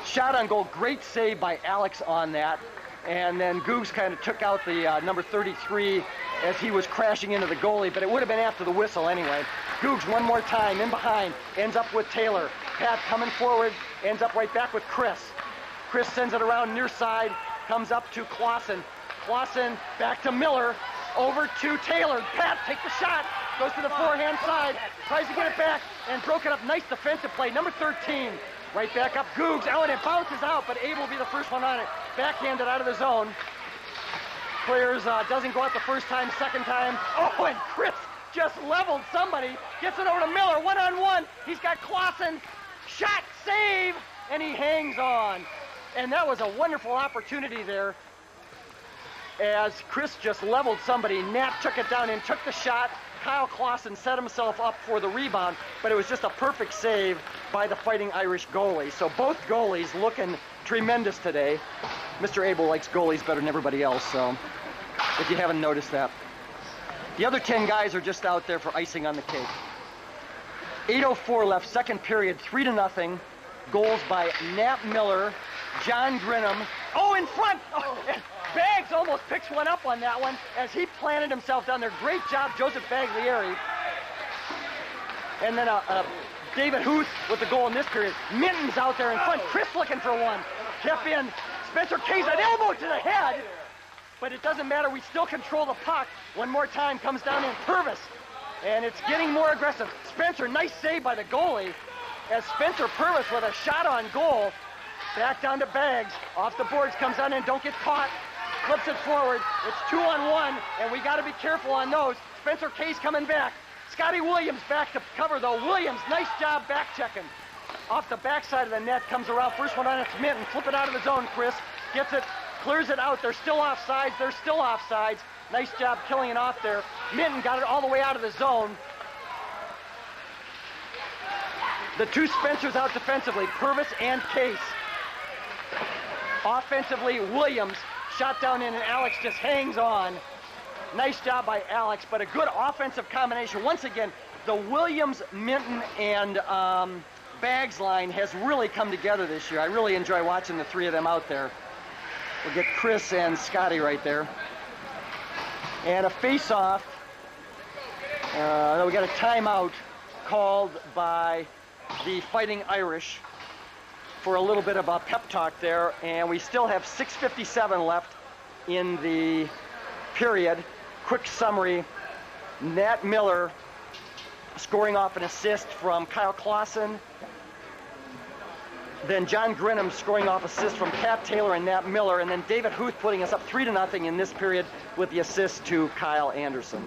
Shot on goal, great save by Alex on that. And then Googs kind of took out the number 33 as he was crashing into the goalie, but it would have been after the whistle anyway. Googs one more time, in behind, ends up with Taylor. Pat coming forward, ends up right back with Chris. Chris sends it around near side, comes up to Clausen. Clausen back to Miller, over to Taylor. Pat take the shot, goes to the forehand side, tries to get it back, and broke it up. Nice defensive play. Number 13, right back up. Googs, oh, and it bounces out, but Abel will be the first one on it. Backhanded out of the zone. Clears, doesn't go out the first time, second time. Oh, and Chris just leveled somebody. Gets it over to Miller, one-on-one. He's got Clausen. Shot, save, and he hangs on. And that was a wonderful opportunity there as Chris just leveled somebody. Knapp took it down and took the shot. Kyle Clausen set himself up for the rebound, but it was just a perfect save by the Fighting Irish goalie. So both goalies looking tremendous today. Mr. Abel likes goalies better than everybody else, so if you haven't noticed that. The other 10 guys are just out there for icing on the cake. 8:04 left, second period, 3-0. Goals by Knapp Miller, John Grinham. Oh, in front! Oh, Baggs almost picks one up on that one as he planted himself down there. Great job, Joseph Baglieri. And then David Huth with the goal in this period. Minton's out there in front. Chris looking for one. Kept in. Spencer Case, an elbow to the head. But it doesn't matter. We still control the puck. One more time comes down in. Purvis and it's getting more aggressive. Spencer, nice save by the goalie, as Spencer Purvis with a shot on goal. Back down to Baggs, off the boards, comes on in, don't get caught, flips it forward. It's 2-on-1, and we got to be careful on those. Spencer Case coming back. Scotty Williams back to cover though. Williams, nice job back checking. Off the backside of the net, comes around, first one on its Minton, flip it out of the zone, Chris. Gets it, clears it out, they're still offsides, Nice job killing it off there. Minton got it all the way out of the zone. The two Spencers out defensively, Purvis and Case. Offensively, Williams shot down in and Alex just hangs on. Nice job by Alex, but a good offensive combination. Once again, the Williams, Minton, and Baggs line has really come together this year. I really enjoy watching the three of them out there. We'll get Chris and Scotty right there. And a face-off. We got a timeout called by the Fighting Irish for a little bit of a pep talk there, and we still have 6:57 left in the period. Quick summary: Nat Miller scoring off an assist from Kyle Clausen. Then John Grinham scoring off assist from Pat Taylor and Nat Miller, and then David Huth putting us up 3-0 in this period with the assist to Kyle Anderson.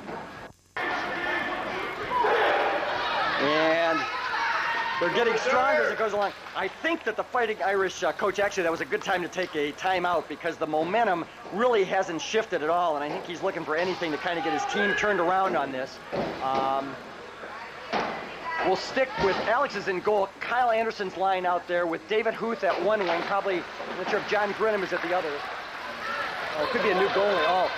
And they're getting stronger as it goes along. I think that the Fighting Irish coach, actually, that was a good time to take a timeout because the momentum really hasn't shifted at all, and I think he's looking for anything to kind of get his team turned around on this. We'll stick with Alex's in goal. Kyle Anderson's line out there with David Huth at one wing. Probably, I'm not sure if John Grinham is at the other. Oh, it could be a new goalie. Oh,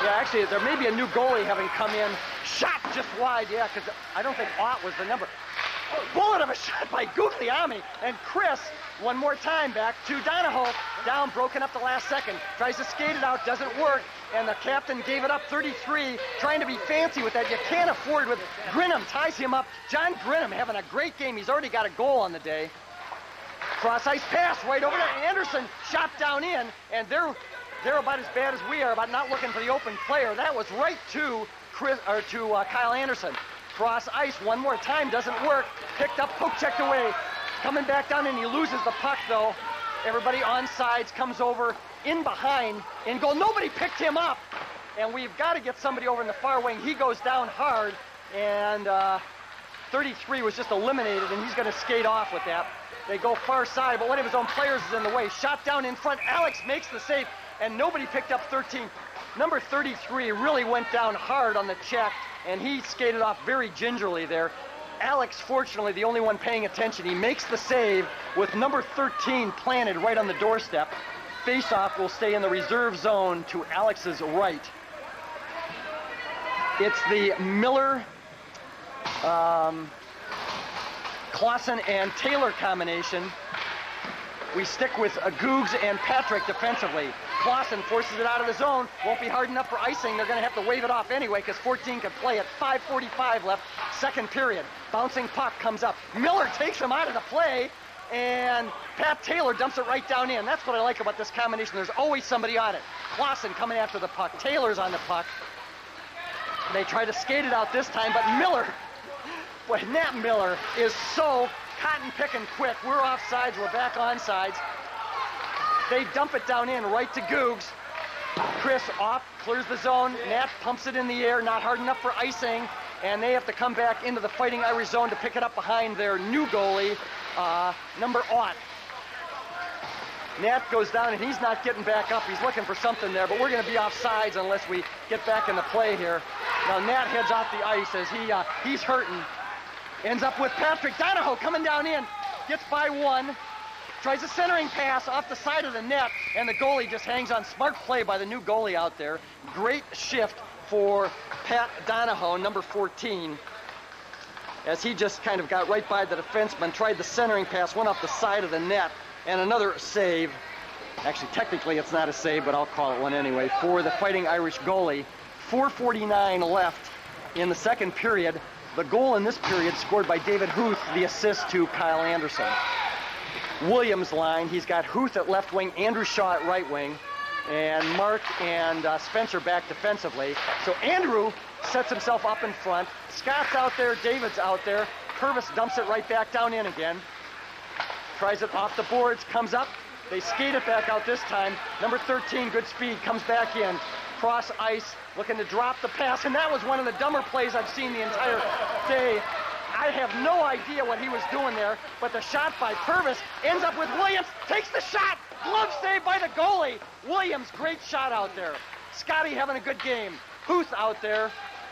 yeah, actually, there may be a new goalie having come in. Shot just wide, yeah, because I don't think Ott was the number. Bullet of a shot by Guglielmi, and Chris, one more time back to Donahoe, down, broken up the last second, tries to skate it out, doesn't work, and the captain gave it up 33, trying to be fancy with that. You can't afford with Grinham, ties him up. John Grinham having a great game. He's already got a goal on the day. Cross ice pass right over to Anderson, shot down in, and they're about as bad as we are about not looking for the open player. That was right to Kyle Anderson. Cross ice one more time, doesn't work. Picked up, poke checked away. Coming back down and he loses the puck though. Everybody on sides, comes over in behind, in goal. Nobody picked him up. And we've got to get somebody over in the far wing. He goes down hard, and 33 was just eliminated, and he's going to skate off with that. They go far side, but one of his own players is in the way. Shot down in front. Alex makes the save, and nobody picked up 13. Number 33 really went down hard on the check, and he skated off very gingerly there. Alex, fortunately, the only one paying attention. He makes the save with number 13 planted right on the doorstep. Face-off will stay in the reserve zone to Alex's right. It's the Miller, Clausen and Taylor combination. We stick with Googs and Patrick defensively. Clausen forces it out of the zone. Won't be hard enough for icing. They're going to have to wave it off anyway because 14 can play it. 5:45 left, second period. Bouncing puck comes up. Miller takes him out of the play, and Pat Taylor dumps it right down in. That's what I like about this combination. There's always somebody on it. Clausen coming after the puck. Taylor's on the puck. They try to skate it out this time, but Miller, boy, Nat Miller is so cotton picking quick. We're offsides, we're back on sides. They dump it down in right to Googs. Chris off, clears the zone. Nat pumps it in the air, not hard enough for icing, and they have to come back into the Fighting Irish zone to pick it up behind their new goalie, number 8. Nat goes down, and he's not getting back up. He's looking for something there, but we're going to be offsides unless we get back in the play here. Now Nat heads off the ice as he's hurting. Ends up with Patrick Donahoe coming down in. Gets by one. Tries a centering pass off the side of the net, and the goalie just hangs on. Smart play by the new goalie out there. Great shift for Pat Donahoe, number 14, as he just kind of got right by the defenseman, tried the centering pass, went off the side of the net, and another save. Actually, technically it's not a save, but I'll call it one anyway, for the Fighting Irish goalie. 4:49 left in the second period. The goal in this period scored by David Huth, the assist to Kyle Anderson. Williams line, he's got Huth at left wing, Andrew Shaw at right wing. and Mark and Spencer back defensively. So Andrew sets himself up in front. Scott's out there, David's out there. Purvis dumps it right back down in again. Tries it off the boards, comes up. They skate it back out this time. Number 13, good speed, comes back in. Cross ice, looking to drop the pass, and that was one of the dumber plays I've seen the entire day. I have no idea what he was doing there, but the shot by Purvis ends up with Williams, takes the shot, glove save by the goalie. Williams, great shot out there. Scotty having a good game. Huth out there,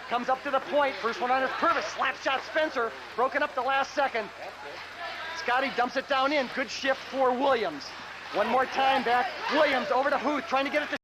comes up to the point, first one on his Purvis, slap shot Spencer, broken up the last second. Scotty dumps it down in, good shift for Williams. One more time back, Williams over to Huth, trying to get it to